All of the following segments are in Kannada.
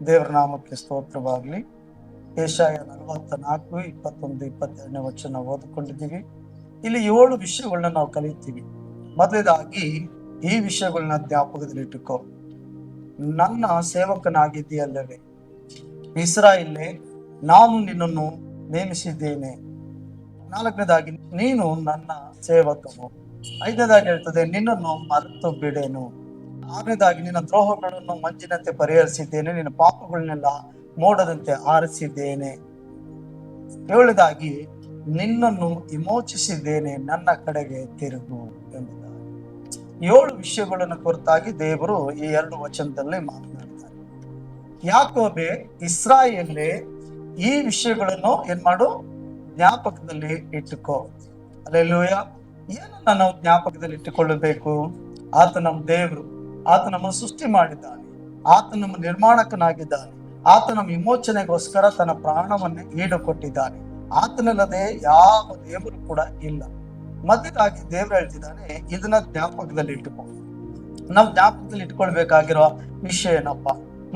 ದೇವರ ನಾಮಕ್ಕೆ ಸ್ತೋತ್ರವಾಗಲಿ. ಯೆಶಾಯ 44, 21, 22ನೇ ವಚನ ಓದಿಕೊಂಡಿದ್ದೀವಿ. ಇಲ್ಲಿ 7 ವಿಷಯಗಳನ್ನ ನಾವು ಕಲಿತೀವಿ. ಮೊದಲನೇದಾಗಿ ಈ ವಿಷಯಗಳನ್ನ ಜ್ಞಾಪಕದಲ್ಲಿಟ್ಟುಕೋ. ನನ್ನ ಸೇವಕನಾಗಿದ್ದೀಯಲ್ಲವೇ ಇಸ್ರಾಯೇಲೇ, ನಾನು ನಿನ್ನನ್ನು ನೇಮಿಸಿದ್ದೇನೆ. 4ನೇದಾಗಿ ನೀನು ನನ್ನ ಸೇವಕನು. 5ನೇದಾಗಿ ಹೇಳ್ತದೆ, ನಿನ್ನನ್ನು ಮರೆತು ಬಿಡೆನು. 6ನೇದಾಗಿ ನಿನ್ನ ದ್ರೋಹಗಳನ್ನು ಮಂಜಿನಂತೆ ಪರಿಹರಿಸಿದ್ದೇನೆ, ನಿನ್ನ ಪಾಪಗಳನ್ನೆಲ್ಲ ಮೋಡದಂತೆ ಆರಿಸಿದ್ದೇನೆ. 7ನೇದಾಗಿ ನಿನ್ನನ್ನು ವಿಮೋಚಿಸಿದ್ದೇನೆ, ನನ್ನ ಕಡೆಗೆ ತಿರುಗು ಎಂಬುದಾಗಿ 7 ವಿಷಯಗಳನ್ನು ಕುರಿತಾಗಿ ದೇವರು ಈ 2 ವಚನದಲ್ಲಿ ಮಾತನಾಡ್ತಾರೆ. ಯಾಕೋಬೆ, ಇಸ್ರಾಯೇಲೇ, ಈ ವಿಷಯಗಳನ್ನು ಏನ್ ಮಾಡು, ಜ್ಞಾಪಕದಲ್ಲಿ ಇಟ್ಟುಕೋ. ಹಲ್ಲೆಲೂಯಾ. ಏನನ್ನ ನಾವು ಜ್ಞಾಪಕದಲ್ಲಿ ಇಟ್ಟುಕೊಳ್ಳಬೇಕು? ಆತ ನಮ್ಮ ದೇವರು, ಆತ ನಮ್ಮನ್ನು ಸೃಷ್ಟಿ ಮಾಡಿದ್ದಾನೆ, ಆತ ನಮ್ಮ ನಿರ್ಮಾಣಕನಾಗಿದ್ದಾನೆ, ಆತ ನಮ್ಮ ವಿಮೋಚನೆಗೋಸ್ಕರ ತನ್ನ ಪ್ರಾಣವನ್ನೇ ಈಡು ಕೊಟ್ಟಿದ್ದಾನೆ. ಆತನಲ್ಲದೆ ಯಾವ ದೇವರು ಕೂಡ ಇಲ್ಲ. ಮೊದಲಾಗಿ ದೇವರು ಹೇಳ್ತಿದ್ದಾನೆ, ಇದನ್ನ ಜ್ಞಾಪಕದಲ್ಲಿ ಇಟ್ಟುಕೋ. ನಾವು ಜ್ಞಾಪಕದಲ್ಲಿ ಇಟ್ಕೊಳ್ಬೇಕಾಗಿರೋ ವಿಷಯ ಏನಪ್ಪ?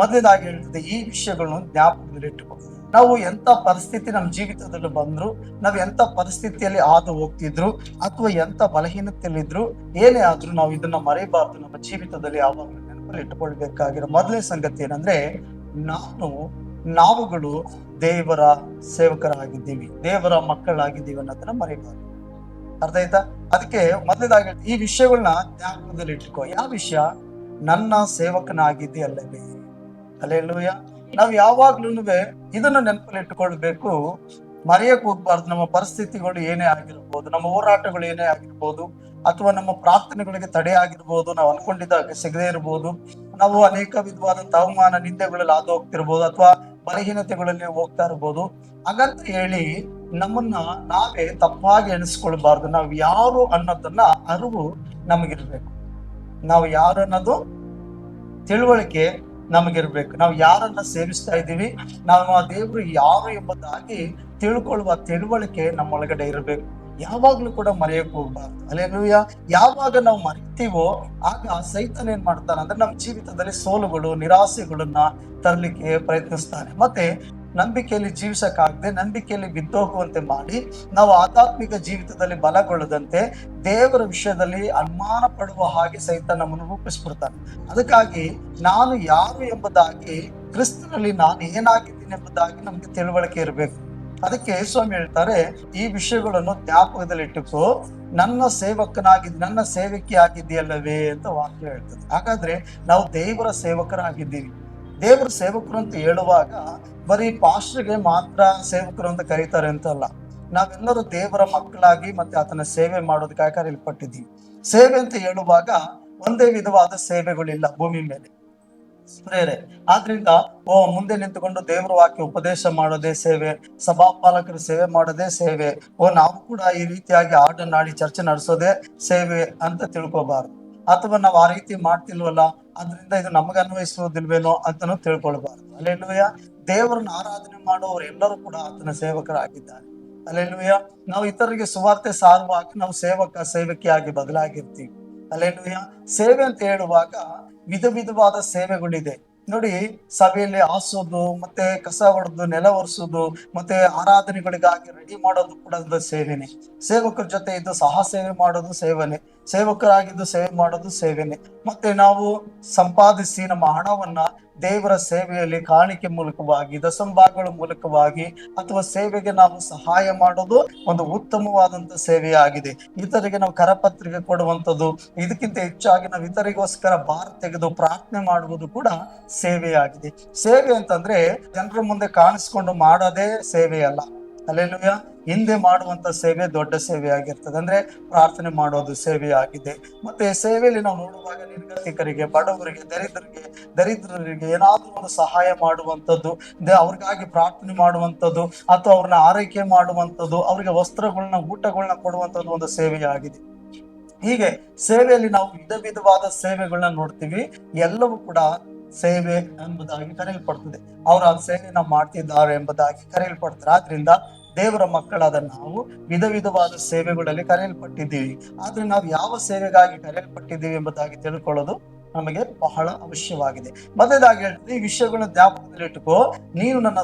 ಮೊದಲಾಗಿ ಹೇಳ್ತದೆ, ಈ ವಿಷಯಗಳನ್ನು ಜ್ಞಾಪಕದಲ್ಲಿ ಇಟ್ಟುಕೋ. ನಾವು ಎಂತ ಪರಿಸ್ಥಿತಿ ನಮ್ಮ ಜೀವಿತದಲ್ಲಿ ಬಂದ್ರು, ನಾವು ಎಂತ ಪರಿಸ್ಥಿತಿಯಲ್ಲಿ ಹಾದು ಹೋಗ್ತಿದ್ರು, ಅಥವಾ ಎಂತ ಬಲಹೀನತೆಯಲ್ಲಿದ್ರು, ಏನೇ ಆದ್ರೂ ನಾವು ಇದನ್ನ ಮರೆಯಬಾರ್ದು. ನಮ್ಮ ಜೀವಿತದಲ್ಲಿ ಯಾವಾಗಲೂ ನೆನಪಲ್ಲಿ ಇಟ್ಟುಕೊಳ್ಬೇಕಾಗಿರೋ ಮೊದಲನೇ ಸಂಗತಿ ಏನಂದ್ರೆ, ನಾವುಗಳು ದೇವರ ಸೇವಕರಾಗಿದ್ದೀವಿ, ದೇವರ ಮಕ್ಕಳಾಗಿದ್ದೀವಿ ಅನ್ನೋದನ್ನ ಮರೆಯಬಾರ್ದು. ಅರ್ಥ ಆಯ್ತಾ? ಅದಕ್ಕೆ ಮೊದಲಾಗಿ ಈ ವಿಷಯಗಳನ್ನ ಜ್ಞಾಪಕದಲ್ಲಿ ಇಟ್ಕೋ. ಯಾವ ವಿಷಯ? ನನ್ನ ಸೇವಕನಾಗಿದ್ದಿ ಅಲ್ಲವೇ. ಹಲ್ಲೆಲೂಯಾ. ನಾವು ಯಾವಾಗ್ಲೂ ಇದನ್ನ ನೆನಪಲ್ಲಿ ಇಟ್ಟುಕೊಳ್ಬೇಕು, ಮರೆಯಕ್ ಹೋಗ್ಬಾರ್ದು. ನಮ್ಮ ಪರಿಸ್ಥಿತಿಗಳು ಏನೇ ಆಗಿರ್ಬೋದು, ನಮ್ಮ ಹೋರಾಟಗಳು ಏನೇ ಆಗಿರ್ಬೋದು, ಅಥವಾ ನಮ್ಮ ಪ್ರಾರ್ಥನೆಗಳಿಗೆ ತಡೆ ಆಗಿರ್ಬೋದು, ನಾವು ಅನ್ಕೊಂಡಿದ್ದಾಗ ಸಿಗದೇ ಇರ್ಬೋದು, ನಾವು ಅನೇಕ ವಿಧವಾದಂತ ಅವಮಾನ ನಿಂದೆಗಳಲ್ಲಿ ಹಾದು ಹೋಗ್ತಿರ್ಬೋದು, ಅಥವಾ ಬಲಹೀನತೆಗಳಲ್ಲಿ ಹೋಗ್ತಾ ಇರ್ಬೋದು. ಹಾಗಂತ ಹೇಳಿ ನಮ್ಮನ್ನ ನಾವೇ ತಪ್ಪಾಗಿ ಎಣಿಸ್ಕೊಳ್ಬಾರ್ದು. ನಾವು ಯಾರು ಅನ್ನೋದನ್ನ ಅರಿವು ನಮಗಿರ್ಬೇಕು. ನಾವು ಯಾರು ಅನ್ನೋದು ತಿಳುವಳಿಕೆ ನಮಗಿರ್ಬೇಕು. ನಾವು ಯಾರನ್ನ ಸೇವಿಸ್ತಾ ಇದ್ದೀವಿ, ನಾವು ಆ ದೇವರು ಯಾರು ಎಂಬುದಾಗಿ ತಿಳ್ಕೊಳ್ಳುವ ತಿಳುವಳಿಕೆ ನಮ್ಮೊಳಗಡೆ ಇರಬೇಕು. ಯಾವಾಗ್ಲೂ ಕೂಡ ಮರೆಯಕ್ ಹೋಗ್ಬಾರ್ದು. ಹಲ್ಲೆಲೂಯಾ. ಯಾವಾಗ ನಾವು ಮರಿತೀವೋ ಆಗ ಸೈತಾನ ಏನ್ ಮಾಡ್ತಾನೆ ಅಂದ್ರೆ, ನಮ್ಮ ಜೀವಿತದಲ್ಲಿ ಸೋಲುಗಳು, ನಿರಾಸೆಗಳನ್ನ ತರಲಿಕ್ಕೆ ಪ್ರಯತ್ನಿಸ್ತಾನೆ. ಮತ್ತೆ ನಂಬಿಕೆಯಲ್ಲಿ ಜೀವಿಸಕ್ಕಾಗದೆ ನಂಬಿಕೆಯಲ್ಲಿ ಬಿದ್ದೋಗುವಂತೆ ಮಾಡಿ, ನಾವು ಆಧ್ಯಾತ್ಮಿಕ ಜೀವಿತದಲ್ಲಿ ಬಲಗೊಳ್ಳದಂತೆ ದೇವರ ವಿಷಯದಲ್ಲಿ ಅನುಮಾನ ಪಡುವ ಹಾಗೆ ಸೈತಾನ ನಮ್ಮನ್ನು ರೂಪಿಸ್ಬಿಡ್ತಾನೆ. ಅದಕ್ಕಾಗಿ ನಾನು ಯಾರು ಎಂಬುದಾಗಿ, ಕ್ರಿಸ್ತನಲ್ಲಿ ನಾನು ಏನಾಗಿದ್ದೀನಿ ಎಂಬುದಾಗಿ ನಮ್ಗೆ ತಿಳುವಳಿಕೆ ಇರಬೇಕು. ಅದಕ್ಕೆ ಸ್ವಾಮಿ ಹೇಳ್ತಾರೆ, ಈ ವಿಷಯಗಳನ್ನು ಜ್ಞಾಪಕದಲ್ಲಿ ಇಟ್ಟುಕೋ, ನನ್ನ ನನ್ನ ಸೇವಕಿ ಆಗಿದೆಯಲ್ಲವೇ ಅಂತ ವಾಕ್ಯ ಹೇಳ್ತದೆ. ಹಾಗಾದ್ರೆ ನಾವು ದೇವರ ಸೇವಕರಾಗಿದ್ದೀವಿ. ದೇವರ ಸೇವಕರು ಅಂತ ಹೇಳುವಾಗ ಬರೀ ಪಾಸ್ಟರ್ಗೆ ಮಾತ್ರ ಸೇವಕರು ಅಂತ ಕರೀತಾರೆ ಅಂತಲ್ಲ. ನಾವೆಲ್ಲರೂ ದೇವರ ಮಕ್ಕಳಾಗಿ ಮತ್ತೆ ಆತನ ಸೇವೆ ಮಾಡೋದಕ್ಕಾಗಿ ಕರೆಯಲ್ಪಟ್ಟಿದ್ದೀವಿ. ಸೇವೆ ಅಂತ ಹೇಳುವಾಗ ಒಂದೇ ವಿಧವಾದ ಸೇವೆಗಳಿಲ್ಲ ಭೂಮಿ ಮೇಲೆ ಪ್ರೇರೆ. ಆದ್ರಿಂದ ಮುಂದೆ ನಿಂತುಕೊಂಡು ದೇವರ ವಾಕ್ಯ ಉಪದೇಶ ಮಾಡೋದೇ ಸೇವೆ, ಸಭಾಪಾಲಕರ ಸೇವೆ ಮಾಡೋದೇ ಸೇವೆ, ನಾವು ಕೂಡ ಈ ರೀತಿಯಾಗಿ ಆಡನಾಡಿ ಚರ್ಚೆ ನಡೆಸೋದೇ ಸೇವೆ ಅಂತ ತಿಳ್ಕೊಬಾರ್ದು. ಅಥವಾ ನಾವು ಆ ರೀತಿ ಮಾಡ್ತಿಲ್ವಲ್ಲ, ಅದ್ರಿಂದ ಇದು ನಮಗ ಅನ್ವಯಿಸುವುದಿಲ್ವೇನೋ ಅಂತಾನು ತಿಳ್ಕೊಳ್ಬಾರ್ದು. ಹಲ್ಲೆಲೂಯಾ. ದೇವರನ್ನ ಆರಾಧನೆ ಮಾಡುವವರು ಎಲ್ಲರೂ ಕೂಡ ಆತನ ಸೇವಕರಾಗಿದ್ದಾರೆ. ಹಲ್ಲೆಲೂಯಾ. ನಾವು ಇತರರಿಗೆ ಸುವಾರ್ತೆ ಸಾರುವಾಗ ನಾವು ಸೇವಕಿಯಾಗಿ ಬದಲಾಗಿರ್ತೀವಿ. ಹಲ್ಲೆಲೂಯಾ. ಸೇವೆ ಅಂತ ಹೇಳುವಾಗ ವಿಧ ವಿಧವಾದ ಸೇವೆಗಳಿದೆ ನೋಡಿ. ಸಭೆಯಲ್ಲಿ ಹಾಸೋದು, ಮತ್ತೆ ಕಸ ಹೊಡೆದು ನೆಲ ಒರೆಸೋದು, ಮತ್ತೆ ಆರಾಧನೆಗಳಿಗಾಗಿ ರೆಡಿ ಮಾಡೋದು ಕೂಡ ಒಂದು ಸೇವೆನೆ. ಸೇವಕರ ಜೊತೆ ಇದ್ದು ಸಹ ಸೇವೆ ಮಾಡೋದು ಸೇವೆನೆ, ಸೇವಕರಾಗಿದ್ದು ಸೇವೆ ಮಾಡೋದು ಸೇವೆನೆ. ಮತ್ತೆ ನಾವು ಸಂಪಾದಿಸಿ ನಮ್ಮ ಹಣವನ್ನ ದೇವರ ಸೇವೆಯಲ್ಲಿ ಕಾಣಿಕೆ ಮೂಲಕವಾಗಿ, ದಸಂಭಾಗಗಳ ಮೂಲಕವಾಗಿ ಅಥವಾ ಸೇವೆಗೆ ನಾವು ಸಹಾಯ ಮಾಡೋದು ಒಂದು ಉತ್ತಮವಾದಂತ ಸೇವೆಯಾಗಿದೆ. ಇತರಿಗೆ ನಾವು ಕರಪತ್ರಿಕೆ ಕೊಡುವಂಥದ್ದು, ಇದಕ್ಕಿಂತ ಹೆಚ್ಚಾಗಿ ನಾವು ಇತರಿಗೋಸ್ಕರ ಭಾರ ತೆಗೆದು ಪ್ರಾರ್ಥನೆ ಮಾಡುವುದು ಕೂಡ ಸೇವೆಯಾಗಿದೆ. ಸೇವೆ ಅಂತಂದ್ರೆ ಜನರ ಮುಂದೆ ಕಾಣಿಸ್ಕೊಂಡು ಮಾಡೋದೇ ಸೇವೆ ಅಲ್ಲ. ಹಲ್ಲೆಲೂಯಾ. ಹಿಂದೆ ಮಾಡುವಂತ ಸೇವೆ ದೊಡ್ಡ ಸೇವೆ ಆಗಿರ್ತದೆ. ಅಂದ್ರೆ ಪ್ರಾರ್ಥನೆ ಮಾಡೋದು ಸೇವೆ ಆಗಿದೆ. ಮತ್ತೆ ಸೇವೆಯಲ್ಲಿ ನಾವು ನೋಡುವಾಗ ನಿರ್ಗತಿಕರಿಗೆ, ಬಡವರಿಗೆ, ದರಿದ್ರರಿಗೆ ಏನಾದ್ರೂ ಒಂದು ಸಹಾಯ ಮಾಡುವಂಥದ್ದು, ಅವ್ರಿಗಾಗಿ ಪ್ರಾರ್ಥನೆ ಮಾಡುವಂಥದ್ದು, ಅಥವಾ ಅವ್ರನ್ನ ಆರೈಕೆ ಮಾಡುವಂಥದ್ದು, ಅವ್ರಿಗೆ ವಸ್ತ್ರಗಳನ್ನ, ಊಟಗಳನ್ನ ಕೊಡುವಂಥದ್ದು ಒಂದು ಸೇವೆಯಾಗಿದೆ. ಹೀಗೆ ಸೇವೆಯಲ್ಲಿ ನಾವು ವಿಧ ವಿಧವಾದ ಸೇವೆಗಳನ್ನ ನೋಡ್ತೀವಿ. ಎಲ್ಲವೂ ಕೂಡ ಸೇವೆ ಎಂಬುದಾಗಿ ಕರೆಯಲ್ಪಡ್ತದೆ. ಅವರು ಆ ಸೇವೆಯನ್ನ ಮಾಡ್ತಿದ್ದಾರೆ ಎಂಬುದಾಗಿ ಕರೆಯಲ್ಪಡ್ತಾರೆ. ಆದ್ರಿಂದ ದೇವರ ಮಕ್ಕಳಾದ ನಾವು ವಿಧ ವಿಧವಾದ ಸೇವೆಗಳಲ್ಲಿ ಕರೆಯಲ್ಪಟ್ಟಿದ್ದೀವಿ. ಆದ್ರೆ ನಾವು ಯಾವ ಸೇವೆಗಾಗಿ ಕರೆಯಲ್ಪಟ್ಟಿದ್ದೀವಿ ಎಂಬುದಾಗಿ ತಿಳ್ಕೊಳ್ಳೋದು ನಮಗೆ ಬಹಳ ಅವಶ್ಯವಾಗಿದೆ. ಮೊದಲಾಗಿ ಹೇಳ್ತಾರೆ, ಈ ವಿಷಯಗಳನ್ನ ಜ್ಞಾಪಕದಲ್ಲಿ ಇಟ್ಟುಕೋ, ನೀನು ನನ್ನ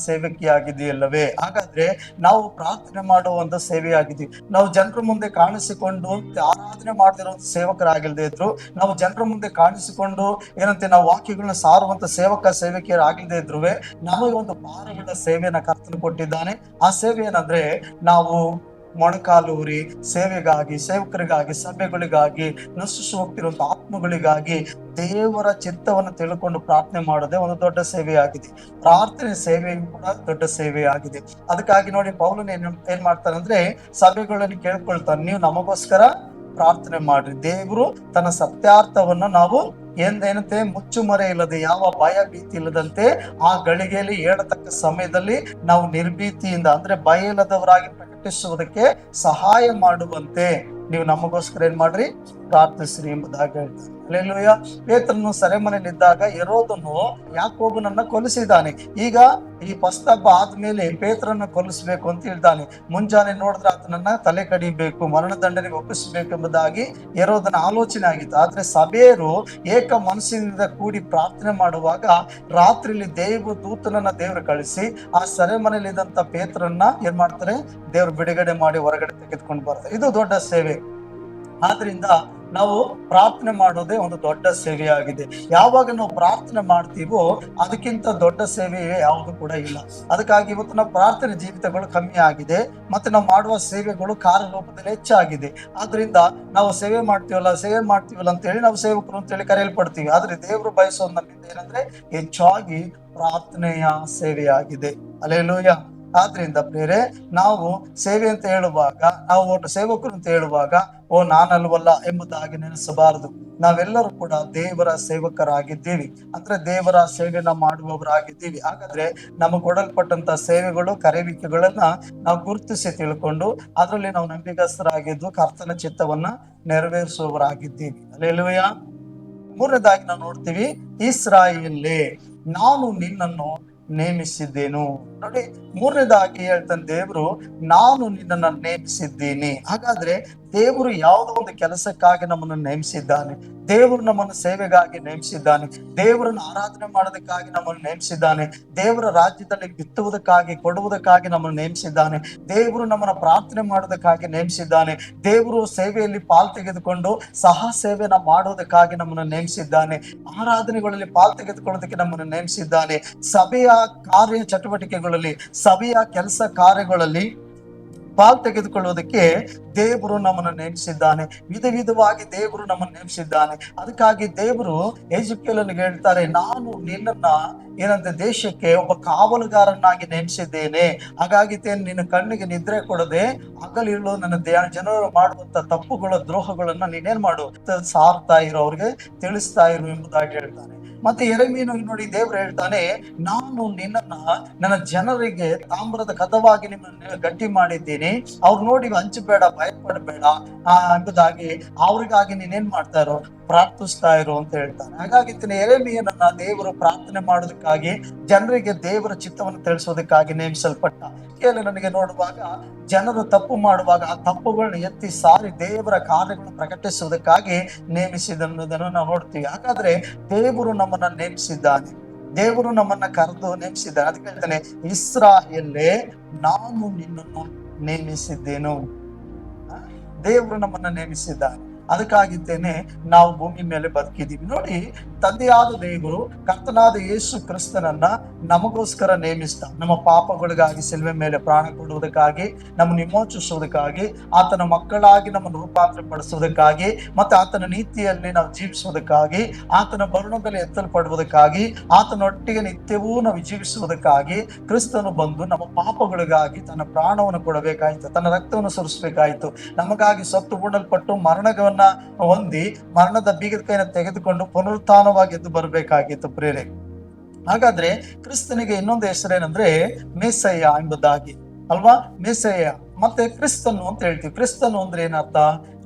ಸೇವಕಿಯಾಗಿದೆಯಲ್ಲವೇ. ಹಾಗಾದ್ರೆ ನಾವು ಪ್ರಾರ್ಥನೆ ಮಾಡುವಂತ ಸೇವೆಯಾಗಿದ್ದೀವಿ. ನಾವು ಜನರ ಮುಂದೆ ಕಾಣಿಸಿಕೊಂಡು ಆರಾಧನೆ ಮಾಡದಿರುವಂತ ಸೇವಕರಾಗಿಲ್ದೇ ಇದ್ರು, ನಾವು ಜನರ ಮುಂದೆ ಕಾಣಿಸಿಕೊಂಡು ಏನಂತೆ ನಾವು ವಾಕ್ಯಗಳನ್ನ ಸಾರುವಂತ ಸೇವಕಿಯರಾಗಿಲ್ದೇ ಇದ್ರು, ನಮಗೆ ಒಂದು ಭಾರವುಳ್ಳ ಸೇವೆಯನ್ನ ಕರ್ತನು ಕೊಟ್ಟಿದ್ದಾನೆ. ಆ ಸೇವೆ ಏನಂದ್ರೆ, ನಾವು ಮೊಣಕಾಲೂರಿ ಸೇವೆಗಾಗಿ, ಸೇವಕರಿಗಾಗಿ, ಸಭೆಗಳಿಗಾಗಿ, ನಶಿಸಿ ಹೋಗ್ತಿರುವಂತ ಆತ್ಮಗಳಿಗಾಗಿ ದೇವರ ಚಿತ್ತವನ್ನು ತಿಳ್ಕೊಂಡು ಪ್ರಾರ್ಥನೆ ಮಾಡೋದೇ ಒಂದು ದೊಡ್ಡ ಸೇವೆಯಾಗಿದೆ. ಪ್ರಾರ್ಥನೆ ಸೇವೆಯು ಕೂಡ ದೊಡ್ಡ ಸೇವೆಯಾಗಿದೆ. ಅದಕ್ಕಾಗಿ ನೋಡಿ, ಪೌಲನು ಏನ್ ಮಾಡ್ತಾನೆ ಅಂದ್ರೆ, ಸಭೆಗಳನ್ನು ಕೇಳ್ಕೊಳ್ತಾನೆ, ನೀವು ನಮಗೋಸ್ಕರ ಪ್ರಾರ್ಥನೆ ಮಾಡ್ರಿ. ದೇವರು ತನ್ನ ಸತ್ಯಾರ್ಥವನ್ನ ನಾವು ಏನಂತೆ ಮುಚ್ಚುಮರೆ ಇಲ್ಲದೆ, ಯಾವ ಭಯ ಭೀತಿ ಇಲ್ಲದಂತೆ ಆ ಗಳಿಗೆಯಲ್ಲಿ ಹೇಳತಕ್ಕ ಸಮಯದಲ್ಲಿ ನಾವು ನಿರ್ಭೀತಿಯಿಂದ ಅಂದ್ರೆ ಭಯ ಇಲ್ಲದವರಾಗಿ ಪ್ರಕಟಿಸುವುದಕ್ಕೆ ಸಹಾಯ ಮಾಡುವಂತೆ ನೀವು ನಮಗೋಸ್ಕರ ಏನ್ ಮಾಡ್ರಿ, ಪ್ರಾರ್ಥಿಸ್ರಿ ಎಂಬುದಾಗಿ ಹೇಳ್ತಾರೆ. ಹಲ್ಲೆಲೂಯಾ. ಪೇತ್ರನು ಸೆರೆಮನೆಯಲ್ಲಿದ್ದಾಗ ಹೆರೋದನು ಯಾಕೋಬನನ್ನ ಕೊಲ್ಲಿಸಿದ್ದಾನೆ. ಈಗ ಈ ಪಸ್ತಬ್ಬ ಆದ್ಮೇಲೆ ಪೇತ್ರನ ಕೊಲ್ಲಿಸಬೇಕು ಅಂತ ಹೇಳ್ತಾನೆ. ಮುಂಜಾನೆ ನೋಡಿದ್ರೆ ಆತನನ್ನ ತಲೆ ಕಡಿಬೇಕು, ಮರಣದಂಡನೆಗೆ ಒಪ್ಪಿಸಬೇಕು ಎಂಬುದಾಗಿ ಹೆರೋದನ ಆಲೋಚನೆ ಆಗಿತ್ತು. ಆದ್ರೆ ಸಭೆಯರು ಏಕ ಮನಸ್ಸಿನಿಂದ ಕೂಡಿ ಪ್ರಾರ್ಥನೆ ಮಾಡುವಾಗ ರಾತ್ರಿಯಲ್ಲಿ ದೂತನನ್ನ ದೇವರು ಕಳಿಸಿ ಆ ಸೆರೆಮನೆಯಲ್ಲಿದ್ದಂತ ಪೇತ್ರನ್ನ ಏನ್ ಮಾಡ್ತಾರೆ, ದೇವರು ಬಿಡುಗಡೆ ಮಾಡಿ ಹೊರಗಡೆ ತೆಗೆದುಕೊಂಡು ಬರ್ತಾರೆ. ಇದು ದೊಡ್ಡ ಸೇವೆ. ಆದ್ರಿಂದ ನಾವು ಪ್ರಾರ್ಥನೆ ಮಾಡೋದೇ ಒಂದು ದೊಡ್ಡ ಸೇವೆಯಾಗಿದೆ. ಯಾವಾಗ ನಾವು ಪ್ರಾರ್ಥನೆ ಮಾಡ್ತೀವೋ ಅದಕ್ಕಿಂತ ದೊಡ್ಡ ಸೇವೆ ಯಾವುದು ಕೂಡ ಇಲ್ಲ. ಅದಕ್ಕಾಗಿ ಇವತ್ತು ನಾವು ಪ್ರಾರ್ಥನೆ ಜೀವಿತಗಳು ಕಮ್ಮಿ ಆಗಿದೆ, ಮತ್ತೆ ನಾವು ಮಾಡುವ ಸೇವೆಗಳು ಕಾರ್ಯರೂಪದಲ್ಲಿ ಹೆಚ್ಚಾಗಿದೆ. ಆದ್ರಿಂದ ನಾವು ಸೇವೆ ಮಾಡ್ತೀವಲ್ಲ ಅಂತ ಹೇಳಿ ನಾವು ಸೇವಕರು ಅಂತ ಹೇಳಿ ಕರೆಯಲ್ಪಡ್ತೀವಿ. ಆದ್ರೆ ದೇವರು ಬಯಸೋದು ನಮ್ಮಿಂದ ಏನಂದ್ರೆ ಹೆಚ್ಚಾಗಿ ಪ್ರಾರ್ಥನೆಯ ಸೇವೆಯಾಗಿದೆ. ಹಲ್ಲೆಲೂಯಾ. ಆದ್ರಿಂದ ಬೇರೆ ನಾವು ಸೇವೆ ಅಂತ ಹೇಳುವಾಗ, ನಾವು ಸೇವಕರು ಅಂತ ಹೇಳುವಾಗ ನಾನಲ್ವಲ್ಲ ಎಂಬುದಾಗಿ ನೆನೆಸಬಾರದು. ನಾವೆಲ್ಲರೂ ಕೂಡ ದೇವರ ಸೇವಕರಾಗಿದ್ದೀವಿ, ಅಂದ್ರೆ ದೇವರ ಸೇವೆನ ಮಾಡುವವರಾಗಿದ್ದೀವಿ. ಹಾಗಾದ್ರೆ ನಮಗೆ ಕೊಡಲ್ಪಟ್ಟಂತ ಸೇವೆಗಳು, ಕರೆಯುವಿಕೆಗಳನ್ನ ನಾವು ಗುರುತಿಸಿ ತಿಳ್ಕೊಂಡು ಅದರಲ್ಲಿ ನಾವು ನಂಬಿಕಸ್ಥರಾಗಿದ್ದು ಕರ್ತನ ಚಿತ್ತವನ್ನ ನೆರವೇರಿಸುವವರಾಗಿದ್ದೀವಿ. ಹಲ್ಲೆಲೂಯಾ. ಮೂರನೇದಾಗಿ ನಾವು ನೋಡ್ತೀವಿ, ಇಸ್ರಾಯೇಲೇ ನಾನು ನಿನ್ನನ್ನು ನೇಮಿಸಿದ್ದೇನು. ನೋಡಿ, ಮೂರನೇದಾಗಿ ಹೇಳ್ತಾನೆ ದೇವರು, ನಾನು ನಿನ್ನನ್ನು ನೇಮಿಸಿದ್ದೀನಿ. ಹಾಗಾದ್ರೆ ದೇವರು ಯಾವುದೋ ಒಂದು ಕೆಲಸಕ್ಕಾಗಿ ನಮ್ಮನ್ನು ನೇಮಿಸಿದ್ದಾನೆ. ದೇವರು ನಮ್ಮನ್ನು ಸೇವೆಗಾಗಿ ನೇಮಿಸಿದ್ದಾನೆ. ದೇವರನ್ನು ಆರಾಧನೆ ಮಾಡೋದಕ್ಕಾಗಿ ನಮ್ಮನ್ನು ನೇಮಿಸಿದ್ದಾನೆ. ದೇವರ ರಾಜ್ಯದಲ್ಲಿ ಬಿತ್ತುವುದಕ್ಕಾಗಿ, ಕೊಡುವುದಕ್ಕಾಗಿ ನಮ್ಮನ್ನು ನೇಮಿಸಿದ್ದಾನೆ. ದೇವರು ನಮ್ಮನ್ನು ಪ್ರಾರ್ಥನೆ ಮಾಡೋದಕ್ಕಾಗಿ ನೇಮಿಸಿದ್ದಾನೆ. ದೇವರು ಸೇವೆಯಲ್ಲಿ ಪಾಲ್ ತೆಗೆದುಕೊಂಡು ಸಹ ಸೇವೆನ ಮಾಡೋದಕ್ಕಾಗಿ ನಮ್ಮನ್ನು ನೇಮಿಸಿದ್ದಾನೆ. ಆರಾಧನೆಗಳಲ್ಲಿ ಪಾಲ್ ತೆಗೆದುಕೊಳ್ಳೋದಕ್ಕೆ ನಮ್ಮನ್ನು ನೇಮಿಸಿದ್ದಾನೆ. ಸಭೆಯ ಕಾರ್ಯ ಚಟುವಟಿಕೆಗಳಲ್ಲಿ, ಸಭೆಯ ಕೆಲಸ ಕಾರ್ಯಗಳಲ್ಲಿ ಪಾಲ್ ತೆಗೆದುಕೊಳ್ಳುವುದಕ್ಕೆ ದೇವರು ನಮ್ಮನ್ನು ನೇಮಿಸಿದ್ದಾನೆ. ವಿಧವಾಗಿ ದೇವರು ನಮ್ಮನ್ನು ನೇಮಿಸಿದ್ದಾನೆ. ಅದಕ್ಕಾಗಿ ದೇವರು ಎಜೆಕಿಯೇಲನಿಗೆ ಹೇಳ್ತಾರೆ, ನಾನು ನಿನ್ನನ್ನ ಏನಂತ ದೇಶಕ್ಕೆ ಒಬ್ಬ ಕಾವಲುಗಾರನಾಗಿ ನೇಮಿಸಿದ್ದೇನೆ. ಹಾಗಾಗಿ ನಿನ್ನ ಕಣ್ಣಿಗೆ ನಿದ್ರೆ ಕೊಡದೆ ಹಗಲಿರುಳು ನನ್ನ ಜನರು ಮಾಡುವಂತ ತಪ್ಪುಗಳ ದ್ರೋಹಗಳನ್ನ ನೀನೇನ್ ಮಾಡು, ಸಾರ್ತಾ ಇರೋ, ಅವ್ರಿಗೆ ತಿಳಿಸ್ತಾ ಇರು ಎಂಬುದಾಗಿ ಹೇಳ್ತಾನೆ. ಮತ್ತೆ ಯೆರೆಮೀಯನು ನೋಡಿ, ದೇವರು ಹೇಳ್ತಾನೆ, ನಾನು ನಿನ್ನನ್ನ ನನ್ನ ಜನರಿಗೆ ತಾಮ್ರದ ಕದವಾಗಿ ನಿಮ್ಮನ್ನು ಗಟ್ಟಿ ಮಾಡಿದ್ದೀನಿ, ಅವ್ರು ನೋಡಿ ಹಂಚಬೇಡ, ಭಯಪಡಬೇಡ ಎಂಬುದಾಗಿ ಅವ್ರಿಗಾಗಿ ನೀನೇನ್ ಮಾಡ್ತಾ ಇರೋ, ಪ್ರಾರ್ಥಿಸ್ತಾ ಇರು ಅಂತ ಹೇಳ್ತಾನೆ. ಹಾಗಾಗಿ ಯೆರೆಮೀಯನನ್ನ ದೇವರು ಪ್ರಾರ್ಥನೆ ಮಾಡೋದಕ್ಕಾಗಿ, ಜನರಿಗೆ ದೇವರ ಚಿತ್ತವನ್ನು ತಿಳಿಸೋದಕ್ಕಾಗಿ ನೇಮಿಸಲ್ಪಟ್ಟ. ನನಗೆ ನೋಡುವಾಗ ಜನರು ತಪ್ಪು ಮಾಡುವಾಗ ಆ ತಪ್ಪುಗಳನ್ನ ಎತ್ತಿ ಸಾರಿ ದೇವರ ಕಾರ್ಯಗಳನ್ನು ಪ್ರಕಟಿಸುವುದಕ್ಕಾಗಿ ನೇಮಿಸಿದನ್ನೋದನ್ನು ನಾವು ನೋಡ್ತೀವಿ. ಹಾಗಾದ್ರೆ ದೇವರು ನಮ್ಮನ್ನ ನೇಮಿಸಿದ್ದಾನೆ, ದೇವರು ನಮ್ಮನ್ನ ಕರೆದು ನೇಮಿಸಿದ್ದಾನೆ. ಅದಕ್ಕೆ ಹೇಳ್ತಾನೆ, ಇಸ್ರಾಯೇಲೇ ನಾನು ನಿನ್ನನ್ನು ನೇಮಿಸಿದ್ದೇನು. ದೇವರು ನಮ್ಮನ್ನ ನೇಮಿಸಿದ್ದಾನೆ. ಅದಕ್ಕಾಗಿದ್ದೇನೆ ನಾವು ಭೂಮಿ ಮೇಲೆ ಬದುಕಿದ್ದೀವಿ. ನೋಡಿ, ತಂದೆಯಾದ ದೇವರು ಕರ್ತನಾದ ಯೇಸು ಕ್ರಿಸ್ತನನ್ನ ನಮಗೋಸ್ಕರ ನೇಮಿಸ್ತಾ, ನಮ್ಮ ಪಾಪಗಳಿಗಾಗಿ ಸಿಲುವೆ ಮೇಲೆ ಪ್ರಾಣ ಕೊಡುವುದಕ್ಕಾಗಿ, ನಮ್ಮನ್ನು ವಿಮೋಚಿಸುವುದಕ್ಕಾಗಿ, ಆತನ ಮಕ್ಕಳಾಗಿ ನಮ್ಮನ್ನು ರೂಪಾಂತರ ಪಡಿಸುವುದಕ್ಕಾಗಿ, ಮತ್ತೆ ಆತನ ನೀತಿಯಲ್ಲಿ ನಾವು ಜೀವಿಸುವುದಕ್ಕಾಗಿ, ಆತನ ಬರುಣದಲ್ಲಿ ಎತ್ತಲ್ಪಡುವುದಕ್ಕಾಗಿ, ಆತನೊಟ್ಟಿಗೆ ನಿತ್ಯವೂ ನಾವು ಜೀವಿಸುವುದಕ್ಕಾಗಿ ಕ್ರಿಸ್ತನು ಬಂದು ನಮ್ಮ ಪಾಪಗಳಿಗಾಗಿ ತನ್ನ ಪ್ರಾಣವನ್ನು ಕೊಡಬೇಕಾಯಿತು, ತನ್ನ ರಕ್ತವನ್ನು ಸುರಿಸಬೇಕಾಯಿತು. ನಮಗಾಗಿ ಸತ್ತು ಹೂಡಲ್ಪಟ್ಟು ಮರಣವನ್ನು ಹೊಂದಿ ಮರಣದ ಬೀಗದ ಕೈಯನ್ನು ತೆಗೆದುಕೊಂಡು ಪುನರುತ್ಥಾನವಾಗಿ ಎದ್ದು ಬರಬೇಕಾಗಿತ್ತು ಪ್ರೇರೆ. ಹಾಗಾದ್ರೆ ಕ್ರಿಸ್ತನಿಗೆ ಇನ್ನೊಂದು ಹೆಸರೇನಂದ್ರೆ ಮೇಸಯ್ಯ ಎಂಬುದಾಗಿ ಅಲ್ವಾ. ಮೇಸಯ್ಯ ಮತ್ತೆ ಕ್ರಿಸ್ತನು ಅಂತ ಹೇಳ್ತೀವಿ. ಕ್ರಿಸ್ತನು ಅಂದ್ರೆ ಏನರ್ಥ?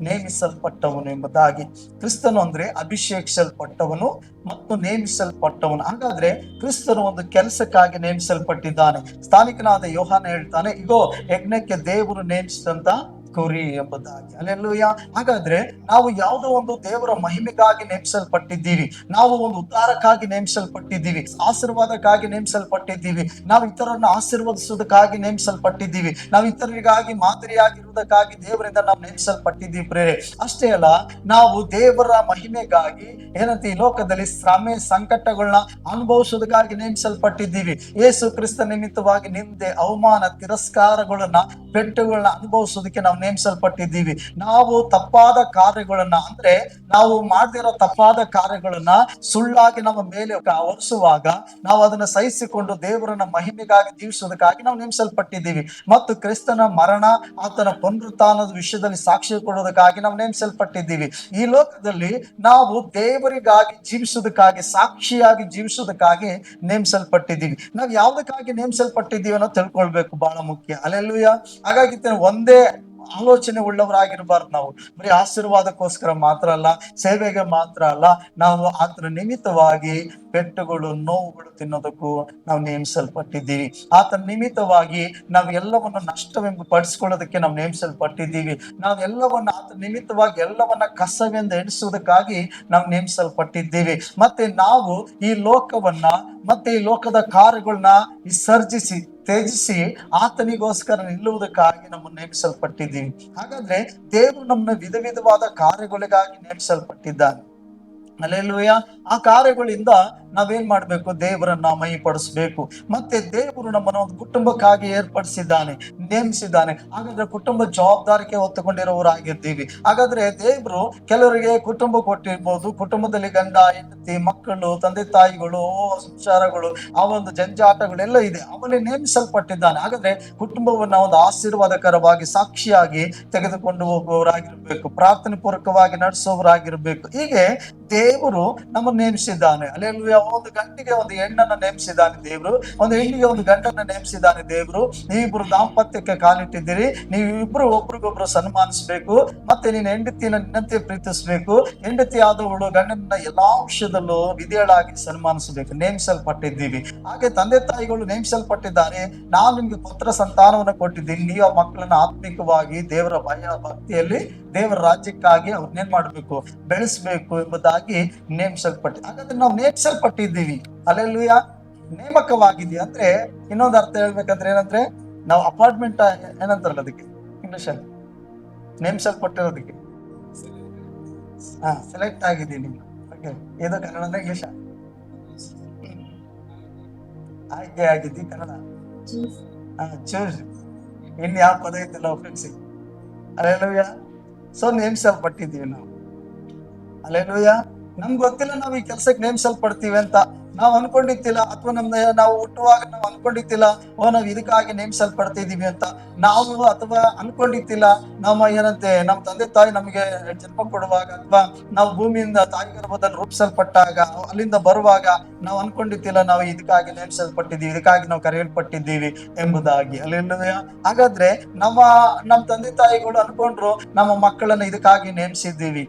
ನೇಮಿಸಲ್ಪಟ್ಟವನು ಎಂಬುದಾಗಿ. ಕ್ರಿಸ್ತನು ಅಂದ್ರೆ ಅಭಿಷೇಕಿಸಲ್ಪಟ್ಟವನು ಮತ್ತು ನೇಮಿಸಲ್ಪಟ್ಟವನು. ಹಾಗಾದ್ರೆ ಕ್ರಿಸ್ತನು ಒಂದು ಕೆಲಸಕ್ಕಾಗಿ ನೇಮಿಸಲ್ಪಟ್ಟಿದ್ದಾನೆ. ಸ್ಥಾನಿಕನಾದ ಯೋಹಾನ ಹೇಳ್ತಾನೆ, ಇಗೋ ಯಜ್ಞಕ್ಕೆ ದೇವರು ನೇಮಿಸಿದಂತ ಕುರಿ ಎಂಬುದಾಗಿ. ಅಲ್ಲೆಲ್ಲೂಯ್ಯ. ಹಾಗಾದ್ರೆ ನಾವು ಯಾವುದೋ ಒಂದು ದೇವರ ಮಹಿಮೆಗಾಗಿ ನೇಮಿಸಲ್ಪಟ್ಟಿದ್ದೀವಿ, ನಾವು ಒಂದು ಉದ್ಧಾರಕ್ಕಾಗಿ ನೇಮಿಸಲ್ಪಟ್ಟಿದ್ದೀವಿ, ಆಶೀರ್ವಾದಕ್ಕಾಗಿ ನೇಮಿಸಲ್ಪಟ್ಟಿದ್ದೀವಿ, ನಾವು ಇತರರನ್ನು ಆಶೀರ್ವದಿಸುವುದಕ್ಕಾಗಿ ನೇಮಿಸಲ್ಪಟ್ಟಿದ್ದೀವಿ, ನಾವು ಇತರರಿಗಾಗಿ ಮಾದರಿಯಾಗಿರುವುದಕ್ಕಾಗಿ ದೇವರಿಂದ ನಾವು ನೇಮಿಸಲ್ಪಟ್ಟಿದ್ದೀವಿ ಪ್ರೇರೆ. ಅಷ್ಟೇ ಅಲ್ಲ, ನಾವು ದೇವರ ಮಹಿಮೆಗಾಗಿ ಏನಂತ ಈ ಲೋಕದಲ್ಲಿ ಶ್ರಮೆ ಸಂಕಟಗಳನ್ನ ಅನುಭವಿಸುವುದಕ್ಕಾಗಿ ನೇಮಿಸಲ್ಪಟ್ಟಿದ್ದೀವಿ. ಯೇಸು ಕ್ರಿಸ್ತ ನಿಮಿತ್ತವಾಗಿ ನಿಂದೆ, ಅವಮಾನ, ತಿರಸ್ಕಾರಗಳನ್ನ, ಪೆಟ್ಟುಗಳನ್ನ ಅನುಭವಿಸೋದಕ್ಕೆ ನಾವು ನೇಮಿಸಲ್ಪಟ್ಟಿದ್ದೀವಿ. ನಾವು ತಪ್ಪಾದ ಕಾರ್ಯಗಳನ್ನ, ಅಂದ್ರೆ ನಾವು ಮಾಡದಿರೋ ತಪ್ಪಾದ ಕಾರ್ಯಗಳನ್ನ ಸುಳ್ಳಾಗಿ ನಮ್ಮ ಮೇಲೆ ಹೊರಿಸುವಾಗ ನಾವು ಅದನ್ನ ಸಹಿಸಿಕೊಂಡು ದೇವರನ್ನ ಮಹಿಮೆಗಾಗಿ ಜೀವಿಸುವುದಕ್ಕಾಗಿ ನಾವು ನೇಮಿಸಲ್ಪಟ್ಟಿದ್ದೀವಿ. ಮತ್ತು ಕ್ರಿಸ್ತನ ಮರಣ, ಆತನ ಪುನರುತ್ಥಾನದ ವಿಷಯದಲ್ಲಿ ಸಾಕ್ಷಿ ಕೊಡುವುದಕ್ಕಾಗಿ ನಾವು ನೇಮಿಸಲ್ಪಟ್ಟಿದ್ದೀವಿ. ಈ ಲೋಕದಲ್ಲಿ ನಾವು ದೇವರಿಗಾಗಿ ಜೀವಿಸುವುದಕ್ಕಾಗಿ, ಸಾಕ್ಷಿಯಾಗಿ ಜೀವಿಸುವುದಕ್ಕಾಗಿ ನೇಮಿಸಲ್ಪಟ್ಟಿದ್ದೀವಿ. ನಾವು ಯಾವುದಕ್ಕಾಗಿ ನೇಮಿಸಲ್ಪಟ್ಟಿದ್ದೀವಿ ಅನ್ನೋದು ತಿಳ್ಕೊಳ್ಬೇಕು, ಬಹಳ ಮುಖ್ಯ. ಅಲ್ಲೆಲ್ಲೂಯ್ಯ. ಹಾಗಾಗಿ ಒಂದೇ ಆಲೋಚನೆ ಉಳ್ಳವರಾಗಿರ್ಬಾರ್ದು. ನಾವು ಬರೀ ಆಶೀರ್ವಾದಕ್ಕೋಸ್ಕರ ಮಾತ್ರ ಅಲ್ಲ, ಸೇವೆಗೆ ಮಾತ್ರ ಅಲ್ಲ, ನಾವು ಆತನ ನಿಮಿತ್ತವಾಗಿ ಪೆಟ್ಟುಗಳು, ನೋವುಗಳು ತಿನ್ನೋದಕ್ಕೂ ನಾವು ನೇಮಿಸಲ್ಪಟ್ಟಿದ್ದೀವಿ. ಆತನ ನಿಮಿತ್ತವಾಗಿ ನಾವು ಎಲ್ಲವನ್ನ ನಷ್ಟವೆಂದು ಪಡಿಸ್ಕೊಳ್ಳೋದಕ್ಕೆ ನಾವು ನೇಮಿಸಲ್ಪಟ್ಟಿದ್ದೀವಿ. ನಾವೆಲ್ಲವನ್ನ ಆತನ ನಿಮಿತ್ತವಾಗಿ ಎಲ್ಲವನ್ನ ಕಸವೆಂದು ಎಣಿಸುವುದಕ್ಕಾಗಿ ನಾವು ನೇಮಿಸಲ್ಪಟ್ಟಿದ್ದೀವಿ. ಮತ್ತೆ ನಾವು ಈ ಲೋಕವನ್ನ ಮತ್ತೆ ಈ ಲೋಕದ ಕಾರ್ಯಗಳನ್ನ ವಿಸರ್ಜಿಸಿ ತ್ಯಜಿಸಿ ಆತನಿಗೋಸ್ಕರ ನಿಲ್ಲುವುದಕ್ಕಾಗಿ ನಮ್ಮನ್ನು ನೇಮಿಸಲ್ಪಟ್ಟಿದ್ದೀವಿ. ಹಾಗಾದ್ರೆ ದೇವರು ನಮ್ಮನ್ನ ವಿಧ ವಿಧವಾದ ಕಾರ್ಯಗಳಿಗಾಗಿ ನೇಮಿಸಲ್ಪಟ್ಟಿದ್ದಾನೆ. ಅಲ್ಲೆಲ್ಲೂಯ್ಯ. ಆ ಕಾರ್ಯಗಳಿಂದ ನಾವೇನ್ ಮಾಡ್ಬೇಕು? ದೇವರನ್ನ ಮಹಿಪಡಿಸ್ಬೇಕು. ಮತ್ತೆ ದೇವರು ನಮ್ಮನ್ನ ಒಂದು ಕುಟುಂಬಕ್ಕಾಗಿ ಏರ್ಪಡಿಸಿದ್ದಾನೆ, ನೇಮಿಸಿದ್ದಾನೆ. ಹಾಗಾದ್ರೆ ಕುಟುಂಬ ಜವಾಬ್ದಾರಿಕೆ ಹೊತ್ತುಕೊಂಡಿರೋರಾಗಿರ್ತೀವಿ. ಹಾಗಾದ್ರೆ ದೇವರು ಕೆಲವರಿಗೆ ಕುಟುಂಬ ಕೊಟ್ಟಿರ್ಬೋದು, ಕುಟುಂಬದಲ್ಲಿ ಗಂಡ ಹೆಂಡತಿ ಮಕ್ಕಳು ತಂದೆ ತಾಯಿಗಳು ಸಂಸಾರಗಳು ಆ ಒಂದು ಜಂಜಾಟಗಳೆಲ್ಲ ಇದೆ, ಅವನೇ ನೇಮಿಸಲ್ಪಟ್ಟಿದ್ದಾನೆ. ಹಾಗಾದ್ರೆ ಕುಟುಂಬವನ್ನ ಒಂದು ಆಶೀರ್ವಾದಕರವಾಗಿ ಸಾಕ್ಷಿಯಾಗಿ ತೆಗೆದುಕೊಂಡು ಹೋಗುವವರಾಗಿರ್ಬೇಕು, ಪ್ರಾರ್ಥನೆ ಪೂರ್ವಕವಾಗಿ ನಡೆಸುವವರಾಗಿರ್ಬೇಕು. ಹೀಗೆ ದೇವರು ನಮ್ಮನ್ನು ನೇಮಿಸಿದ್ದಾನೆ. ಅಲ್ಲೆಲ್ಲೂಯ್ಯ. ಒಂದು ಗಂಡಿಗೆ ಒಂದು ಹೆಣ್ಣನ್ನ ನೇಮಿಸಿದ್ದಾನೆ ದೇವರು, ಒಂದು ಹೆಣ್ಣಿಗೆ ಒಂದು ಗಂಡನ್ನ ನೇಮಿಸಿದ್ದಾನೆ ದೇವರು. ನೀವಿಬ್ರು ದಾಂಪತ್ಯಕ್ಕೆ ಕಾಲಿಟ್ಟಿದ್ದೀರಿ, ನೀವಿಬ್ರು ಒಬ್ರಿಗೊಬ್ರು ಸನ್ಮಾನಿಸ್ಬೇಕು. ಮತ್ತೆ ನೀನು ಹೆಂಡತಿನ ನಿನ್ನಂತೆ ಪ್ರೀತಿಸ್ಬೇಕು, ಹೆಂಡತಿ ಆದವಳು ಗಂಡನ ಎಲ್ಲಾ ವಿಷಯದಲ್ಲೂ ವಿಧೇಯಳಾಗಿ ಸನ್ಮಾನಿಸಬೇಕು. ನೇಮಿಸಲ್ಪಟ್ಟಿದ್ದೀವಿ. ಹಾಗೆ ತಂದೆ ತಾಯಿಗಳು ನೇಮಿಸಲ್ಪಟ್ಟಿದ್ದಾರೆ. ನಾನು ನಿಮ್ಗೆ ಪುತ್ರ ಸಂತಾನವನ್ನ ಕೊಟ್ಟಿದ್ದೀನಿ, ನೀವು ಆ ಮಕ್ಕಳನ್ನ ಆತ್ಮಿಕವಾಗಿ ದೇವರ ಭಯ ಭಕ್ತಿಯಲ್ಲಿ ದೇವರ ರಾಜ್ಯಕ್ಕಾಗಿ ಅವ್ರನ್ನೇನ್ ಮಾಡ್ಬೇಕು? ಬೆಳೆಸ್ಬೇಕು ಎಂಬುದಾಗಿ ನೇಮಿಸಲ್ಪಟ್ಟಿ. ಹಾಗಾದ್ರೆ ನಾವು ನೇಮಿಸಲ್ಪಟ್ಟಿದ್ದೀವಿ. ಅಲ್ಲೆಲ್ಲೂಯ್ಯ. ನೇಮಕವಾಗಿದೆಯಾ ಅಂದ್ರೆ ಇನ್ನೊಂದು ಅರ್ಥ ಹೇಳ್ಬೇಕಂದ್ರೆ ಏನಂದ್ರೆ, ನಾವು ಅಪಾರ್ಟ್ಮೆಂಟ್ ಏನಂತಾರಲ್ಲ ಅದಕ್ಕೆ ಇಂಗ್ಲಿಷ್ ಅಲ್ಲಿ, ನೇಮಿಸಲ್ಪಟ್ಟಿರೋದಕ್ಕೆ ಸೆಲೆಕ್ಟ್ ಆಗಿದ್ದೀನಿ. ಇದು ಕನ್ನಡ ಇಂಗ್ಲಿಷ್? ಆಯ್ಕೆ ಆಗಿದ್ದಿ ಕನ್ನಡ. ಚೂಸ್. ಇನ್ ಯಾವ ಪದ ಐತಿಲ್ಲ ಉಪಯೋಗಿಸಿ. ಅಲ್ಲೆಲ್ಲೂಯ್ಯ. ಸೊ ನೇಮಿಸಲ್ಪಟ್ಟಿದ್ದೀವಿ ನಾವು. ಅಲ್ಲೆಲ್ಲೂಯ್ಯ. ನಮ್ಗೆ ಗೊತ್ತಿಲ್ಲ ನಾವು ಈ ಕೆಲ್ಸಕ್ಕೆ ನೇಮಿಸಲ್ಪಡ್ತೀವಿ ಅಂತ. ನಾವು ಅನ್ಕೊಂಡಿತ್ತಿಲ್ಲ, ಅಥವಾ ನಾವು ಹುಟ್ಟುವಾಗ ನಾವು ಅನ್ಕೊಂಡಿತ್ತಿಲ್ಲ ನಾವು ಇದಕ್ಕಾಗಿ ನೇಮಿಸಲ್ಪಡ್ತಿದೀವಿ ಅಂತ. ನಾವು ಅಥವಾ ಅನ್ಕೊಂಡಿತ್ತಿಲ್ಲ ನಮ್ಮ ತಂದೆ ತಾಯಿ ನಮಗೆ ಜನ್ಮ ಕೊಡುವಾಗ, ಅಥವಾ ನಾವು ಭೂಮಿಯಿಂದ ತಾಯಿ ಗರ್ಭದಲ್ಲಿ ರೂಪಿಸಲ್ಪಟ್ಟಾಗ, ಅಲ್ಲಿಂದ ಬರುವಾಗ ನಾವು ಅನ್ಕೊಂಡಿತ್ತಿಲ್ಲ ನಾವು ಇದಕ್ಕಾಗಿ ನೇಮಿಸಲ್ಪಟ್ಟಿದ್ದೀವಿ, ಇದಕ್ಕಾಗಿ ನಾವು ಕರೆಯಲ್ಪಟ್ಟಿದ್ದೀವಿ ಎಂಬುದಾಗಿ. ಅಲ್ಲೆಲ್ಲೂಯ್ಯ. ಹಾಗಾದ್ರೆ ನಮ್ಮ ತಂದೆ ತಾಯಿಗಳು ಅನ್ಕೊಂಡ್ರು ನಮ್ಮ ಮಕ್ಕಳನ್ನ ಇದಕ್ಕಾಗಿ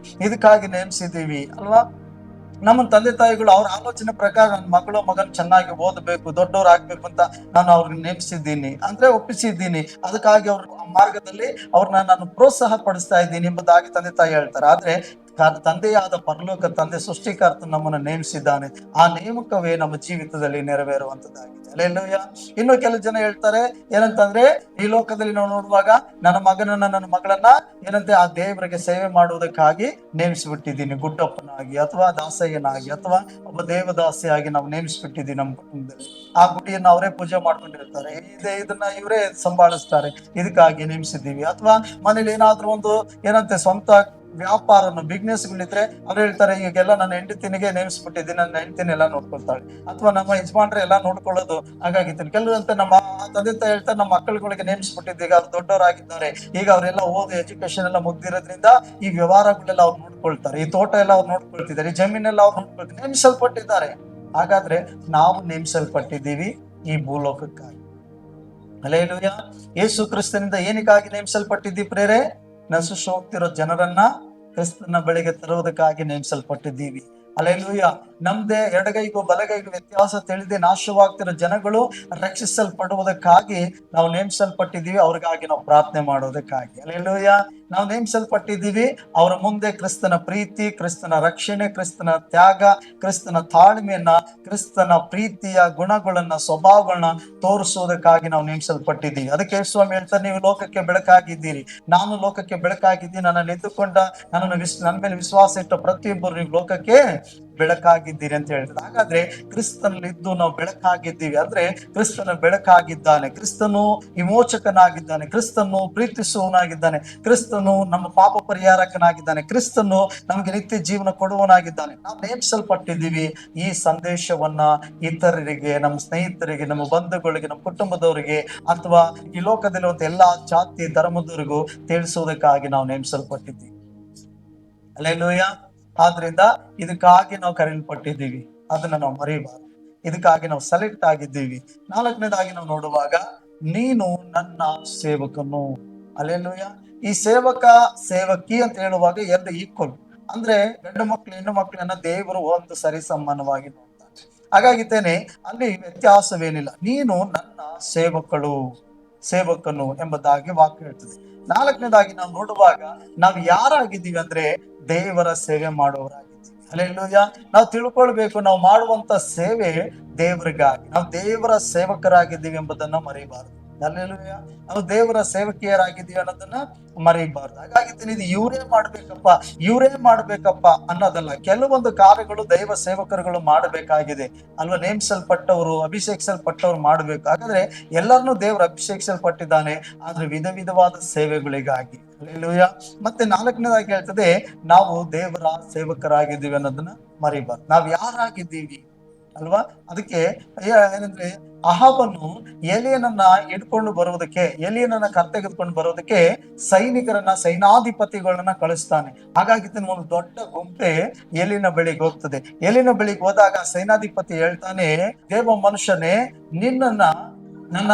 ನೇಮಿಸಿದ್ದೀವಿ ಅಲ್ವಾ? ನಮ್ಮ ತಂದೆ ತಾಯಿಗಳು ಅವ್ರ ಆಲೋಚನೆ ಪ್ರಕಾರ ನನ್ನ ಮಗನ್ ಚೆನ್ನಾಗಿ ಓದಬೇಕು, ದೊಡ್ಡವ್ರಾಗ್ಬೇಕು ಅಂತ ನಾನು ಅವ್ರಿಗೆ ನೇಮಿಸಿದ್ದೀನಿ, ಅಂದ್ರೆ ಒಪ್ಪಿಸಿದ್ದೀನಿ. ಅದಕ್ಕಾಗಿ ಅವ್ರ ಮಾರ್ಗದಲ್ಲಿ ಅವ್ರನ್ನ ನಾನು ಪ್ರೋತ್ಸಾಹ ಪಡಿಸ್ತಾ ಇದ್ದೀನಿ ಎಂಬುದಾಗಿ ತಂದೆ ತಾಯಿ ಹೇಳ್ತಾರೆ. ಆದ್ರೆ ತಂದೆಯಾದ ಪರಲೋಕ ತಂದೆ ಸೃಷ್ಟಿಕರ್ತ ನಮ್ಮನ್ನು ನೇಮಿಸಿದ್ದಾನೆ. ಆ ನೇಮಕವೇ ನಮ್ಮ ಜೀವಿತದಲ್ಲಿ ನೆರವೇರುವಂತದ್ದಾಗಿದೆ. ಅಲ್ಲೆಲ್ಲೂಯ್ಯ. ಇನ್ನು ಕೆಲವು ಜನ ಹೇಳ್ತಾರೆ ಏನಂತಂದ್ರೆ, ಈ ಲೋಕದಲ್ಲಿ ನಾವು ನೋಡುವಾಗ ನನ್ನ ಮಗಳನ್ನ ಏನಂತೆ ಆ ದೇವರಿಗೆ ಸೇವೆ ಮಾಡುವುದಕ್ಕಾಗಿ ನೇಮಿಸಿಬಿಟ್ಟಿದ್ದೀನಿ, ಗುಡ್ಡಪ್ಪನಾಗಿ ಅಥವಾ ದಾಸಯ್ಯನಾಗಿ ಅಥವಾ ಒಬ್ಬ ದೇವದಾಸಿಯಾಗಿ ನಾವು ನೇಮಿಸಿಬಿಟ್ಟಿದ್ದೀವಿ. ನಮ್ಮ ಕುಟುಂಬದಲ್ಲಿ ಆ ಗುಡಿಯನ್ನು ಅವರೇ ಪೂಜೆ ಮಾಡ್ಕೊಂಡಿರ್ತಾರೆ, ಇದನ್ನ ಇವರೇ ಸಂಭಾಳಿಸ್ತಾರೆ, ಇದಕ್ಕಾಗಿ ನೇಮಿಸಿದ್ದೀವಿ. ಅಥವಾ ಮನೇಲಿ ಏನಾದ್ರೂ ಒಂದು ಏನಂತೆ ಸ್ವಂತ ವ್ಯಾಪಾರನ ಬಿಸ್ನೆಸ್ಗಳಿದ್ರೆ ಅವ್ರು ಹೇಳ್ತಾರೆ, ಈಗೆಲ್ಲ ನನ್ನ ಹೆಂಡತಿನಿಗೆ ನೇಮಿಸ್ಬಿಟ್ಟಿದ್ದೀನಿ, ನನ್ನ ಹೆಂಡತಿನೆಲ್ಲ ನೋಡ್ಕೊಳ್ತಾಳೆ, ಅಥವಾ ನಮ್ಮ ಯಜಮಾನ್ರೆ ಎಲ್ಲ ನೋಡ್ಕೊಳ್ಳೋದು ಹಾಗಾಗಿದ್ದೀನಿ. ಕೆಲವಂತೆ ನಮ್ಮ ತಂದೆ ತಾಯಿ ಹೇಳ್ತಾರೆ, ನಮ್ಮ ಮಕ್ಕಳುಗಳಿಗೆ ನೇಮಿಸ್ಬಿಟ್ಟಿದ್ದೀಗ ಅವ್ರು ದೊಡ್ಡವರಾಗಿದ್ದಾರೆ, ಈಗ ಅವರೆಲ್ಲ ಓದಿ ಎಜುಕೇಶನ್ ಎಲ್ಲ ಮುಗ್ದಿರೋದ್ರಿಂದ ಈ ವ್ಯವಹಾರಗಳೆಲ್ಲ ಅವ್ರು ನೋಡ್ಕೊಳ್ತಾರೆ, ಈ ತೋಟ ಎಲ್ಲ ಅವ್ರು ನೋಡ್ಕೊಳ್ತಿದ್ದಾರೆ, ಈ ಜಮೀನೆಲ್ಲ ಅವ್ರು ನೋಡ್ಕೊಳ್ತಾರೆ, ನೇಮಿಸಲ್ಪಟ್ಟಿದ್ದಾರೆ. ಹಾಗಾದ್ರೆ ನಾವು ನೇಮಿಸಲ್ಪಟ್ಟಿದ್ದೀವಿ ಈ ಭೂಲೋಕಕ್ಕಾಗಿ. ಹಲ್ಲೆಲೂಯಾ. ಯೇಸು ಕ್ರಿಸ್ತನಿಂದ ಏನಕ್ಕಾಗಿ ನೇಮಿಸಲ್ಪಟ್ಟಿದ್ದೀವಿ ಪ್ರೇರೆ? ನಶಿಸಿ ಹೋಗ್ತಿರೋ ಜನರನ್ನ ಕ್ರಿಸ್ತನ ಬಳಿಗೆ ತರುವುದಕ್ಕಾಗಿ ನೇಮಿಸಲ್ಪಟ್ಟಿದ್ದೀವಿ. ಹಲ್ಲೆಲೂಯಾ. ನಮ್ದೇ ಎಡಗೈಗೂ ಬಲಗೈಗೂ ವ್ಯತ್ಯಾಸ ತಿಳಿದೆ ನಾಶವಾಗ್ತಿರೋ ಜನಗಳು ರಕ್ಷಿಸಲ್ಪಡುವುದಕ್ಕಾಗಿ ನಾವು ನೇಮಿಸಲ್ಪಟ್ಟಿದ್ದೀವಿ, ಅವ್ರಿಗಾಗಿ ನಾವು ಪ್ರಾರ್ಥನೆ ಮಾಡೋದಕ್ಕಾಗಿ. ಅಲ್ಲೇಲೂಯ. ನಾವು ನೇಮಿಸಲ್ಪಟ್ಟಿದ್ದೀವಿ ಅವರ ಮುಂದೆ ಕ್ರಿಸ್ತನ ಪ್ರೀತಿ, ಕ್ರಿಸ್ತನ ರಕ್ಷಣೆ, ಕ್ರಿಸ್ತನ ತ್ಯಾಗ, ಕ್ರಿಸ್ತನ ತಾಳ್ಮೆಯನ್ನ, ಕ್ರಿಸ್ತನ ಪ್ರೀತಿಯ ಗುಣಗಳನ್ನ, ಸ್ವಭಾವಗಳನ್ನ ತೋರಿಸುವುದಕ್ಕಾಗಿ ನಾವು ನೇಮಿಸಲ್ಪಟ್ಟಿದ್ದೀವಿ. ಅದಕ್ಕೆ ಸ್ವಾಮಿ ಹೇಳ್ತಾರೆ, ನೀವು ಲೋಕಕ್ಕೆ ಬೆಳಕಾಗಿದ್ದೀರಿ, ನಾನು ಲೋಕಕ್ಕೆ ಬೆಳಕಾಗಿದ್ದೀನಿ, ನನ್ನನ್ನು ಎದ್ದುಕೊಂಡ ನನ್ನ ಮೇಲೆ ವಿಶ್ವಾಸ ಇಟ್ಟ ಪ್ರತಿಯೊಬ್ಬರು ನೀವು ಲೋಕಕ್ಕೆ ಬೆಳಕಾಗಿದ್ದೀರಿ ಅಂತ ಹೇಳ್ತಾರೆ. ಹಾಗಾದ್ರೆ ಕ್ರಿಸ್ತನಲ್ಲಿದ್ದು ನಾವು ಬೆಳಕಾಗಿದ್ದೀವಿ ಅಂದ್ರೆ ಕ್ರಿಸ್ತನ ಬೆಳಕಾಗಿದ್ದಾನೆ, ಕ್ರಿಸ್ತನು ವಿಮೋಚಕನಾಗಿದ್ದಾನೆ, ಕ್ರಿಸ್ತನು ಪ್ರೀತಿಸುವವನಾಗಿದ್ದಾನೆ, ಕ್ರಿಸ್ತನು ನಮ್ಮ ಪಾಪ ಪರಿಹಾರಕನಾಗಿದ್ದಾನೆ, ಕ್ರಿಸ್ತನು ನಮ್ಗೆ ನಿತ್ಯ ಜೀವನ ಕೊಡುವನಾಗಿದ್ದಾನೆ. ನಾವು ನೇಮಿಸಲ್ಪಟ್ಟಿದ್ದೀವಿ ಈ ಸಂದೇಶವನ್ನ ಇತರರಿಗೆ, ನಮ್ಮ ಸ್ನೇಹಿತರಿಗೆ, ನಮ್ಮ ಬಂಧುಗಳಿಗೆ, ನಮ್ಮ ಕುಟುಂಬದವರಿಗೆ, ಅಥವಾ ಈ ಲೋಕದಲ್ಲಿರುವಂತ ಎಲ್ಲಾ ಜಾತಿ ಧರ್ಮದವರಿಗೂ ತಿಳಿಸುವುದಕ್ಕಾಗಿ ನಾವು ನೇಮಿಸಲ್ಪಟ್ಟಿದ್ದೀವಿ. ಅಲ್ಲೇಲೂಯ. ಆದ್ರಿಂದ ಇದಕ್ಕಾಗಿ ನಾವು ಕರೆಯಲ್ಪಟ್ಟಿದ್ದೀವಿ, ಅದನ್ನ ನಾವು ಮರೆಯಬಾರದು. ಇದಕ್ಕಾಗಿ ನಾವು ಸೆಲೆಕ್ಟ್ ಆಗಿದ್ದೀವಿ. ನಾಲ್ಕನೇದಾಗಿ ನಾವು ನೋಡುವಾಗ, ನೀನು ನನ್ನ ಸೇವಕನು. ಅಲ್ಲೇಲೂಯ. ಈ ಸೇವಕ ಸೇವಕಿ ಅಂತ ಹೇಳುವಾಗ ಎರಡು ಈಕ್ವಲ್, ಅಂದ್ರೆ ಗಂಡು ಮಕ್ಕಳು ಹೆಣ್ಣು ಮಕ್ಕಳನ್ನ ದೇವರು ಒಂದು ಸರಿ ಸಮಾನವಾಗಿ ನೋಡ್ತಾನೆ. ಹಾಗಾಗಿದ್ದೇನೆ ಅಲ್ಲಿ ವ್ಯತ್ಯಾಸವೇನಿಲ್ಲ. ನೀನು ನನ್ನ ಸೇವಕನು ಎಂಬುದಾಗಿ ವಾಕ್ಯ ಹೇಳ್ತದೆ. ನಾಲ್ಕನೇದಾಗಿ ನಾವು ನೋಡುವಾಗ ನಾವು ಯಾರಾಗಿದ್ದೀವಿ ಅಂದ್ರೆ ದೇವರ ಸೇವೆ ಮಾಡುವವರಾಗಿದ್ದೀವಿ. ಅಲ್ಲೇಲೂಯ. ನಾವು ತಿಳ್ಕೊಳ್ಬೇಕು, ನಾವು ಮಾಡುವಂತ ಸೇವೆ ದೇವರಿಗಾಗಿ, ನಾವು ದೇವರ ಸೇವಕರಾಗಿದ್ದೀವಿ ಎಂಬುದನ್ನ ಮರೆಯಬಾರದು. ಅಲ್ಲೇಲೂಯ. ನಾವು ದೇವರ ಸೇವಕಿಯರಾಗಿದ್ದೀವಿ ಅನ್ನೋದನ್ನ ಮರೆಯಬಾರ್ದು. ಹಾಗಾಗಿ ಇದು ಇವರೇ ಮಾಡ್ಬೇಕಪ್ಪ ಅನ್ನೋದಲ್ಲ. ಕೆಲವೊಂದು ಕಾರ್ಯಗಳು ದೈವ ಸೇವಕರುಗಳು ಮಾಡಬೇಕಾಗಿದೆ ಅಲ್ವಾ. ನೇಮಿಸಲ್ಪಟ್ಟವರು, ಅಭಿಷೇಕಿಸಲ್ಪಟ್ಟವ್ರು ಮಾಡ್ಬೇಕು. ಹಾಗಾದ್ರೆ ಎಲ್ಲರನ್ನೂ ದೇವರು ಅಭಿಷೇಕಿಸಲ್ಪಟ್ಟಿದ್ದಾನೆ, ಆದ್ರೆ ವಿಧ ವಿಧವಾದ ಸೇವೆಗಳಿಗಾಗಿ. ಅಲ್ಲೇಲೂಯ. ಮತ್ತೆ ನಾಲ್ಕನೇದಾಗಿ ಹೇಳ್ತದೆ, ನಾವು ದೇವರ ಸೇವಕರಾಗಿದ್ದೀವಿ ಅನ್ನೋದನ್ನ ಮರಿಬಾರ್ದು. ನಾವ್ ಯಾರಾಗಿದ್ದೀವಿ ಅಲ್ವಾ. ಅದಕ್ಕೆ ಏನಂದ್ರೆ, ಅಹಾಬನು ಎಲಿಯನನ್ನ ಹಿಡ್ಕೊಂಡು ಬರುವುದಕ್ಕೆ, ಎಲಿಯನನ್ನ ಕರ್ತೆಗೆದುಕೊಂಡು ಬರೋದಕ್ಕೆ ಸೈನಿಕರನ್ನ, ಸೈನಾಧಿಪತಿಗಳನ್ನ ಕಳಿಸ್ತಾನೆ. ಹಾಗಾಗಿ ಒಂದು ದೊಡ್ಡ ಗುಂಪೆ ಎಲಿನ ಬಳಿಗೆ ಹೋಗ್ತದೆ. ಎಲಿನ ಬಳಿಗೆ ಹೋದಾಗ ಸೈನಾಧಿಪತಿ ಹೇಳ್ತಾನೆ, ದೇವ ಮನುಷ್ಯನೇ, ನನ್ನ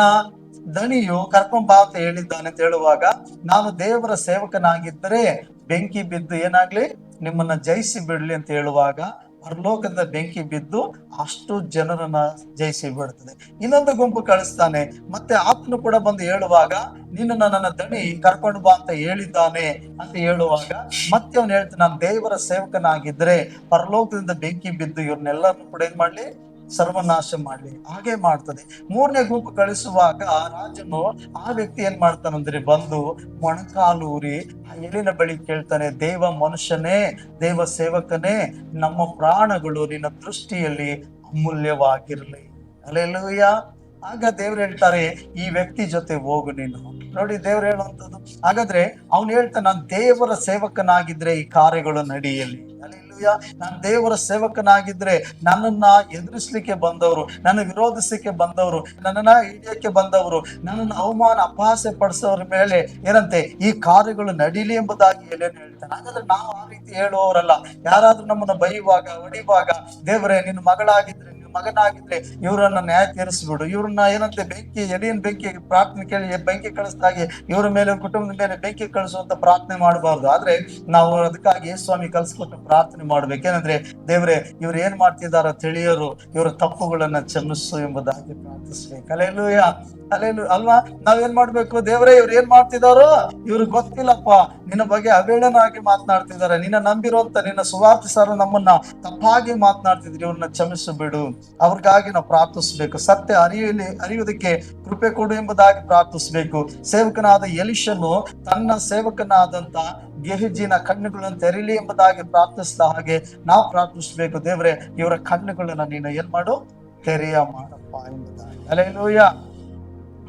ದಣಿಯು ಕರ್ಕೊಂಡ್ ಬಾ ಅಂತ ಹೇಳಿದ್ದಾನೆ ಅಂತ ಹೇಳುವಾಗ, ನಾನು ದೇವರ ಸೇವಕನಾಗಿದ್ದರೆ ಬೆಂಕಿ ಬಿದ್ದು ಏನಾಗ್ಲಿ ನಿಮ್ಮನ್ನ ಜಯಿಸಿ ಬಿಡ್ಲಿ ಅಂತ ಹೇಳುವಾಗ, ಪರಲೋಕದ ಬೆಂಕಿ ಬಿದ್ದು ಅಷ್ಟು ಜನರನ್ನ ಜಯಿಸಿ ಬಿಡ್ತದೆ. ಇನ್ನೊಂದು ಗುಂಪು ಕಳಿಸ್ತಾನೆ, ಮತ್ತೆ ಆತ್ಮ ಕೂಡ ಬಂದು ಹೇಳುವಾಗ, ನಿನ್ನನ್ನ ನನ್ನ ದಣಿ ಕರ್ಕೊಂಡು ಬಾ ಅಂತ ಹೇಳಿದ್ದಾನೆ ಅಂತ ಹೇಳುವಾಗ, ಮತ್ತೆ ಅವನು ಹೇಳ್ತಾನೆ, ನಾನು ದೇವರ ಸೇವಕನಾಗಿದ್ರೆ ಪರಲೋಕದಿಂದ ಬೆಂಕಿ ಬಿದ್ದು ಇವ್ರನ್ನೆಲ್ಲರನ್ನು ಕೂಡ ಏನ್ ಮಾಡ್ಲಿ, ಸರ್ವನಾಶ ಮಾಡ್ಲಿ. ಹಾಗೆ ಮಾಡ್ತದೆ. ಮೂರನೇ ಗುಂಪು ಕಳಿಸುವಾಗ ರಾಜನು ಆ ವ್ಯಕ್ತಿ ಏನ್ ಮಾಡ್ತಾನಂದ್ರೆ, ಬಂದು ಮೊಣಕಾಲೂರಿ ಆ ಎಲಿನ ಬಳಿ ಕೇಳ್ತಾನೆ, ದೇವ ಮನುಷ್ಯನೇ, ದೇವ ಸೇವಕನೇ, ನಮ್ಮ ಪ್ರಾಣಗಳು ನಿನ್ನ ದೃಷ್ಟಿಯಲ್ಲಿ ಅಮೂಲ್ಯವಾಗಿರ್ಲಿ. ಅಲ್ಲೇಲೂಯ. ಆಗ ದೇವ್ರು ಹೇಳ್ತಾರೆ, ಈ ವ್ಯಕ್ತಿ ಜೊತೆ ಹೋಗು ನೀನು. ನೋಡಿ ದೇವ್ರು ಹೇಳುವಂಥದ್ದು. ಹಾಗಾದ್ರೆ ಅವ್ನು ಹೇಳ್ತಾನೆ, ನಾನು ದೇವರ ಸೇವಕನಾಗಿದ್ರೆ ಈ ಕಾರ್ಯಗಳು ನಡೆಯಲಿ. ನಾನು ದೇವರ ಸೇವಕನಾಗಿದ್ರೆ ನನ್ನನ್ನ ಎದುರಿಸ್ಲಿಕ್ಕೆ ಬಂದವರು, ನನ್ನ ವಿರೋಧಿಸಲಿಕ್ಕೆ ಬಂದವರು, ನನ್ನನ್ನ ಹಿಡಿಯಕ್ಕೆ ಬಂದವರು, ನನ್ನನ್ನು ಅವಮಾನ ಅಪಹಾಸ್ಯ ಪಡಿಸೋರ ಮೇಲೆ ಏನಂತೆ ಈ ಕಾರ್ಯಗಳು ನಡೀಲಿ ಎಂಬುದಾಗಿ ಏನೇನು ಹೇಳ್ತಾನೆ. ಹಾಗಾದ್ರೆ ನಾವು ಆ ರೀತಿ ಹೇಳುವವರಲ್ಲ. ಯಾರಾದ್ರೂ ನಮ್ಮನ್ನ ಬೈಯುವಾಗ, ಹೊಡಿಯುವಾಗ, ದೇವರೇ ನಿನ್ನ ಮಗಳಾಗಿದ್ರೆ, ಮಗನಾಗಿದ್ರೆ ಇವರನ್ನ ನ್ಯಾಯ ತೀರಿಸ್ಬಿಡು, ಇವ್ರನ್ನ ಏನಂತೆ ಎಲಿಯನ್ ಬೆಂಕಿ ಪ್ರಾರ್ಥನೆ ಕೇಳಿ ಬೆಂಕಿ ಕಳಿಸ್ದಾಗೆ ಇವ್ರ ಮೇಲೆ, ಕುಟುಂಬದ ಮೇಲೆ ಬೆಂಕಿ ಕಳಿಸುವಂತ ಪ್ರಾರ್ಥನೆ ಮಾಡಬಾರ್ದು. ಆದ್ರೆ ನಾವು ಅದಕ್ಕಾಗಿ ಸ್ವಾಮಿ ಕಲ್ಸ್ಕೊಟ್ಟು ಪ್ರಾರ್ಥನೆ ಮಾಡ್ಬೇಕೇನಂದ್ರೆ, ದೇವ್ರೆ ಇವ್ರು ಏನ್ ಮಾಡ್ತಿದಾರ ತಿಳಿಯೋರು, ಇವರ ತಪ್ಪುಗಳನ್ನ ಕ್ಷಮಿಸು ಎಂಬುದಾಗಿ ಪ್ರಾರ್ಥಿಸ್ಬೇಕು. ಅಲ್ಲೇಲೂಯ. ಅಲ್ವಾ. ನಾವೇನ್ ಮಾಡ್ಬೇಕು, ದೇವರೇ ಇವ್ರು ಏನ್ ಮಾಡ್ತಿದಾರೋ ಇವ್ರಿಗೆ ಗೊತ್ತಿಲ್ಲಪ್ಪ, ನಿನ್ನ ಬಗ್ಗೆ ಅವೇಳನಾಗಿ ಮಾತನಾಡ್ತಿದಾರೆ, ನಿನ್ನ ನಂಬಿರುವಂತ ನಿನ್ನ ಸುವಾರ್ಥ ಸರ್ ನಮ್ಮನ್ನ ತಪ್ಪಾಗಿ ಮಾತನಾಡ್ತಿದ್ರು, ಇವ್ರನ್ನ ಕ್ಷಮಿಸು ಬಿಡು. ಅವ್ರಿಗಾಗಿ ನಾವು ಪ್ರಾರ್ಥಿಸ್ಬೇಕು. ಸತ್ಯ ಅರಿಯುವುದಕ್ಕೆ ಕೃಪೆ ಕೊಡು ಎಂಬುದಾಗಿ ಪ್ರಾರ್ಥಿಸ್ಬೇಕು. ಸೇವಕನಾದ ಎಲಿಷನು ತನ್ನ ಸೇವಕನಾದಂತ ಗೆಹಜಿನ ಕಣ್ಣುಗಳನ್ನು ತೆರೀಲಿ ಎಂಬುದಾಗಿ ಪ್ರಾರ್ಥಿಸಿದ ಹಾಗೆ ನಾವು ಪ್ರಾರ್ಥಿಸ್ಬೇಕು. ದೇವ್ರೆ ಇವರ ಕಣ್ಣುಗಳನ್ನ ನೀನು ಏನ್ ಮಾಡು, ತೆರೆಯ ಮಾಡಪ್ಪ ಎಂಬುದಾಗಿ. ಹಲ್ಲೆಲೂಯ.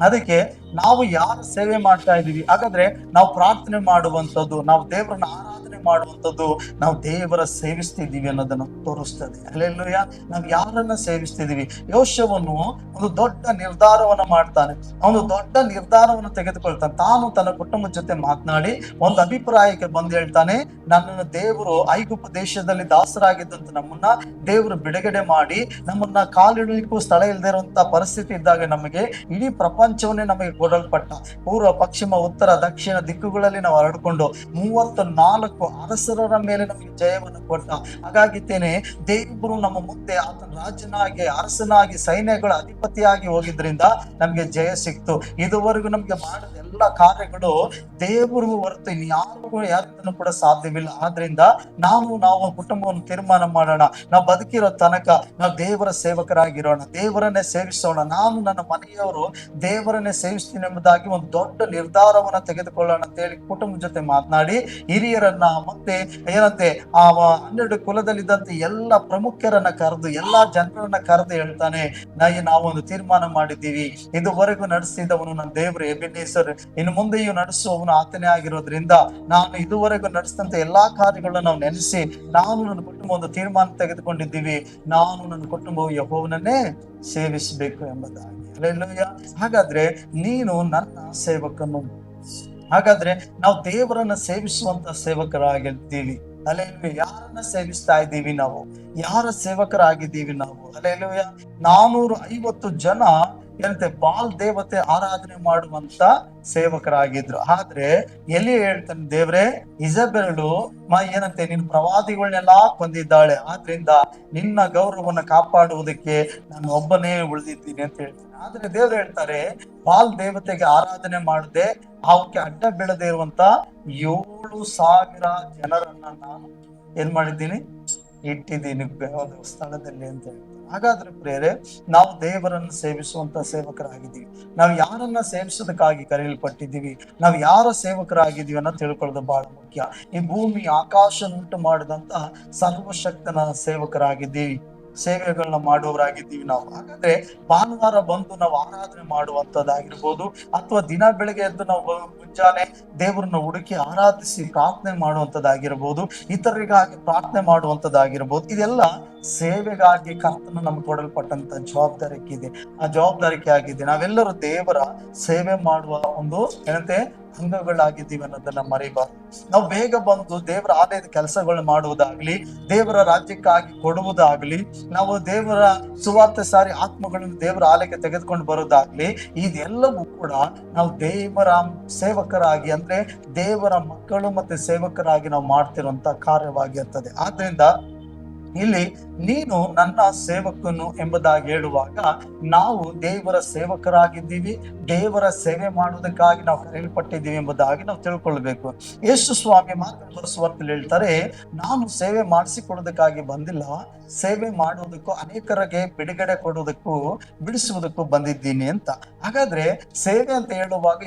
ಅದಕ್ಕೆ ನಾವು ಯಾರು ಸೇವೆ ಮಾಡ್ತಾ ಇದೀವಿ, ಹಾಗಾದ್ರೆ ನಾವು ಪ್ರಾರ್ಥನೆ ಮಾಡುವಂಥದ್ದು, ನಾವು ದೇವರನ್ನ ಆರಾಧನೆ ಮಾಡುವಂಥದ್ದು, ನಾವು ದೇವರ ಸೇವಿಸ್ತಿದ್ದೀವಿ ಅನ್ನೋದನ್ನ ತೋರಿಸ್ತದೆ. ಹಲ್ಲೆಲೂಯ. ನಾವು ಯಾರನ್ನ ಸೇವಿಸ್ತಿದೀವಿ. ಯೋಶುವನು ಒಂದು ದೊಡ್ಡ ನಿರ್ಧಾರವನ್ನ ಮಾಡ್ತಾನೆ. ಅವನು ದೊಡ್ಡ ನಿರ್ಧಾರವನ್ನು ತೆಗೆದುಕೊಳ್ತಾನೆ. ತಾನು ತನ್ನ ಕುಟುಂಬದ ಜೊತೆ ಮಾತನಾಡಿ ಒಂದು ಅಭಿಪ್ರಾಯಕ್ಕೆ ಬಂದು ಹೇಳ್ತಾನೆ, ನನ್ನನ್ನು ದೇವರು ಐಗುಪ್ತ ದೇಶದಲ್ಲಿ ದಾಸರಾಗಿದ್ದಂತ ನಮ್ಮನ್ನ ದೇವರು ಬಿಡುಗಡೆ ಮಾಡಿ, ನಮ್ಮನ್ನ ಕಾಲಿಡಲಿಕ್ಕೂ ಸ್ಥಳ ಇಲ್ಲದೆ ಇರುವಂತ ಪರಿಸ್ಥಿತಿ ಇದ್ದಾಗ ನಮಗೆ ಇಡೀ ಪ್ರಪಂಚವನ್ನೇ ನಮಗೆ ಕೊಡಲ್ಪಟ್ಟ, ಪೂರ್ವ ಪಶ್ಚಿಮ ಉತ್ತರ ದಕ್ಷಿಣ ದಿಕ್ಕುಗಳಲ್ಲಿ ನಾವು ಹರಡಿಕೊಂಡು 34 ಅರಸರ ಮೇಲೆ ನಮಗೆ ಜಯವನ್ನು ಕೊಟ್ಟ. ಹಾಗಾಗಿದ್ದೇನೆ ದೇವರು ನಮ್ಮ ಮುಂದೆ ಆತನ ರಾಜನಾಗಿ, ಅರಸನಾಗಿ, ಸೈನ್ಯಗಳ ಅಧಿಪತಿಯಾಗಿ ಹೋಗಿದ್ರಿಂದ ನಮ್ಗೆ ಜಯ ಸಿಕ್ತು. ಇದುವರೆಗೂ ನಮ್ಗೆ ಮಾಡಿದ ಎಲ್ಲ ಕಾರ್ಯಗಳು ದೇವರು ಹೊರತು ಇನ್ಯಾರಿಗೂ ಯಾರಿಂದನೂ ಕೂಡ ಸಾಧ್ಯವಿಲ್ಲ. ಆದ್ರಿಂದ ನಾವು ಕುಟುಂಬವನ್ನು ತೀರ್ಮಾನ ಮಾಡೋಣ, ನಾವು ಬದುಕಿರೋ ತನಕ ನಾವು ದೇವರ ಸೇವಕರಾಗಿರೋಣ, ದೇವರನ್ನೇ ಸೇವಿಸೋಣ. ನಾನು ನನ್ನ ಮನೆಯವರು ದೇವರನ್ನೇ ಸೇವಿಸ್ತೀನಿ ಎಂಬುದಾಗಿ ಒಂದು ದೊಡ್ಡ ನಿರ್ಧಾರವನ್ನ ತೆಗೆದುಕೊಳ್ಳೋಣ ಅಂತ ಹೇಳಿ ಕುಟುಂಬದ ಜೊತೆ ಮಾತನಾಡಿ ಹಿರಿಯರನ್ನ ಮತ್ತೆ ಏನಂತೆ ಆ 12 ಕುಲದಲ್ಲಿದ್ದಂತೆ ಎಲ್ಲ ಪ್ರಮುಖರನ್ನ ಕರೆದು ಎಲ್ಲಾ ಜನರನ್ನ ಕರೆದು ಹೇಳ್ತಾನೆ, ನಾವು ಒಂದು ತೀರ್ಮಾನ ಮಾಡಿದ್ದೀವಿ, ಇದುವರೆಗೂ ನಡೆಸಿದವನು ನನ್ನ ದೇವರು ಎಬೆನೇಸರ್, ಇನ್ನು ಮುಂದೆಯೂ ನಡೆಸುವವನು ಆತನೇ ಆಗಿರೋದ್ರಿಂದ ನಾನು ಇದುವರೆಗೂ ನಡೆಸಿದಂತ ಎಲ್ಲಾ ಕಾರ್ಯಗಳನ್ನ ನಾವು ನೆನೆಸಿ ನಾನು ನನ್ನ ಕುಟುಂಬ ಒಂದು ತೀರ್ಮಾನ ತೆಗೆದುಕೊಂಡಿದ್ದೀವಿ, ನಾನು ನನ್ನ ಕುಟುಂಬವು ಯೆಹೋವನನ್ನೇ ಸೇವಿಸಬೇಕು ಎಂಬುದಾಗಿ. ಹಲ್ಲೆಲೂಯಾ. ಹಾಗಾದ್ರೆ ನೀನು ನನ್ನ ಸೇವಕನು. ಹಾಗಾದ್ರೆ ನಾವು ದೇವರನ್ನ ಸೇವಿಸುವಂತ ಸೇವಕರಾಗಿರ್ತೀವಿ. ಹಲ್ಲೆಲೂಯಾ. ಯಾರನ್ನ ಸೇವಿಸ್ತಾ ಇದ್ದೀವಿ ನಾವು? ಯಾರ ಸೇವಕರಾಗಿದ್ದೀವಿ ನಾವು? ಹಲ್ಲೆಲೂಯಾ. 450 ಜನ ಏನಂತೆ ಬಾಲ್ ದೇವತೆ ಆರಾಧನೆ ಮಾಡುವಂತ ಸೇವಕರಾಗಿದ್ರು. ಆದ್ರೆ ಎಲ್ಲಿ ಹೇಳ್ತಾನೆ ದೇವ್ರೆ, ಇಜಬೆರಳು ಏನಂತೆ ನಿನ್ನ ಪ್ರವಾದಿಗಳನ್ನೆಲ್ಲಾ ಕೊಂದಿದ್ದಾಳೆ, ಆದ್ರಿಂದ ನಿನ್ನ ಗೌರವವನ್ನ ಕಾಪಾಡುವುದಕ್ಕೆ ನಾನು ಒಬ್ಬನೇ ಉಳಿದಿದ್ದೀನಿ ಅಂತ ಹೇಳ್ತಾನೆ. ಆದ್ರೆ ದೇವ್ರು ಹೇಳ್ತಾರೆ, ಬಾಲ್ ದೇವತೆಗೆ ಆರಾಧನೆ ಮಾಡದೆ ಅವಕ್ಕೆ ಅಡ್ಡ ಬೀಳದೆ ಇರುವಂತ 7,000 ಜನರನ್ನ ನಾನು ಏನ್ ಮಾಡಿದ್ದೀನಿ, ಇಟ್ಟಿದ್ದೀನಿ ಒಂದು ಸ್ಥಳದಲ್ಲಿ ಅಂತ ಹೇಳ್ತಾರೆ. ಹಾಗಾದ್ರೆ ಪ್ರೇರೆ, ನಾವು ದೇವರನ್ನು ಸೇವಿಸುವಂತ ಸೇವಕರಾಗಿದ್ದೀವಿ. ನಾವು ಯಾರನ್ನ ಸೇವಿಸೋದಕ್ಕಾಗಿ ಕರೆಯಲ್ಪಟ್ಟಿದ್ದೀವಿ, ನಾವು ಯಾರ ಸೇವಕರಾಗಿದ್ದೀವಿ ಅನ್ನೋ ತಿಳ್ಕೊಳ್ಳೋದು ಬಹಳ ಮುಖ್ಯ. ಈ ಭೂಮಿ ಆಕಾಶ ಉಂಟು ಮಾಡಿದಂತ ಸರ್ವಶಕ್ತನ ಸೇವಕರಾಗಿದ್ದೀವಿ, ಸೇವೆಗಳನ್ನ ಮಾಡುವವರಾಗಿದ್ದೀವಿ ನಾವು. ಹಾಗಾದ್ರೆ ಭಾನುವಾರ ಬಂದು ನಾವು ಆರಾಧನೆ ಮಾಡುವಂತದ್ದಾಗಿರ್ಬೋದು, ಅಥವಾ ದಿನ ಬೆಳಗ್ಗೆ ಎದ್ದು ನಾವು ಮುಂಜಾನೆ ದೇವರನ್ನ ಹುಡುಕಿ ಆರಾಧಿಸಿ ಪ್ರಾರ್ಥನೆ ಮಾಡುವಂತದ್ದಾಗಿರ್ಬೋದು, ಇತರರಿಗಾಗಿ ಪ್ರಾರ್ಥನೆ ಮಾಡುವಂತದ್ದಾಗಿರ್ಬೋದು, ಇದೆಲ್ಲ ಸೇವೆಗಾಗಿ ಕರ್ತನ ನಮ್ಗೆ ಕೊಡಲ್ಪಟ್ಟಂತ ಜವಾಬ್ದಾರಿಕೆ ಆ ಜವಾಬ್ದಾರಿಕೆ ಆಗಿದೆ. ನಾವೆಲ್ಲರೂ ದೇವರ ಸೇವೆ ಮಾಡುವ ಒಂದು ಏನಂತೆ ಅಂಗಗಳಾಗಿದ್ದೀವಿ ಅನ್ನೋದನ್ನ ಮರಿಬಾರ್ದು. ನಾವು ಬೇಗ ಬಂದು ದೇವರ ಆಲಯದ ಕೆಲಸಗಳು ಮಾಡುವುದಾಗ್ಲಿ, ದೇವರ ರಾಜ್ಯಕ್ಕಾಗಿ ಕೊಡುವುದಾಗ್ಲಿ, ನಾವು ದೇವರ ಸುವಾರ್ತೆ ಸಾರಿ ಆತ್ಮಗಳನ್ನು ದೇವರ ಆಲಯಕ್ಕೆ ತೆಗೆದುಕೊಂಡು ಬರೋದಾಗ್ಲಿ, ಇದೆಲ್ಲವೂ ಕೂಡ ನಾವು ದೇವರ ಸೇವಕರಾಗಿ, ಅಂದ್ರೆ ದೇವರ ಮಕ್ಕಳು ಮತ್ತೆ ಸೇವಕರಾಗಿ ನಾವು ಮಾಡ್ತಿರುವಂತ ಕಾರ್ಯವಾಗಿರ್ತದೆ. ಆದ್ರಿಂದ ಇಲ್ಲಿ ನೀನು ನನ್ನ ಸೇವಕನು ಎಂಬುದಾಗಿ ಹೇಳುವಾಗ ನಾವು ದೇವರ ಸೇವಕರಾಗಿದ್ದೀವಿ, ದೇವರ ಸೇವೆ ಮಾಡುವುದಕ್ಕಾಗಿ ನಾವು ಕರೆಯಲ್ಪಟ್ಟಿದ್ದೀವಿ ಎಂಬುದಾಗಿ ನಾವು ತಿಳ್ಕೊಳ್ಬೇಕು. ಯೇಸು ಸ್ವಾಮಿ ಮಾತು ಬರೆಸುವಂತಲ್ಲಿ ಹೇಳ್ತಾರೆ, ನಾನು ಸೇವೆ ಮಾಡಿಸಿಕೊಡೋದಕ್ಕಾಗಿ ಬಂದಿಲ್ಲ, ಸೇವೆ ಮಾಡುವುದಕ್ಕೂ ಅನೇಕರಿಗೆ ಬಿಡುಗಡೆ ಕೊಡುವುದಕ್ಕೂ ಬಿಡಿಸುವುದಕ್ಕೂ ಬಂದಿದ್ದೀನಿ ಅಂತ. ಹಾಗಾದ್ರೆ ಸೇವೆ ಅಂತ ಹೇಳುವಾಗ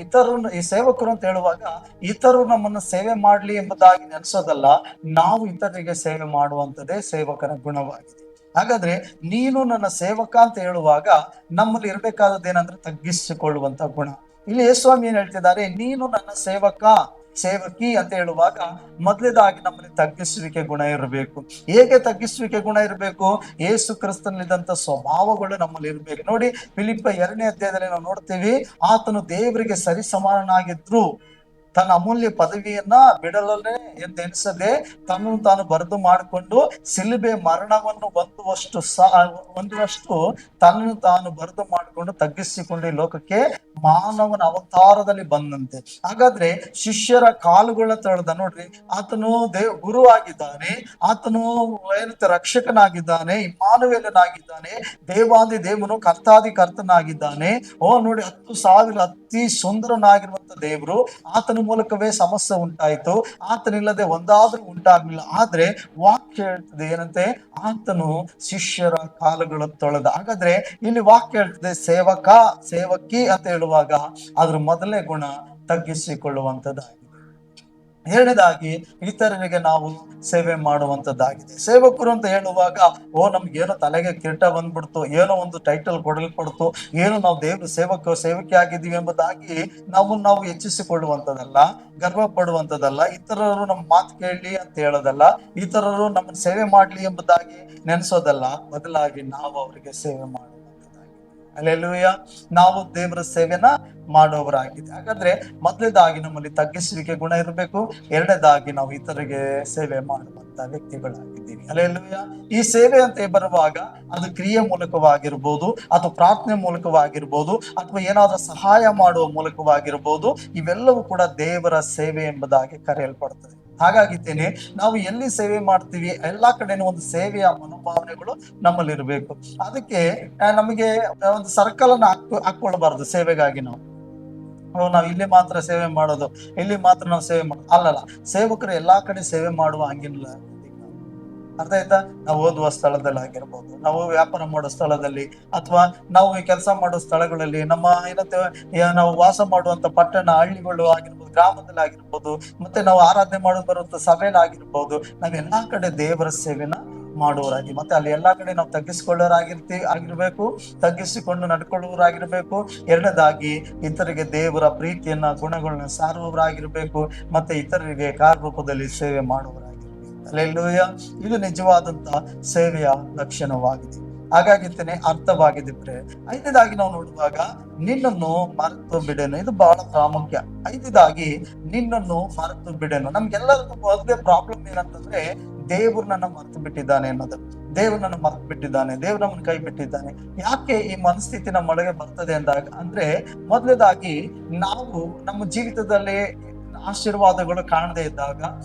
ಈ ಸೇವಕರು ಅಂತ ಹೇಳುವಾಗ ಇತರರು ನಮ್ಮನ್ನ ಸೇವೆ ಮಾಡ್ಲಿ ಎಂಬುದಾಗಿ ನೆನೆಸೋದಲ್ಲ, ನಾವು ಇತರರಿಗೆ ಸೇವೆ ಮಾಡುವಂತದ್ದೇ ಸೇವಕರ ಗುಣವಾಗಿದೆ. ಹಾಗಾದ್ರೆ ನೀನು ನನ್ನ ಸೇವಕ ಅಂತ ಹೇಳುವಾಗ ನಮ್ಮಲ್ಲಿ ಇರ್ಬೇಕಾದದ್ದೇನಂದ್ರೆ ತಗ್ಗಿಸಿಕೊಳ್ಳುವಂತ ಗುಣ. ಇಲ್ಲಿ ಯೇಸುಸ್ವಾಮಿ ಏನ್ ಹೇಳ್ತಿದ್ದಾರೆ, ನೀನು ನನ್ನ ಸೇವಕಿ ಅಂತ ಹೇಳುವಾಗ ಮೊದಲೇದಾಗಿ ನಮ್ಮಲ್ಲಿ ತಗ್ಗಿಸುವಿಕೆ ಗುಣ ಇರಬೇಕು. ಹೇಗೆ ತಗ್ಗಿಸುವಿಕೆ ಗುಣ ಇರಬೇಕು? ಯೇಸು ಕ್ರಿಸ್ತನಲ್ಲಿದ್ದಂತ ಸ್ವಭಾವಗಳು ನಮ್ಮಲ್ಲಿ ಇರ್ಬೇಕು. ನೋಡಿ, ಫಿಲಿಪ್ಪ 2ನೇ ಅಧ್ಯಾಯದಲ್ಲಿ ನಾವು ನೋಡ್ತೀವಿ, ಆತನು ದೇವರಿಗೆ ಸರಿ ಸಮಾನನಾಗಿದ್ರು ತನ್ನ ಅಮೂಲ್ಯ ಪದವಿಯನ್ನ ಬಿಡಲೇ ಎಂದೆನಿಸದೆ ತನ್ನನ್ನು ತಾನು ಬರೆದು ಮಾಡಿಕೊಂಡು ಸಿಲುಬೆ ಮರಣವನ್ನು ಹೊಂದುವಷ್ಟು ತನ್ನನ್ನು ತಾನು ಬರೆದು ಮಾಡಿಕೊಂಡು ತಗ್ಗಿಸಿಕೊಂಡು ಈ ಲೋಕಕ್ಕೆ ಮಾನವನ ಅವತಾರದಲ್ಲಿ ಬಂದಂತೆ. ಹಾಗಾದ್ರೆ ಶಿಷ್ಯರ ಕಾಲುಗಳನ್ನ ತೊಳೆದ. ನೋಡ್ರಿ, ಆತನು ಗುರು ಆಗಿದ್ದಾನೆ, ಆತನು ಏನಂತೆ ರಕ್ಷಕನಾಗಿದ್ದಾನೆ, ಇಮ್ಮಾನುವೇಲನಾಗಿದ್ದಾನೆ, ದೇವಾದಿ ದೇವನು ಕರ್ತಾದಿ ಕರ್ತನಾಗಿದ್ದಾನೆ. ನೋಡಿ, 10,000 ಅತಿ ಸುಂದರನಾಗಿರುವಂತ ದೇವರು, ಆತನ ಮೂಲಕವೇ ಸಮಸ್ಯೆ ಉಂಟಾಯಿತು, ಆತನಿಲ್ಲದೆ ಒಂದಾದ್ರೂ ಉಂಟಾಗ್ಲಿಲ್ಲ. ಆದ್ರೆ ವಾಕ್ಯ ಹೇಳ್ತದೆ ಏನಂತೆ, ಆತನು ಶಿಷ್ಯರ ಕಾಲುಗಳ ತೊಳೆದ. ಹಾಗಾದ್ರೆ ಇಲ್ಲಿ ವಾಕ್ಯ ಹೇಳ್ತದೆ ಸೇವಕಿ ಅಂತ ಹೇಳುವಾಗ ಅದ್ರ ಮೊದಲನೇ ಗುಣ ತಗ್ಗಿಸಿಕೊಳ್ಳುವಂತದ್ದಾಗಿದೆ. ಎರಡನೇದಾಗಿ ಇತರರಿಗೆ ನಾವು ಸೇವೆ ಮಾಡುವಂತದ್ದಾಗಿದೆ. ಸೇವಕರು ಅಂತ ಹೇಳುವಾಗ ನಮ್ಗೇನೋ ತಲೆಗೆ ಕಿರೀಟ ಬಂದ್ಬಿಡ್ತು, ಏನೋ ಒಂದು ಟೈಟಲ್ ಕೊಡಲ್ಪಡ್ತು, ಏನೋ ನಾವು ದೇವ್ರ ಸೇವಕಿ ಆಗಿದ್ದೀವಿ ಎಂಬುದಾಗಿ ನಾವು ಹೆಚ್ಚಿಸಿಕೊಳ್ಳುವಂಥದ್ದಲ್ಲ, ಗರ್ವ ಪಡುವಂಥದ್ದಲ್ಲ, ಇತರರು ನಮ್ಮ ಮಾತು ಕೇಳಲಿ ಅಂತ ಹೇಳೋದಲ್ಲ, ಇತರರು ನಮ್ಮನ್ನ ಸೇವೆ ಮಾಡ್ಲಿ ಎಂಬುದಾಗಿ ನೆನೆಸೋದಲ್ಲ, ಬದಲಾಗಿ ನಾವು ಅವರಿಗೆ ಸೇವೆ ಮಾಡುವಂಥದ್ದಾಗಿದೆ. ಹಲ್ಲೆಲೂಯಾ. ನಾವು ದೇವರ ಸೇವೆನ ಮಾಡುವವರಾಗಿದೆ. ಹಾಗಾದ್ರೆ ಮೊದಲನೇದಾಗಿ ನಮ್ಮಲ್ಲಿ ತಗ್ಗಿಸುವಿಕೆ ಗುಣ ಇರಬೇಕು, ಎರಡನೇದಾಗಿ ನಾವು ಇತರಿಗೆ ಸೇವೆ ಮಾಡುವಂತ ವ್ಯಕ್ತಿಗಳಾಗಿದ್ದೀವಿ. ಹಲ್ಲೆಲೂಯಾ. ಈ ಸೇವೆ ಅಂತ ಬರುವಾಗ ಅದು ಕ್ರಿಯೆ ಮೂಲಕವಾಗಿರ್ಬೋದು, ಅಥವಾ ಪ್ರಾರ್ಥನೆ ಮೂಲಕವಾಗಿರ್ಬೋದು, ಅಥವಾ ಏನಾದ್ರೂ ಸಹಾಯ ಮಾಡುವ ಮೂಲಕವಾಗಿರ್ಬೋದು, ಇವೆಲ್ಲವೂ ಕೂಡ ದೇವರ ಸೇವೆ ಎಂಬುದಾಗಿ ಕರೆಯಲ್ಪಡ್ತದೆ. ಹಾಗಾಗಿದ್ದೇನೆ ನಾವು ಎಲ್ಲಿ ಸೇವೆ ಮಾಡ್ತೀವಿ ಎಲ್ಲಾ ಕಡೆನೂ ಒಂದು ಸೇವೆಯ ಮನೋಭಾವನೆಗಳು ನಮ್ಮಲ್ಲಿ ಇರಬೇಕು. ಅದಕ್ಕೆ ನಮಗೆ ಒಂದು ಸರ್ಕಲ್ ಅನ್ನ ಹಾಕೊಳ್ಬಾರ್ದು ಸೇವೆಗಾಗಿ. ನಾವು ಇಲ್ಲಿ ಮಾತ್ರ ಸೇವೆ ಮಾಡೋದು, ಇಲ್ಲಿ ಮಾತ್ರ ನಾವು ಸೇವೆ ಮಾಡೋದು ಅಲ್ಲಲ್ಲ. ಸೇವಕರು ಎಲ್ಲಾ ಕಡೆ ಸೇವೆ ಮಾಡುವ ಹಂಗಿಲ್ಲ. ಅರ್ಥ ಆಯ್ತಾ? ನಾವು ಓದುವ ಸ್ಥಳದಲ್ಲಿ ಆಗಿರ್ಬೋದು, ನಾವು ವ್ಯಾಪಾರ ಮಾಡೋ ಸ್ಥಳದಲ್ಲಿ, ಅಥವಾ ನಾವು ಕೆಲಸ ಮಾಡೋ ಸ್ಥಳಗಳಲ್ಲಿ, ನಮ್ಮ ನಾವು ವಾಸ ಮಾಡುವಂತ ಪಟ್ಟಣ ಹಳ್ಳಿಗಳು ಆಗಿರ್ಬೋದು, ಗ್ರಾಮದಲ್ಲಿ ಆಗಿರ್ಬೋದು, ಮತ್ತೆ ನಾವು ಆರಾಧನೆ ಮಾಡೋದು ಬರುವಂತ ಸಭೆಯಲ್ಲಿ ಆಗಿರ್ಬೋದು, ನಾವೆಲ್ಲಾ ಕಡೆ ದೇವರ ಸೇವೆನ ಮಾಡುವರಾಗಿ, ಮತ್ತೆ ಅಲ್ಲಿ ಎಲ್ಲಾ ಕಡೆ ನಾವು ಆಗಿರ್ಬೇಕು, ತಗ್ಗಿಸಿಕೊಂಡು ನಡ್ಕೊಳ್ಳುವರಾಗಿರ್ಬೇಕು. ಎರಡನೇದಾಗಿ ಇತರಿಗೆ ದೇವರ ಪ್ರೀತಿಯನ್ನ ಗುಣಗಳನ್ನ ಸಾರುವವರಾಗಿರ್ಬೇಕು, ಮತ್ತೆ ಇತರರಿಗೆ ಕಾರ್ಯರೂಪದಲ್ಲಿ ಸೇವೆ ಮಾಡುವವರಾಗಿರ್ಬೇಕು. ಅಲ್ಲೆಲ್ಲೂಯ್ಯ. ಇದು ನಿಜವಾದಂತಹ ಸೇವೆಯ ಲಕ್ಷಣವಾಗಿದೆ. ಹಾಗಾಗಿತ್ತೇನೆ ಅರ್ಥವಾಗಿದ್ದರೆ ಐದನೇದಾಗಿ ನಾವು ನೋಡುವಾಗ ನಿನ್ನನ್ನು ಮರೆತು ಬಿಡೆನು. ಇದು ಬಹಳ ಪ್ರಾಮುಖ್ಯ. ಐದನೇದಾಗಿ ನಿನ್ನನ್ನು ಮರೆತು ಬಿಡೆನು. ನಮ್ಗೆಲ್ಲರಿಗೂ ಮೊದಲೇ ಪ್ರಾಬ್ಲಮ್ ಏನಂತಂದ್ರೆ ದೇವ್ರು ನನ್ನ ಮರೆತು ಬಿಟ್ಟಿದ್ದಾನೆ ಅನ್ನೋದು. ದೇವ್ರು ನನ್ನ ಮರೆತು ಬಿಟ್ಟಿದ್ದಾನೆ, ದೇವ್ರು ನಮ್ಮನ್ನು ಕೈ ಬಿಟ್ಟಿದ್ದಾನೆ. ಯಾಕೆ ಈ ಮನಸ್ಥಿತಿ ನಮ್ಮೊಳಗೆ ಬರ್ತದೆ ಅಂದಾಗ ಅಂದ್ರೆ ಮೊದಲನೇದಾಗಿ ನಾವು ನಮ್ಮ ಜೀವಿತದಲ್ಲಿ ಆಶೀರ್ವಾದಗಳು ಕಾಣದೇ ಇದ್ದಾಗ,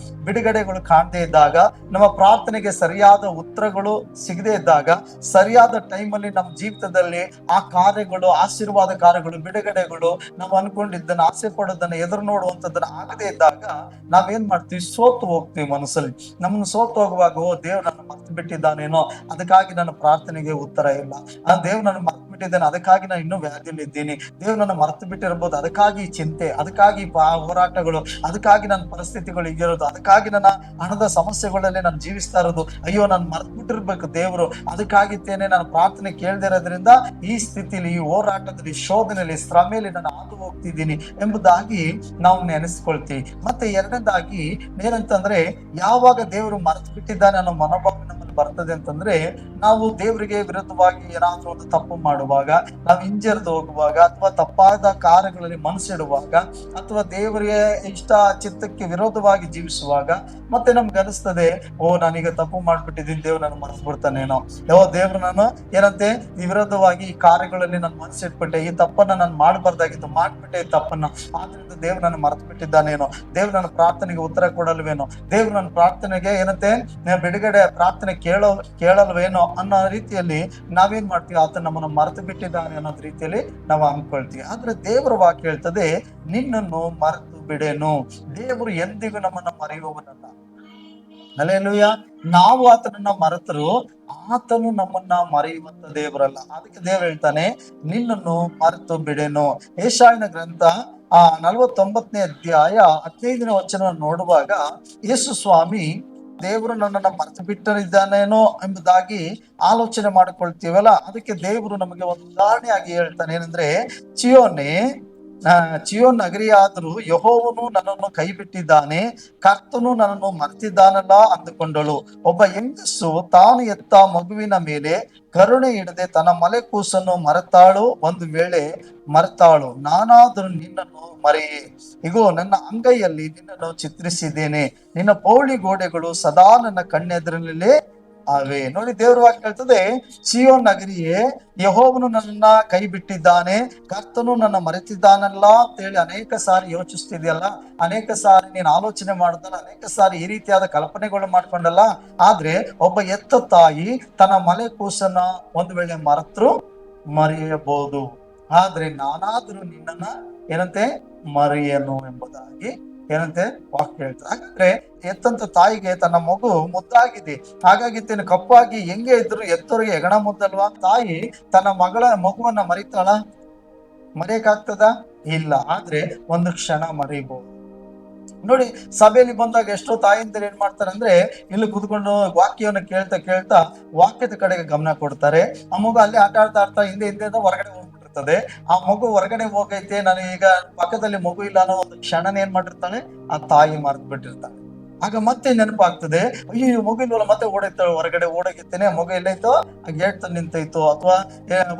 ಬಿಡುಗಡೆಗಳು ಕಾಣದೇ ಇದ್ದಾಗ, ನಮ್ಮ ಪ್ರಾರ್ಥನೆಗೆ ಸರಿಯಾದ ಉತ್ತರಗಳು ಸಿಗದೆ ಇದ್ದಾಗ, ಸರಿಯಾದ ಟೈಮಲ್ಲಿ ನಮ್ಮ ಜೀವಿತದಲ್ಲಿ ಆ ಕಾರ್ಯಗಳು, ಆಶೀರ್ವಾದ ಕಾರ್ಯಗಳು, ಬಿಡುಗಡೆಗಳು, ನಾವು ಅನ್ಕೊಂಡಿದ್ದನ್ನ, ಆಸೆ ಪಡೋದನ್ನ, ಎದುರು ನೋಡುವಂಥದ್ದನ್ನ ಆಗದೆ ಇದ್ದಾಗ ನಾವೇನ್ ಮಾಡ್ತೀವಿ? ಸೋತು ಹೋಗ್ತೀವಿ ಮನಸ್ಸಲ್ಲಿ. ನಮ್ಮನ್ನು ಸೋತು ಹೋಗುವಾಗ, ಓ ದೇವ್ರು ನನ್ನ ಮರ್ತು ಬಿಟ್ಟಿದ್ದಾನೇನೋ, ಅದಕ್ಕಾಗಿ ನನ್ನ ಪ್ರಾರ್ಥನೆಗೆ ಉತ್ತರ ಇಲ್ಲ. ದೇವ್ರು ನನ್ನ ಮರ್ತು ಬಿಟ್ಟಿದ್ದೇನೆ, ಅದಕ್ಕಾಗಿ ನಾನು ಇನ್ನೂ ವ್ಯಾಧಿಯಲ್ಲಿ ಇದ್ದೀನಿ. ದೇವ್ರು ನನ್ನ ಮರ್ತು ಬಿಟ್ಟಿರ್ಬೋದು, ಅದಕ್ಕಾಗಿ ಚಿಂತೆ, ಅದಕ್ಕಾಗಿ ಹೋರಾಟಗಳು, ಅದಕ್ಕಾಗಿ ನನ್ನ ಪರಿಸ್ಥಿತಿಗಳು ಈಗಿರೋದು, ಅದಕ್ಕಾಗಿ ನನ್ನ ಹಣದ ಸಮಸ್ಯೆಗಳಲ್ಲಿ ನಾನು ಜೀವಿಸ್ತಾ ಇರೋದು. ಅಯ್ಯೋ, ನಾನು ಮರ್ತು ಬಿಟ್ಟಿರ್ಬೇಕು ದೇವ್ರು, ಅದಕ್ಕಾಗಿತ್ತೇನೆ ನಾನು ಪ್ರಾರ್ಥನೆ ಕೇಳದೇ ಇರೋದ್ರಿಂದ ಈ ಸ್ಥಿತಿಲಿ, ಈ ಹೋರಾಟದಲ್ಲಿ, ಶೋಧನೆಯಲ್ಲಿ, ಶ್ರಮೆಯಲ್ಲಿ ನಾನು ಹಾದು ಹೋಗ್ತಿದ್ದೀನಿ ಎಂಬುದಾಗಿ ನಾವು ನೆನೆಸ್ಕೊಳ್ತೀವಿ. ಮತ್ತೆ ಎರಡನೇದಾಗಿ ಏನಂತಂದ್ರೆ, ಯಾವಾಗ ದೇವರು ಮರೆತು ಬಿಟ್ಟಿದ್ದಾನೆ ಅನ್ನೋ ಮನೋಭಾವ ನಮ್ಮಲ್ಲಿ ಬರ್ತದೆ ಅಂತಂದ್ರೆ, ನಾವು ದೇವರಿಗೆ ವಿರುದ್ಧವಾಗಿ ಏನಾದ್ರೂ ಒಂದು ತಪ್ಪು ಮಾಡುವಾಗ, ನಾವು ಹಿಂಜರಿದು ಹೋಗುವಾಗ, ಅಥವಾ ತಪ್ಪಾದ ಕಾರ್ಯಗಳಲ್ಲಿ ಮನಸ್ಸಿಡುವಾಗ, ಅಥವಾ ದೇವರಿಗೆ ಇಷ್ಟ ಚಿತ್ತಕ್ಕೆ ವಿರೋಧವಾಗಿ ಜೀವಿಸುವಾಗ ಮತ್ತೆ ನಮ್ಗೆ ಅನಿಸ್ತದೆ, ಓ ನಾನೀಗ ತಪ್ಪು ಮಾಡ್ಬಿಟ್ಟಿದ್ದೀನಿ, ದೇವ್ರು ನಾನು ಮನಸ್ಸು ಬಿಡ್ತಾನೇನೋ, ದೇವ್ರು ನಾನು ಏನಂತೆ ಈ ವಿರೋಧವಾಗಿ ಈ ಕಾರ್ಯಗಳಲ್ಲಿ ನಾನು ಮನಸ್ಸಿಟ್ಬಿಟ್ಟೆ, ಈ ತಪ್ಪನ್ನ ನಾನು ಮಾಡಬಾರ್ದಾಗಿತ್ತು, ಮಾಡ್ಬಿಟ್ಟೆ ಈ ತಪ್ಪನ್ನ, ಆದ್ರಿಂದ ದೇವ್ರು ನಾನು ಮರೆತು ಬಿಟ್ಟಿದ್ದಾನೇನೋ, ದೇವ್ರು ನನ್ನ ಪ್ರಾರ್ಥನೆಗೆ ಉತ್ತರ ಕೊಡಲ್ವೇನೋ, ದೇವ್ರು ನನ್ನ ಪ್ರಾರ್ಥನೆಗೆ ಏನಂತೆ ಬಿಡುಗಡೆ ಪ್ರಾರ್ಥನೆ ಕೇಳಲ್ವೇನೋ ಅನ್ನೋ ರೀತಿಯಲ್ಲಿ ನಾವೇನ್ ಮಾಡ್ತೀವಿ? ಆತ ನಮ್ಮನ್ನು ಮರೆತು ಬಿಟ್ಟಿದ್ದಾನೆ ಅನ್ನೋದ್ ರೀತಿಯಲ್ಲಿ ನಾವು ಅನ್ಕೊಳ್ತೀವಿ. ಆದ್ರೆ ದೇವರ ವಾಕ್ಯ ಹೇಳ್ತದೆ, ನಿನ್ನನ್ನು ಮರೆತು ಬಿಡೆನು. ದೇವರು ಎಂದಿಗೂ ನಮ್ಮನ್ನ ಮರೆಯುವವನಲ್ಲ. ಹಲ್ಲೆಲೂಯಾ. ನಾವು ಆತನನ್ನ ಮರೆತರು, ಆತನು ನಮ್ಮನ್ನ ಮರೆಯುವಂತ ದೇವರಲ್ಲ. ಅದಕ್ಕೆ ದೇವರು ಹೇಳ್ತಾನೆ, ನಿನ್ನನ್ನು ಮರೆತು ಬಿಡೆನು. ಯೆಶಾಯನ ಗ್ರಂಥ 49ನೇ ಅಧ್ಯಾಯ 15ನೇ ವಚನ ನೋಡುವಾಗ, ಯೇಸು ಸ್ವಾಮಿ ದೇವರು ನನ್ನನ್ನ ಮರೆತು ಬಿಟ್ಟಿದ್ದಾನೇನೋ ಎಂಬುದಾಗಿ ಆಲೋಚನೆ ಮಾಡಿಕೊಳ್ತೀವಲ್ಲ, ಅದಕ್ಕೆ ದೇವರು ನಮಗೆ ಒಂದು ಉದಾಹರಣೆಯಾಗಿ ಹೇಳ್ತಾನೆ. ಏನಂದ್ರೆ, ಚಿಯೋನ್ ನಗರಿಯಾದರೂ ಯೆಹೋವನು ನನ್ನನ್ನು ಕೈ ಬಿಟ್ಟಿದ್ದಾನೆ, ಕರ್ತನು ನನ್ನನ್ನು ಮರೆತಿದ್ದಾನಲ್ಲ ಅಂದುಕೊಂಡಳು. ಒಬ್ಬ ಹೆಂಗಸು ತಾನು ಎತ್ತ ಮಗುವಿನ ಮೇಲೆ ಕರುಣೆ ಇಡದೆ ತನ್ನ ಮಲೆ ಕೂಸನ್ನು ಮರೆತಾಳು. ಒಂದು ವೇಳೆ ಮರೆತಾಳು, ನಾನಾದರೂ ನಿನ್ನನ್ನು ಮರೆಯೇ. ಇಗೋ, ನನ್ನ ಅಂಗೈಯಲ್ಲಿ ನಿನ್ನನ್ನು ಚಿತ್ರಿಸಿದ್ದೇನೆ, ನಿನ್ನ ಪೌಳಿ ಗೋಡೆಗಳು ಸದಾ ನನ್ನ ಕಣ್ಣೆದುರಿನಲ್ಲೇ ಅವೆ. ನೋಡಿ, ದೇವ್ರ ವಾಕ್ಯ ಹೇಳ್ತದೆ, ಚಿಯೋನ್ ನಗರಿಯೇ, ಯೆಹೋವನು ನನ್ನ ಕೈ ಬಿಟ್ಟಿದ್ದಾನೆ, ಕರ್ತನು ನನ್ನ ಮರೆತಿದ್ದಾನಲ್ಲ ಅಂತೇಳಿ ಅನೇಕ ಸಾರಿ ಯೋಚಿಸ್ತಿದ್ಯಲ್ಲ, ಅನೇಕ ಸಾರಿ ನೀನು ಆಲೋಚನೆ ಮಾಡುದಲ್ಲ, ಅನೇಕ ಸಾರಿ ಈ ರೀತಿಯಾದ ಕಲ್ಪನೆಗಳು ಮಾಡ್ಕೊಂಡಲ್ಲ. ಆದ್ರೆ ಒಬ್ಬ ಎತ್ತ ತಾಯಿ ತನ್ನ ಮಲೆ ಕೂಸನ್ನ ಒಂದು ವೇಳೆ ಮರೆತರು ಮರೆಯಬಹುದು, ಆದ್ರೆ ನಾನಾದ್ರೂ ನಿನ್ನನ್ನ ಏನಂತೆ ಮರೆಯನು ಎಂಬುದಾಗಿ ಏನಂತೆ ವಾಕ್ಯ ಹೇಳ್ತಾರೆ. ಹಾಗಾದ್ರೆ ಎತ್ತಂತ ತಾಯಿಗೆ ತನ್ನ ಮಗು ಮುದ್ದಾಗಿದೆ, ಹಾಗಾಗಿತ್ತೇನು ಕಪ್ಪಾಗಿ ಹೆಂಗೆ ಇದ್ರು ಎತ್ತೋರಿಗೆ ಹೆಗಣ ಮುದ್ದಲ್ವಾ? ತಾಯಿ ತನ್ನ ಮಗುವನ್ನ ಮರಿತಾಳ? ಮರೆಯಕ್ಕಾಗ್ತದ? ಇಲ್ಲ. ಆದ್ರೆ ಒಂದು ಕ್ಷಣ ಮರಿಬಹುದು. ನೋಡಿ, ಸಭೆಯಲ್ಲಿ ಬಂದಾಗ ಎಷ್ಟೋ ತಾಯಿಂದರು ಏನ್ ಮಾಡ್ತಾರೆ ಅಂದ್ರೆ, ಇಲ್ಲಿ ಕುತ್ಕೊಂಡು ವಾಕ್ಯವನ್ನು ಕೇಳ್ತಾ ಕೇಳ್ತಾ ವಾಕ್ಯದ ಕಡೆಗೆ ಗಮನ ಕೊಡ್ತಾರೆ. ಆ ಮಗು ಅಲ್ಲಿ ಆಟ ಆಡ್ತಾ ಹಿಂದೆ ಹೊರಗಡೆ ಹೋಗ್ಬಿಟ್ಟಿರ್ತದೆ. ಆ ಮಗು ಹೊರಗಡೆ ಹೋಗೈತೆ, ನಾನು ಈಗ ಪಕ್ಕದಲ್ಲಿ ಮಗು ಇಲ್ಲ ಅನ್ನೋ ಒಂದು ಕ್ಷಣನ ಏನ್ ಮಾಡಿರ್ತಾಳೆ ಆ ತಾಯಿ ಮರ್ತು ಬಿಟ್ಟಿರ್ತಾಳೆ. ಆಗ ಮತ್ತೆ ನೆನಪಾಗ್ತದೆ, ಅಯ್ಯೋ ಮಗು ಇಲ್ವಲ್ಲ, ಮತ್ತೆ ಓಡೈತಾಳೆ, ಹೊರಗಡೆ ಓಡೋಗಿತ್ತೇನೆ, ಮಗು ಎಲ್ಲೈತೋ ಆ ಗೇಟ್ ನಿಂತೈತೋ, ಅಥವಾ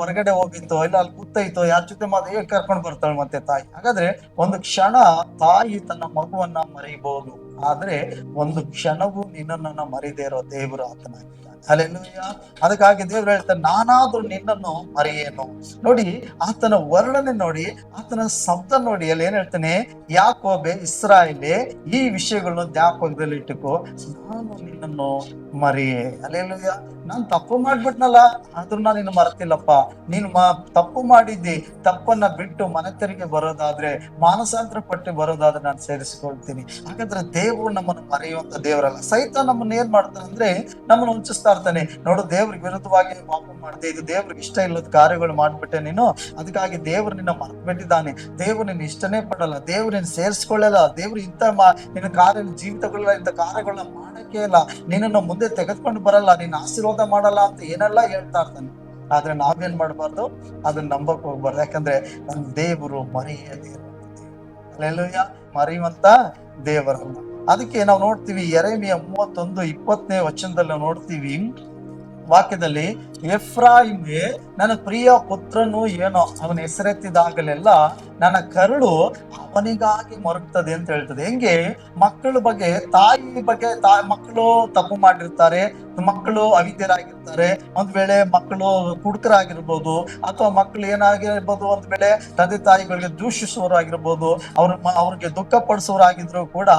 ಹೊರಗಡೆ ಹೋಗಿತ್ತೋ, ಇಲ್ಲ ಅಲ್ಲಿ ಕೂತೈತೋ, ಯಾರ ಜೊತೆ ಕರ್ಕೊಂಡು ಬರ್ತಾಳೆ ಮತ್ತೆ ತಾಯಿ. ಹಾಗಾದ್ರೆ ಒಂದು ಕ್ಷಣ ತಾಯಿ ತನ್ನ ಮಗುವನ್ನ ಮರೆಯಬಹುದು, ಆದ್ರೆ ಒಂದು ಕ್ಷಣವೂ ನಿನ್ನನ್ನ ಮರಿದೇ ಇರೋ ದೇವರು ಆತನಾಗಿದ್ದಾನೆ. ಹಲ್ಲೆಲೂಯಾ. ಅದಕ್ಕಾಗಿ ದೇವ್ರು ಹೇಳ್ತಾರೆ, ನಾನಾದ್ರೂ ನಿನ್ನನ್ನು ಮರೆಯೇನು. ನೋಡಿ ಆತನ ವರ್ಣನೆ ನೋಡಿ, ಆತನ ಶಬ್ದ ನೋಡಿ, ಅಲ್ಲಿ ಏನ್ ಹೇಳ್ತಾನೆ, ಯಾಕೋಬೆ, ಇಸ್ರಾಯೇಲೇ, ಈ ವಿಷಯಗಳನ್ನು ಜ್ಞಾಪಕದಲ್ಲಿ ಇಟ್ಟುಕೋ, ನಾನು ನಿನ್ನನ್ನು ಮರೆಯೇ. ಹಲ್ಲೆಲೂಯಾ. ನಾನ್ ತಪ್ಪು ಮಾಡ್ಬಿಟ್ನಲ್ಲ, ಆದ್ರೂ ನಾನು ನಿನ್ನ ಮರೆತಿಲ್ಲಪ್ಪ. ನೀನು ತಪ್ಪು ಮಾಡಿದ್ದಿ, ತಪ್ಪನ್ನ ಬಿಟ್ಟು ಮನೆತರಿಗೆ ಬರೋದಾದ್ರೆ, ಮಾನಸಾಂತರ ಪಟ್ಟು ಬರೋದಾದ್ರೆ ನಾನು ಸೇರಿಸ್ಕೊಳ್ತೀನಿ. ಹಾಗಾದ್ರೆ ದೇವರು ನಮ್ಮನ್ನು ಮರೆಯುವಂತ ದೇವರಲ್ಲ. ಸೈತ ನಮ್ಮನ್ನ ಏನ್ ಮಾಡ್ತಾನೆ ಅಂದ್ರೆ, ನಮ್ಮನ್ನು ವಂಚಿಸ್ತಾ ಇರ್ತಾನೆ. ನೋಡು, ದೇವ್ರಿಗೆ ವಿರುದ್ಧವಾಗಿ ಪಾಪ ಮಾಡಿದೆ, ಇದು ದೇವ್ರಿಗೆ ಇಷ್ಟ ಇಲ್ಲದ ಕಾರ್ಯಗಳು ಮಾಡ್ಬಿಟ್ಟೆ ನೀನು, ಅದಕ್ಕಾಗಿ ದೇವ್ರು ನಿನ್ನ ಮರ್ತು ಬಿಟ್ಟಿದ್ದಾನೆ, ದೇವ್ರು ನಿನ್ನ ಇಷ್ಟನೇ ಪಡಲ್ಲ, ದೇವ್ರು ನಿನ್ನ ಸೇರಿಸ್ಕೊಳ್ಳಲ್ಲ, ದೇವ್ರು ಇಂಥ ನಿನ್ನ ಕಾರ್ಯ ಜೀವಿತಗಳ ಇಂಥ ಕಾರ್ಯಗಳನ್ನ ಮಾಡಕ್ಕೆ ಇಲ್ಲ, ನಿನ್ನನ್ನು ಮುಂದೆ ತೆಗೆದುಕೊಂಡು ಬರಲ್ಲ, ನಿನ್ನ ಆಶೀರ್ವಾದ ಮಾಡಲ್ಲ ಅಂತ ಏನೆಲ್ಲ ಹೇಳ್ತಾ ಇರ್ತಾನೆ. ಆದ್ರೆ ನಾವೇನ್ ಮಾಡ್ಬಾರ್ದು, ಅದನ್ನ ನಂಬಕ್ ಹೋಗ್ಬಾರ್ದು. ಯಾಕಂದ್ರೆ ನನ್ನ ದೇವರು ಮರೆಯ ದೇವರು, ಹಲ್ಲೆಲೂಯಾ, ಮರೆಯುವಂತ ದೇವರಲ್ಲ. ಅದಕ್ಕೆ ನಾವು ನೋಡ್ತೀವಿ, ಯೆರೆಮೀಯ 31:20 ವಚನದಲ್ಲಿ ನಾವು ನೋಡ್ತೀವಿ ವಾಕ್ಯದಲ್ಲಿ, ಎಫ್ರಾಯಿಮೇ ನನ್ನ ಪ್ರಿಯ ಪುತ್ರನು ಏನೋ, ಅವನ ಹೆಸರೆತ್ತಿದಾಗಲೆಲ್ಲ ನನ್ನ ಕರುಳು ಅವನಿಗಾಗಿ ಮರುಗ್ತದೆ ಅಂತ ಹೇಳ್ತದೆ. ಹೆಂಗೆ ಮಕ್ಕಳ ಬಗ್ಗೆ, ತಾಯಿ ಬಗ್ಗೆ, ಮಕ್ಕಳು ತಪ್ಪು ಮಾಡಿರ್ತಾರೆ, ಮಕ್ಕಳು ಅವಿದ್ಯರಾಗಿರ್ತಾರೆ, ಒಂದ್ ವೇಳೆ ಮಕ್ಕಳು ಕುಡುಕರಾಗಿರ್ಬೋದು, ಅಥವಾ ಮಕ್ಕಳು ಏನಾಗಿರ್ಬೋದು, ಒಂದ್ ವೇಳೆ ತಂದೆ ತಾಯಿಗಳಿಗೆ ದೂಷಿಸುವವರಾಗಿರ್ಬೋದು, ಅವ್ರಿಗೆ ದುಃಖ ಪಡಿಸುವವರಾಗಿದ್ರು ಕೂಡ,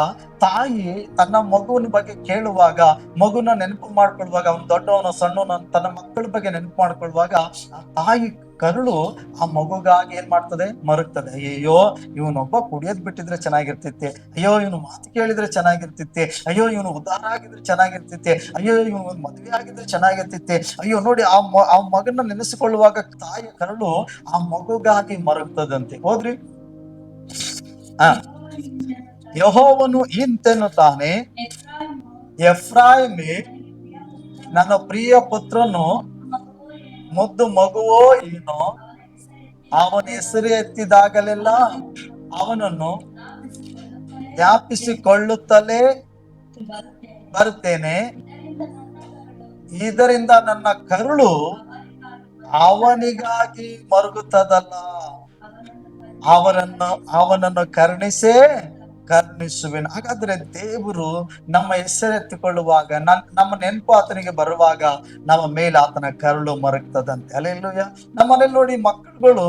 ತಾಯಿ ತನ್ನ ಮಗುವಿನ ಬಗ್ಗೆ ಕೇಳುವಾಗ, ಮಗುನ ನೆನಪು ಮಾಡ್ಕೊಳ್ಳುವಾಗ, ಅವ್ನು ದೊಡ್ಡವನು ಸಣ್ಣವನು ತನ್ನ ಮಕ್ಕಳ ಬಗ್ಗೆ ನೆನಪು ಮಾಡ್ಕೊಳ್ಳುವಾಗ, ಆ ತಾಯಿ ಕರುಳು ಆ ಮಗುಗಾಗಿ ಏನ್ ಮಾಡ್ತದೆ, ಮರುಗ್ತದೆ. ಅಯ್ಯೋ, ಇವನೊಬ್ಬ ಕುಡಿಯೋದ್ ಬಿಟ್ಟಿದ್ರೆ ಚೆನ್ನಾಗಿರ್ತಿತ್ತೆ, ಅಯ್ಯೋ ಇವನು ಮಾತು ಕೇಳಿದ್ರೆ ಚೆನ್ನಾಗಿರ್ತಿತ್ತೆ, ಅಯ್ಯೋ ಇವನು ಉದ್ಧಾರ ಆಗಿದ್ರೆ ಚೆನ್ನಾಗಿರ್ತಿತ್ತೆ, ಅಯ್ಯೋ ಇವನು ಮದುವೆ ಆಗಿದ್ರೆ ಚೆನ್ನಾಗಿರ್ತಿತ್ತೆ, ಅಯ್ಯೋ ನೋಡಿ ಆ ಮಗನ ನೆನೆಸಿಕೊಳ್ಳುವಾಗ ತಾಯಿಯ ಕರುಳು ಆ ಮಗುಗಾಗಿ ಮರುಗ್ತದಂತೆ. ಹೋದ್ರಿ ಯೆಹೋವನು ಇಂತೆನ್ನುತ್ತಾನೆ, ಎಫ್ರಾಯಿಮೇ ನನ್ನ ಪ್ರಿಯ ಪುತ್ರನು, ಮುದ್ದು ಮಗುವೋ ಏನೋ, ಅವನ ಹೆಸರು ಎತ್ತಿದಾಗಲೆಲ್ಲ ಅವನನ್ನು ಜ್ಞಾಪಿಸಿಕೊಳ್ಳುತ್ತಲೇ ಬರ್ತೇನೆ, ಇದರಿಂದ ನನ್ನ ಕರುಳು ಅವನಿಗಾಗಿ ಮರುಗುತ್ತದಲ್ಲ, ಅವನನ್ನು ಕರುಣಿಸುವೆನು. ಹಾಗಾದ್ರೆ ದೇವರು ನಮ್ಮ ಹೆಸರೆತ್ತಿಕೊಳ್ಳುವಾಗ, ನಮ್ಮ ನೆನಪು ಆತನಿಗೆ ಬರುವಾಗ ನಮ್ಮ ಮೇಲೆ ಆತನ ಕರುಳು ಮರುಗ್ತದಂತೆ. ಹಲ್ಲೆಲೂಯಾ. ನಮ್ಮನೇಲಿ ನೋಡಿ, ಮಕ್ಕಳುಗಳು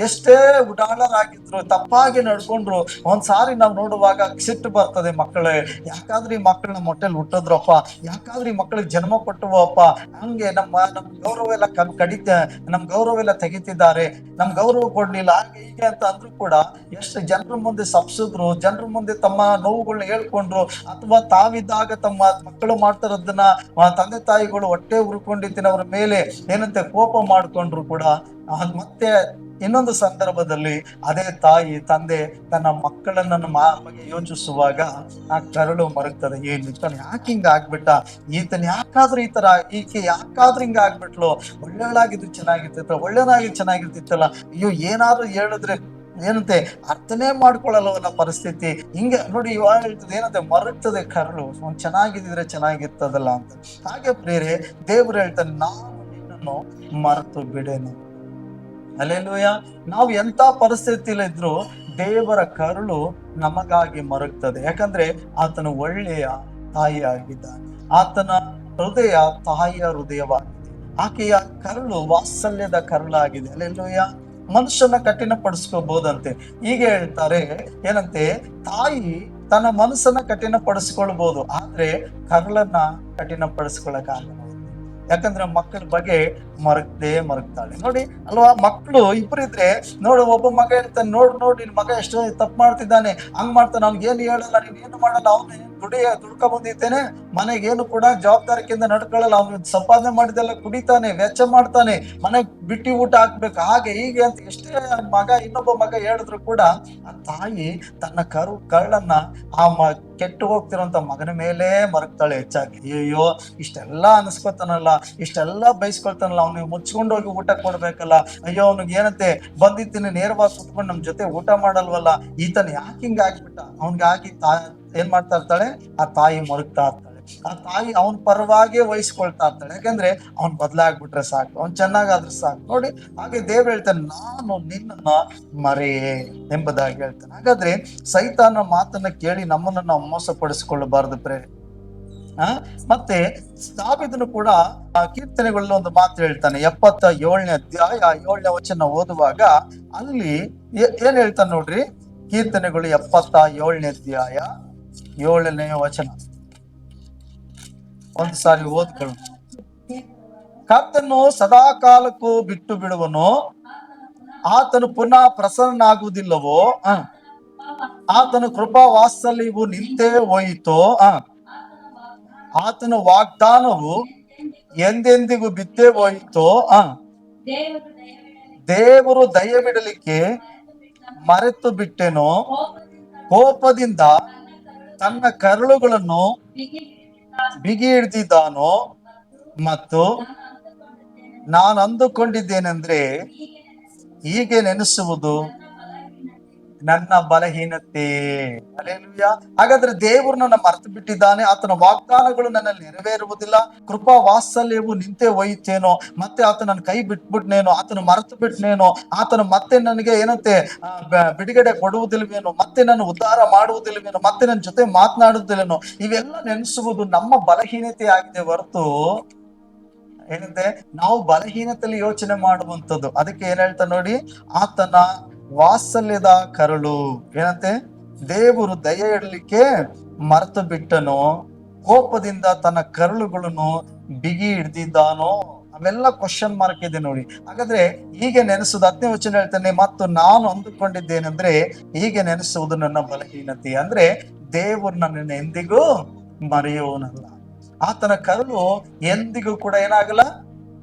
ಎಷ್ಟೇ ಉಡಾಳರಾಗಿದ್ರು, ತಪ್ಪಾಗಿ ನಡ್ಕೊಂಡ್ರು, ಒಂದ್ಸಾರಿ ನಾವು ನೋಡುವಾಗ ಸಿಟ್ಟು ಬರ್ತದೆ. ಮಕ್ಕಳೇ, ಯಾಕಾದ್ರೂ ಈ ಮಕ್ಕಳನ್ನ ಮೊಟ್ಟೆಲ್ ಹುಟ್ಟಿದ್ರಪ್ಪ, ಯಾಕಾದ್ರೂ ಈ ಮಕ್ಕಳಿಗೆ ಜನ್ಮ ಕೊಟ್ಟವಪ್ಪ, ಹಂಗೆ ನಮ್ಮ ಗೌರವ ಎಲ್ಲ ನಮ್ ಗೌರವ ಎಲ್ಲ ತೆಗಿತಿದ್ದಾರೆ, ನಮ್ ಗೌರವ ಕೊಡ್ಲಿಲ್ಲ, ಹಾಗೆ ಹೀಗೆ ಅಂತ ಅಂದ್ರು ಕೂಡ, ಎಷ್ಟು ಜನರ ಮುಂದೆ ಸಪ್ಸಿದ್ರು, ಜನರ ಮುಂದೆ ತಮ್ಮ ನೋವುಗಳನ್ನ ಹೇಳ್ಕೊಂಡ್ರು, ಅಥವಾ ತಾವಿದ್ದಾಗ ತಮ್ಮ ಮಕ್ಕಳು ಮಾಡ್ತಾರದನ್ನ ತಂದೆ ತಾಯಿಗಳು ಹೊಟ್ಟೆ ಉರ್ಕೊಂಡಿದ್ದೀನಿ ಅವ್ರ ಮೇಲೆ ಏನಂತೆ ಕೋಪ ಮಾಡ್ಕೊಂಡ್ರು ಕೂಡ, ಮತ್ತೆ ಇನ್ನೊಂದು ಸಂದರ್ಭದಲ್ಲಿ ಅದೇ ತಾಯಿ ತಂದೆ ತನ್ನ ಮಕ್ಕಳನ್ನ ಬಗ್ಗೆ ಯೋಚಿಸುವಾಗ ಆ ಕರುಳು ಮರುಗ್ತದೆ. ಏನ್ ಈತನ ಯಾಕೆ ಹಿಂಗ ಆಗ್ಬಿಟ್ಟ, ಈತನ ಯಾಕಾದ್ರೂ ಈ ತರ, ಈಕೆ ಯಾಕಾದ್ರೂ ಹಿಂಗ ಆಗ್ಬಿಟ್ಲು, ಒಳ್ಳೆಯಳಾಗಿದ್ರು ಚೆನ್ನಾಗಿರ್ತಿತ್ತಲ್ಲ, ಅಯ್ಯೋ ಏನಾದ್ರು ಹೇಳಿದ್ರೆ ಏನಂತೆ ಅರ್ಥನೇ ಮಾಡ್ಕೊಳ್ಳಲ್ಲ ಪರಿಸ್ಥಿತಿ, ಹಿಂಗೆ ನೋಡಿ ಇವಾಗ ಹೇಳ್ತದೆ, ಏನಂತೆ ಮರುಗ್ತದೆ ಕರುಳು, ಚೆನ್ನಾಗಿದ್ರೆ ಚೆನ್ನಾಗಿರ್ತದಲ್ಲ ಅಂತ. ಹಾಗೆ ಪ್ರಿಯರೇ, ದೇವ್ರು ಹೇಳ್ತಾನೆ, ನಾನು ನಿನ್ನನ್ನು ಮರೆತು ಬಿಡೇನು. ಹಲ್ಲೆಲೂಯಾ. ನಾವು ಎಂತ ಪರಿಸ್ಥಿತಿಯಲ್ಲಿ ಇದ್ರು ದೇವರ ಕರುಳು ನಮಗಾಗಿ ಮರುಗ್ತದೆ. ಯಾಕಂದ್ರೆ ಆತನು ಒಳ್ಳೆಯ ತಾಯಿ ಆಗಿದ್ದಾನೆ, ಆತನ ಹೃದಯ ತಾಯಿಯ ಹೃದಯವಾಗಿದೆ, ಆಕೆಯ ಕರುಳು ವಾತ್ಸಲ್ಯದ ಕರುಳಾಗಿದೆ. ಹಲ್ಲೆಲೂಯಾ. ಮನುಷ್ಯನ ಕಠಿಣಪಡಿಸ್ಕೋಬಹುದಂತೆ. ಹೀಗೆ ಹೇಳ್ತಾರೆ, ಏನಂತೆ, ತಾಯಿ ತನ್ನ ಮನಸ್ಸನ್ನ ಕಠಿಣಪಡಿಸ್ಕೊಳ್ಬಹುದು, ಆದ್ರೆ ಕರುಳನ್ನ ಕಠಿಣಪಡಿಸ್ಕೊಳಕ್ಕಾಗಲ್ಲ. ಯಾಕಂದ್ರೆ ಮಕ್ಕಳ ಬಗ್ಗೆ ಮರುಗ್ತಾಳೆ. ನೋಡಿ ಅಲ್ವಾ, ಮಕ್ಕಳು ಇಬ್ಬರಿದ್ರೆ ನೋಡು, ಒಬ್ಬ ಮಗ ಇರ್ತಾನೆ, ನೋಡ್ ನಿನ್ ಮಗ ಎಷ್ಟು ತಪ್ಪು ಮಾಡ್ತಿದ್ದಾನೆ, ಹಂಗ್ ಮಾಡ್ತಾನೆ, ಅವ್ನಿಗೆ ಏನು ಹೇಳಲ್ಲ, ನೀನ್ ಏನು ಮಾಡಲ್ಲ, ಅವ್ನು ದುಡ್ಕ ಬಂದಿರ್ತೇನೆ, ಮನೆಗೇನು ಕೂಡ ಜವಾಬ್ದಾರಿಕೆಯಿಂದ ನಡ್ಕೊಳ್ಳಲ್ಲ, ಅವ್ನು ಸಂಪಾದನೆ ಮಾಡಿದೆಲ್ಲ ಕುಡಿತಾನೆ, ವೆಚ್ಚ ಮಾಡ್ತಾನೆ, ಮನೆಗ್ ಬಿಟ್ಟಿ ಊಟ ಹಾಕ್ಬೇಕು, ಹಾಗೆ ಹೀಗೆ ಅಂತ ಎಷ್ಟೇ ಇನ್ನೊಬ್ಬ ಮಗ ಹೇಳಿದ್ರು ಕೂಡ, ಆ ತಾಯಿ ತನ್ನ ಕರುಳನ್ನ ಆ ಕೆಟ್ಟು ಹೋಗ್ತಿರೋಂತ ಮಗನ ಮೇಲೆ ಮರುಗ್ತಾಳೆ ಹೆಚ್ಚಾಗಿ. ಅಯ್ಯೋ, ಇಷ್ಟೆಲ್ಲ ಅನ್ಸ್ಕೊತಾನಲ್ಲ, ಇಷ್ಟೆಲ್ಲ ಬೈಸ್ಕೊಳ್ತಾನಲ್ಲ, ಅವ್ನಿಗೆ ಮುಚ್ಕೊಂಡು ಹೋಗಿ ಊಟ ಕೊಡ್ಬೇಕಲ್ಲ, ಅಯ್ಯೋ ಅವ್ನಿಗೆ ಏನಂತೆ ಬಂದಿದ್ದೀನಿ ನೇರವಾಗಿ ಕುತ್ಕೊಂಡು ನಮ್ ಜೊತೆ ಊಟ ಮಾಡಲ್ವಲ್ಲ, ಈತನ ಯಾಕೆ ಹಿಂಗ ಆಗ್ಬಿಟ್ಟ, ಅವ್ನಿಗಾಗಿ ಏನ್ ಮಾಡ್ತಾ ಇರ್ತಾಳೆ, ಆ ತಾಯಿ ಮರುಗ್ತಾ ಇರ್ತಾಳೆ. ಆ ತಾಯಿ ಅವನ್ ಪರವಾಗಿ ವಹಿಸ್ಕೊಳ್ತಾ ಇರ್ತಾಳೆ. ಯಾಕಂದ್ರೆ ಅವ್ನ್ ಬದಲಾಗ್ಬಿಟ್ರೆ ಸಾಕು, ಅವ್ನ್ ಚೆನ್ನಾಗಾದ್ರೆ ಸಾಕು. ನೋಡಿ, ಹಾಗೆ ದೇವ್ರು ಹೇಳ್ತಾನೆ, ನಾನು ನಿನ್ನನ್ನ ಮರೆಯೇ ಎಂಬುದಾಗಿ ಹೇಳ್ತಾನೆ. ಹಾಗಾದ್ರೆ ಸೈತಾನ ಮಾತನ್ನ ಕೇಳಿ ನಮ್ಮನ್ನ ನಾವು ಮೋಸ ಪಡಿಸಿಕೊಳ್ಳಬಾರದು ಪ್ರೇರೆ. ಮತ್ತೆ ದಾವೀದನು ಕೂಡ ಕೀರ್ತನೆಗಳಲ್ಲಿ ಒಂದು ಮಾತು ಹೇಳ್ತಾನೆ, 77ನೇ ಅಧ್ಯಾಯ 7ನೇ ವಚನ ಓದುವಾಗ ಅಲ್ಲಿ ಏನ್ ಹೇಳ್ತಾನೆ ನೋಡ್ರಿ. ಕೀರ್ತನೆಗಳು 77ನೇ ಅಧ್ಯಾಯ 7ನೇ ವಚನ ಒಂದು ಸಾರಿ ಓದ್ಕೊಳ್ಳೋಣ. ಕರ್ತನು ಸದಾ ಕಾಲಕ್ಕೂ ಬಿಟ್ಟು ಬಿಡುವನು, ಆತನು ಪುನಃ ಪ್ರಸನ್ನನಾಗುವುದಿಲ್ಲವೋ. ಆತನ ಕೃಪಾ ವಾತ್ಸಲ್ಯವು ನಿಂತೇ ಹೋಯಿತೋ. ಆತನ ವಾಗ್ದಾನವು ಎಂದೆಂದಿಗೂ ಬಿದ್ದೇ ಹೋಯಿತೋ. ದೇವರು ದಯ ಬಿಡಲಿಕ್ಕೆ ಮರೆತು ಬಿಟ್ಟೆನೋ. ಕೋಪದಿಂದ ತನ್ನ ಕರುಳುಗಳನ್ನು ಬಿಗಿ ಹಿಡಿದಿದ್ದಾನೋ. ಮತ್ತು ನಾನು ಅಂದುಕೊಂಡಿದ್ದೇನೆಂದ್ರೆ, ಹೀಗೆ ನೆನೆಸುವುದು ನನ್ನ ಬಲಹೀನತೆ. ಹಲ್ಲೆಲೂಯಾ. ಹಾಗಾದ್ರೆ ದೇವರು ನನ್ನ ಮರೆತು ಬಿಟ್ಟಿದ್ದಾನೆ, ಆತನ ವಾಗ್ದಾನಗಳು ನನ್ನಲ್ಲಿ ನೆರವೇರುವುದಿಲ್ಲ, ಕೃಪಾ ವಾತ್ಸಲ್ಯವು ನಿಂತೆ ಹೋಯಿತೇನೋ, ಮತ್ತೆ ಆತ ನನ್ನ ಕೈ ಬಿಟ್ಬಿಟ್ನೇನೋ, ಆತನ ಮರೆತು ಬಿಟ್ನೇನೋ, ಆತನು ಮತ್ತೆ ನನಗೆ ಏನಂತೆ ಬಿಡುಗಡೆ ಕೊಡುವುದಿಲ್ವೇನೋ, ಮತ್ತೆ ನಾನು ಉದ್ಧಾರ ಮಾಡುವುದಿಲ್ವೇನೋ, ಮತ್ತೆ ನನ್ನ ಜೊತೆ ಮಾತನಾಡುವುದಿಲ್ವೇನೋ. ಇವೆಲ್ಲ ನೆನೆಸುವುದು ನಮ್ಮ ಬಲಹೀನತೆ ಆಗಿದೆ ಹೊರತು ಏನಂತೆ ನಾವು ಬಲಹೀನತೆಯಲ್ಲಿ ಯೋಚನೆ ಮಾಡುವಂಥದ್ದು. ಅದಕ್ಕೆ ಏನ್ ಹೇಳ್ತಾ ನೋಡಿ, ಆತನ ವಾತ್ಸಲ್ಯದ ಕರುಳು ಏನಂತೆ, ದೇವರು ದಯೆ ಇಡಲಿಕ್ಕೆ ಮರೆತು ಬಿಟ್ಟನೋ, ಕೋಪದಿಂದ ತನ್ನ ಕರುಳುಗಳನ್ನು ಬಿಗಿ ಹಿಡ್ದಿದ್ದಾನೋ. ಅವೆಲ್ಲ ಕ್ವಶನ್ ಮಾರ್ಕ್ ಇದೆ ನೋಡಿ. ಹಾಗಾದ್ರೆ ಹೀಗೆ ನೆನೆಸುವುದು 10ನೇ ವಚನ ಹೇಳ್ತಾನೆ, ಮತ್ತು ನಾನು ಅಂದುಕೊಂಡಿದ್ದೇನೆಂದ್ರೆ, ಹೀಗೆ ನೆನೆಸುವುದು ನನ್ನ ಬಲಹೀನತೆ. ಅಂದ್ರೆ ದೇವರು ನನ್ನನ್ನು ಎಂದಿಗೂ ಮರೆಯುವನಲ್ಲ. ಆತನ ಕರುಳು ಎಂದಿಗೂ ಕೂಡ ಏನಾಗಲ್ಲ,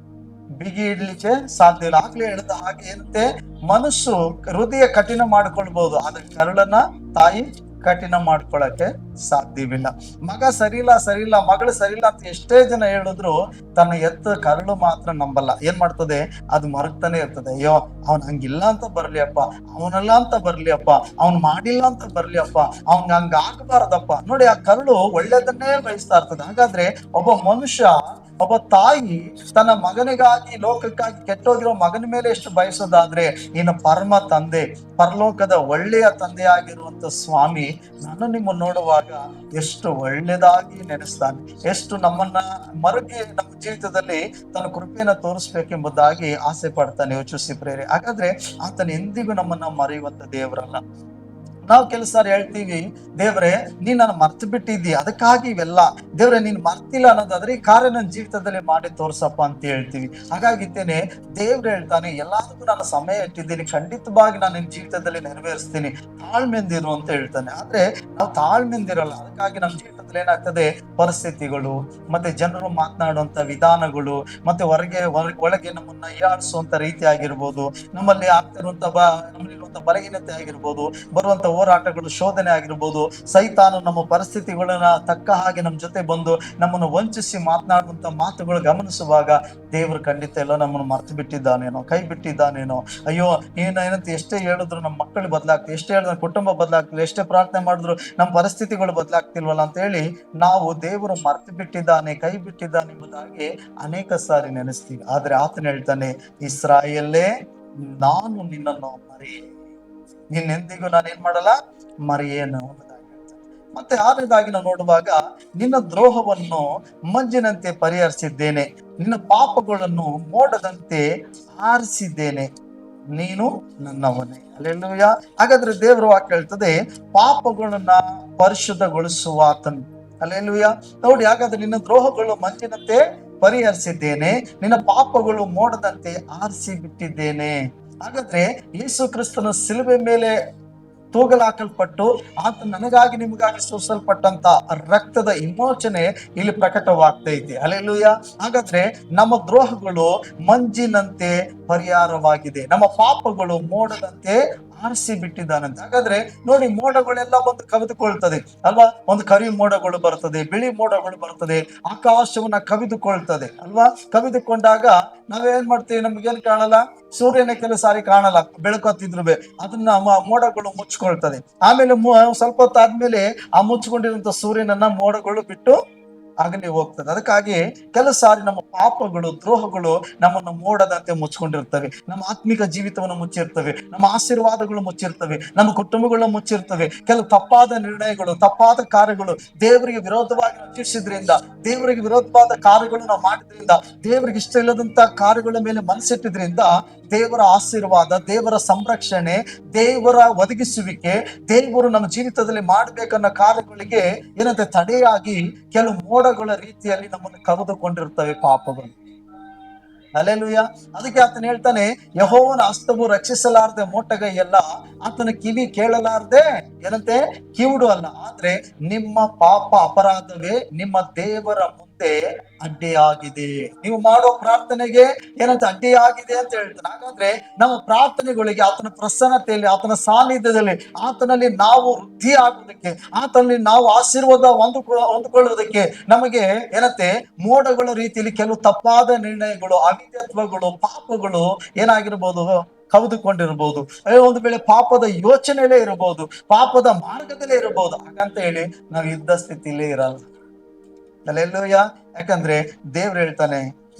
ಬಿಗಿ ಇಡ್ಲಿಕ್ಕೆ ಸಾಧ್ಯ ಇಲ್ಲ. ಆಗ್ಲೇ ಹೇಳಿದ ಹಾಗೆ ಏನಂತೆ, ಮನಸ್ಸು ಹೃದಯ ಕಠಿಣ ಮಾಡ್ಕೊಳ್ಬಹುದು, ಆದ್ರೆ ಕರುಳನ್ನ ತಾಯಿ ಕಠಿಣ ಮಾಡ್ಕೊಳಕ್ಕೆ ಸಾಧ್ಯವಿಲ್ಲ. ಮಗ ಸರಿಯಿಲ್ಲ ಮಗಳು ಸರಿಯಿಲ್ಲ ಅಂತ ಎಷ್ಟೇ ಜನ ಹೇಳಿದ್ರು ತನ್ನ ಕರುಳು ಮಾತ್ರ ನಂಬಲ್ಲ. ಏನ್ ಮಾಡ್ತದೆ, ಅದು ಮರಗ್ತಾನೆ ಇರ್ತದೆ. ಅಯ್ಯೋ ಅವ್ನ್ ಹಂಗಿಲ್ಲ ಅಂತ ಬರ್ಲಿ ಅಪ್ಪ, ಅವನಲ್ಲ ಅಂತ ಬರ್ಲಿ ಅಪ್ಪ, ಅವ್ನ್ ಮಾಡಿಲ್ಲ ಅಂತ ಬರ್ಲಿ ಅಪ್ಪ, ಅವ್ನ್ ಹಂಗ ಆಗ್ಬಾರ್ದಪ್ಪ. ನೋಡಿ, ಆ ಕರುಳು ಒಳ್ಳೇದನ್ನೇ ಬಯಸ್ತಾ ಇರ್ತದೆ. ಹಾಗಾದ್ರೆ ಒಬ್ಬ ಮನುಷ್ಯ, ಒಬ್ಬ ತಾಯಿ ತನ್ನ ಮಗನಿಗಾಗಿ, ಲೋಕಕ್ಕಾಗಿ ಕೆಟ್ಟೋಗಿರೋ ಮಗನ ಮೇಲೆ ಎಷ್ಟು ಬಯಸೋದಾದ್ರೆ, ಇನ್ನು ಪರಮ ತಂದೆ, ಪರಲೋಕದ ಒಳ್ಳೆಯ ತಂದೆಯಾಗಿರುವಂತ ಸ್ವಾಮಿ ನಾನು ನಿಮ್ಮ ನೋಡುವಾಗ ಎಷ್ಟು ಒಳ್ಳೆದಾಗಿ ನೆನೆಸ್ತಾನೆ, ಎಷ್ಟು ನಮ್ಮನ್ನ ಮರುಗಿ ನಮ್ಮ ಜೀವಿತದಲ್ಲಿ ತನ್ನ ಕೃಪೆಯನ್ನ ತೋರಿಸ್ಬೇಕೆಂಬುದಾಗಿ ಆಸೆ ಪಡ್ತಾನೆ. ಯೋಚಿಸಿ ಪ್ರೇರೆ. ಹಾಗಾದ್ರೆ ಆತನ ಎಂದಿಗೂ ನಮ್ಮನ್ನ ಮರೆಯುವಂತ ದೇವರಲ್ಲ. ನಾವು ಕೆಲಸ ಸಾರಿ ಹೇಳ್ತೀವಿ, ದೇವ್ರೆ ನೀನ್ ನನ್ನ ಮರ್ತು ಬಿಟ್ಟಿದ್ದಿ, ಅದಕ್ಕಾಗಿ ಇವೆಲ್ಲ. ದೇವ್ರೆ ನೀನ್ ಮರ್ತಿಲ್ಲ ಅನ್ನೋದಾದ್ರೆ ಈ ಕಾರ್ಯ ನನ್ನ ಜೀವಿತದಲ್ಲಿ ಮಾಡಿ ತೋರ್ಸಪ್ಪ ಅಂತ ಹೇಳ್ತೀವಿ. ಹಾಗಾಗಿದ್ದೇನೆ ದೇವ್ರು ಹೇಳ್ತಾನೆ, ಎಲ್ಲದಕ್ಕೂ ನಾನು ಸಮಯ ಇಟ್ಟಿದ್ದೀನಿ, ಖಂಡಿತವಾಗಿ ನಾನು ನಿನ್ ಜೀವಿತದಲ್ಲಿ ನೆರವೇರಿಸ್ತೀನಿ, ತಾಳ್ಮೆಂದಿರು ಅಂತ ಹೇಳ್ತಾನೆ. ಆದ್ರೆ ನಾವು ತಾಳ್ಮೆಂದಿರಲ್ಲ. ಅದಕ್ಕಾಗಿ ನಮ್ಮ ಜೀವಿತದಲ್ಲಿ ಏನಾಗ್ತದೆ, ಪರಿಸ್ಥಿತಿಗಳು ಮತ್ತೆ ಜನರು ಮಾತನಾಡುವಂತ ವಿಧಾನಗಳು, ಮತ್ತೆ ಒಳಗೆ ನಮ್ಮನ್ನ ಹೀಯಾಳಿಸುವಂತ ರೀತಿ ಆಗಿರ್ಬೋದು, ನಮ್ಮಲ್ಲಿ ಆಗ್ತಿರುವಂತ ನಮ್ಮಲ್ಲಿರುವಂತ ಬಲಹೀನತೆ ಆಗಿರ್ಬೋದು, ಬರುವಂತ ಹೋರಾಟಗಳು, ಶೋಧನೆ ಆಗಿರ್ಬೋದು, ಸೈತಾನು ನಮ್ಮ ಪರಿಸ್ಥಿತಿಗಳನ್ನ ತಕ್ಕ ಹಾಗೆ ನಮ್ಮ ಜೊತೆ ಬಂದು ನಮ್ಮನ್ನು ವಂಚಿಸಿ ಮಾತನಾಡುವಂತ ಮಾತುಗಳು ಗಮನಿಸುವಾಗ ದೇವರು ಖಂಡಿತ ಎಲ್ಲ ನಮ್ಮನ್ನು ಮರ್ತು ಬಿಟ್ಟಿದ್ದಾನೇನೋ, ಕೈ ಬಿಟ್ಟಿದ್ದಾನೇನೋ, ಅಯ್ಯೋ ಏನಂತ ಎಷ್ಟೇ ಹೇಳಿದ್ರು ನಮ್ಮ ಮಕ್ಕಳು ಬದಲಾಗ್ತದೆ, ಎಷ್ಟೇ ಹೇಳಿದ್ರು ಕುಟುಂಬ ಬದಲಾಗ್ತಿಲ್ಲ, ಎಷ್ಟೇ ಪ್ರಾರ್ಥನೆ ಮಾಡಿದ್ರು ನಮ್ಮ ಪರಿಸ್ಥಿತಿಗಳು ಬದಲಾಗ್ತಿಲ್ವಲ್ಲ ಅಂತ ಹೇಳಿ ನಾವು ದೇವರು ಮರ್ತು ಬಿಟ್ಟಿದ್ದಾನೆ, ಕೈ ಬಿಟ್ಟಿದ್ದಾನೆ ಎಂಬುದಾಗಿ ಅನೇಕ ಸಾರಿ ನೆನೆಸ್ತೀವಿ. ಆದ್ರೆ ಆತನ ಹೇಳ್ತಾನೆ, ಇಸ್ರಾಯೇಲೇ ನಾನು ನಿನ್ನನ್ನು ನಿನ್ನೆಂದಿಗೂ ನಾನು ಏನ್ ಮಾಡಲ್ಲ, ಮರೆಯೇನು ಅನ್ನೋದಾಗಿ ಹೇಳ್ತಾನೆ. ಮತ್ತೆ ಆರನೇದಾಗಿ ನಾವು ನೋಡುವಾಗ, ನಿನ್ನ ದ್ರೋಹವನ್ನು ಮಂಜಿನಂತೆ ಪರಿಹರಿಸಿದ್ದೇನೆ, ನಿನ್ನ ಪಾಪಗಳನ್ನು ಮೋಡದಂತೆ ಆರಿಸಿದ್ದೇನೆ, ನೀನು ನನ್ನವನೇ. ಹಲ್ಲೆಲೂಯಾ. ಹಾಗಾದ್ರೆ ದೇವರ ವಾಕ್ಯ ಹೇಳ್ತದೆ, ಪಾಪಗಳನ್ನ ಪರಿಶುದ್ಧಗೊಳಿಸುವ ಆತನು. ಹಲ್ಲೆಲೂಯಾ. ನೋಡಿ, ಹಾಗಾದ್ರೆ ನಿನ್ನ ದ್ರೋಹಗಳು ಮಂಜಿನಂತೆ ಪರಿಹರಿಸಿದ್ದೇನೆ, ನಿನ್ನ ಪಾಪಗಳು ಮೋಡದಂತೆ ಆರಿಸಿ ಬಿಟ್ಟಿದ್ದೇನೆ. ಹಾಗಾದ್ರೆ ಯೇಸು ಕ್ರಿಸ್ತನ ಶಿಲುಬೆ ಮೇಲೆ ತೂಗಲಾಕಲ್ಪಟ್ಟು ಆತ ನನಗಾಗಿ ನಿಮಗಾಗಿ ಸೂಸಲ್ಪಟ್ಟಂತ ರಕ್ತದ ವಿಮೋಚನೆ ಇಲ್ಲಿ ಪ್ರಕಟವಾಗ್ತೈತಿ. ಹಲ್ಲೆಲೂಯಾ. ಹಾಗಾದ್ರೆ ನಮ್ಮ ದ್ರೋಹಗಳು ಮಂಜಿನಂತೆ ಪರಿಹಾರವಾಗಿದೆ, ನಮ್ಮ ಪಾಪಗಳು ಮೋಡದಂತೆ ಆರಿಸಿ ಬಿಟ್ಟಿದ್ದಾನಂತ. ಹಾಗಾದ್ರೆ ನೋಡಿ, ಮೋಡಗಳೆಲ್ಲ ಬಂದು ಕವಿದುಕೊಳ್ತದೆ ಅಲ್ವಾ. ಒಂದು ಕರಿ ಮೋಡಗಳು ಬರ್ತದೆ, ಬಿಳಿ ಮೋಡಗಳು ಬರ್ತದೆ, ಆಕಾಶವನ್ನ ಕವಿದುಕೊಳ್ತದೆ ಅಲ್ವಾ. ಕವಿದುಕೊಂಡಾಗ ನಾವೇನ್ ಮಾಡ್ತೀವಿ, ನಮ್ಗೇನ್ ಕಾಣಲ್ಲ, ಸೂರ್ಯನ ಕೆಲವು ಸಾರಿ ಕಾಣಲ್ಲ, ಬೆಳಕತ್ತಿದ್ರು ಅದನ್ನ ಮೋಡಗಳು ಮುಚ್ಕೊಳ್ತದೆ. ಆಮೇಲೆ ಸ್ವಲ್ಪ ಹೊತ್ತಾದ್ಮೇಲೆ ಆ ಮುಚ್ಕೊಂಡಿರುವಂತ ಸೂರ್ಯನನ್ನ ಮೋಡಗಳು ಬಿಟ್ಟು ಆಗಲಿ ಹೋಗ್ತದೆ. ಅದಕ್ಕಾಗಿ ಕೆಲವು ಸಾರಿ ನಮ್ಮ ಪಾಪಗಳು, ದ್ರೋಹಗಳು ನಮ್ಮನ್ನು ಮೋಡದಂತೆ ಮುಚ್ಕೊಂಡಿರ್ತವೆ. ನಮ್ಮ ಆತ್ಮಿಕ ಜೀವಿತವನ್ನು ಮುಚ್ಚಿರ್ತವೆ, ನಮ್ಮ ಆಶೀರ್ವಾದಗಳು ಮುಚ್ಚಿರ್ತವೆ, ನಮ್ಮ ಕುಟುಂಬಗಳನ್ನ ಮುಚ್ಚಿರ್ತವೆ. ಕೆಲವು ತಪ್ಪಾದ ನಿರ್ಣಯಗಳು, ತಪ್ಪಾದ ಕಾರ್ಯಗಳು, ದೇವರಿಗೆ ವಿರೋಧವಾಗಿ ರಚಿಸಿದ್ರಿಂದ, ದೇವರಿಗೆ ವಿರೋಧವಾದ ಕಾರ್ಯಗಳು ನಾವು ಮಾಡಿದ್ರಿಂದ, ದೇವರಿಗೆ ಇಷ್ಟ ಇಲ್ಲದಂತ ಕಾರ್ಯಗಳ ಮೇಲೆ ಮನಸ್ಸಿಟ್ಟಿದ್ರಿಂದ ದೇವರ ಆಶೀರ್ವಾದ, ದೇವರ ಸಂರಕ್ಷಣೆ, ದೇವರ ಒದಗಿಸುವಿಕೆ, ದೇವರು ನಮ್ಮ ಜೀವಿತದಲ್ಲಿ ಮಾಡ್ಬೇಕನ್ನೋ ಕಾರ್ಯಗಳಿಗೆ ಏನಂತೆ ತಡೆಯಾಗಿ ಕೆಲವು ಮೋಡಗಳ ರೀತಿಯಲ್ಲಿ ನಮ್ಮನ್ನು ಕರೆದುಕೊಂಡಿರ್ತವೆ ಪಾಪಗಳು. ಅಲ್ಲೆಲೂಯ. ಅದಕ್ಕೆ ಆತನ ಹೇಳ್ತಾನೆ, ಯೆಹೋವನ ಹಸ್ತವು ರಕ್ಷಿಸಲಾರದೆ ಮೋಟಗೈಯಲ್ಲ, ಆತನ ಕಿವಿ ಕೇಳಲಾರದೆ ಏನಂತೆ ಕಿವುಡು ಅಲ್ಲ, ಆದ್ರೆ ನಿಮ್ಮ ಪಾಪ ಅಪರಾಧವೇ ನಿಮ್ಮ ದೇವರ ಮುಂದೆ ಅಡ್ಡಿಯಾಗಿದೆ. ನೀವು ಮಾಡೋ ಪ್ರಾರ್ಥನೆಗೆ ಏನಂತ ಅಡ್ಡಿಯಾಗಿದೆ ಅಂತ ಹೇಳ್ತಾನೆ. ಹಾಗಾದ್ರೆ ನಮ್ಮ ಪ್ರಾರ್ಥನೆಗಳಿಗೆ ಆತನ ಪ್ರಸನ್ನತೆಯಲ್ಲಿ, ಆತನ ಸಾನ್ನಿಧ್ಯದಲ್ಲಿ, ಆತನಲ್ಲಿ ನಾವು ವೃದ್ಧಿ ಆಗುವುದಕ್ಕೆ, ಆತನಲ್ಲಿ ನಾವು ಆಶೀರ್ವಾದ ಹೊಂದಿಕೊಳ್ಳುವುದಕ್ಕೆ ನಮಗೆ ಏನಂತೆ ಮೋಡಗಳ ರೀತಿಯಲ್ಲಿ ಕೆಲವು ತಪ್ಪಾದ ನಿರ್ಣಯಗಳು, ಅವಿದ್ಯತ್ವಗಳು, ಪಾಪಗಳು ಏನಾಗಿರ್ಬೋದು ಕವಿದುಕೊಂಡಿರ್ಬೋದು. ಒಂದು ವೇಳೆ ಪಾಪದ ಯೋಚನೆಯಲ್ಲೇ ಇರಬಹುದು, ಪಾಪದ ಮಾರ್ಗದಲ್ಲೇ ಇರಬಹುದು. ಹಾಗಂತ ಹೇಳಿ ನಾವು ಇದ್ದ ಸ್ಥಿತಿಲೇ ಇರಲ್ಲ. ಅಲ್ಲೆಲ್ಲೂಯ್ಯ. ಯಾಕಂದ್ರೆ ದೇವ್ರು ಹೇಳ್ತಾನೆ,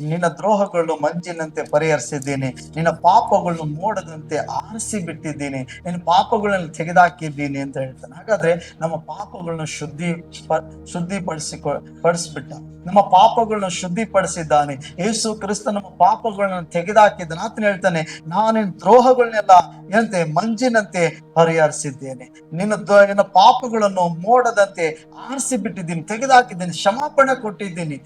ನಿನ್ನ ದ್ರೋಹಗಳನ್ನು ಮಂಜಿನಂತೆ ಪರಿಹರಿಸಿದ್ದೀನಿ, ನಿನ್ನ ಪಾಪಗಳನ್ನು ಮೋಡದಂತೆ ಆರಿಸಿ ಬಿಟ್ಟಿದ್ದೀನಿ, ನಿನ್ನ ಪಾಪಗಳನ್ನು ತೆಗೆದಾಕಿದ್ದೀನಿ ಅಂತ ಹೇಳ್ತಾನೆ. ಹಾಗಾದ್ರೆ ನಮ್ಮ ಪಾಪಗಳನ್ನು ಪಡಿಸ್ಬಿಟ್ಟ, ನಮ್ಮ ಪಾಪಗಳನ್ನ ಶುದ್ಧಿಪಡಿಸಿದ್ದಾನೆ. ಯೇಸು ಕ್ರಿಸ್ತ ನಮ್ಮ ಪಾಪಗಳನ್ನ ತೆಗೆದಾಕಿದ್ದಾನೆ. ಆತನ ಹೇಳ್ತಾನೆ, ನಾನು ದ್ರೋಹಗಳನ್ನೆಲ್ಲ ಏನಂತೆ ಮಂಜಿನಂತೆ ಪರಿಹರಿಸಿದ್ದೇನೆ, ನಿನ್ನ ಪಾಪಗಳನ್ನು ಮೋಡದಂತೆ ಆರಿಸಿ ಬಿಟ್ಟಿದ್ದೀನಿ, ತೆಗೆದಾಕಿದ್ದೀನಿ, ಕ್ಷಮಾಪಣೆ ಕೊಟ್ಟಿದ್ದೀನಿ.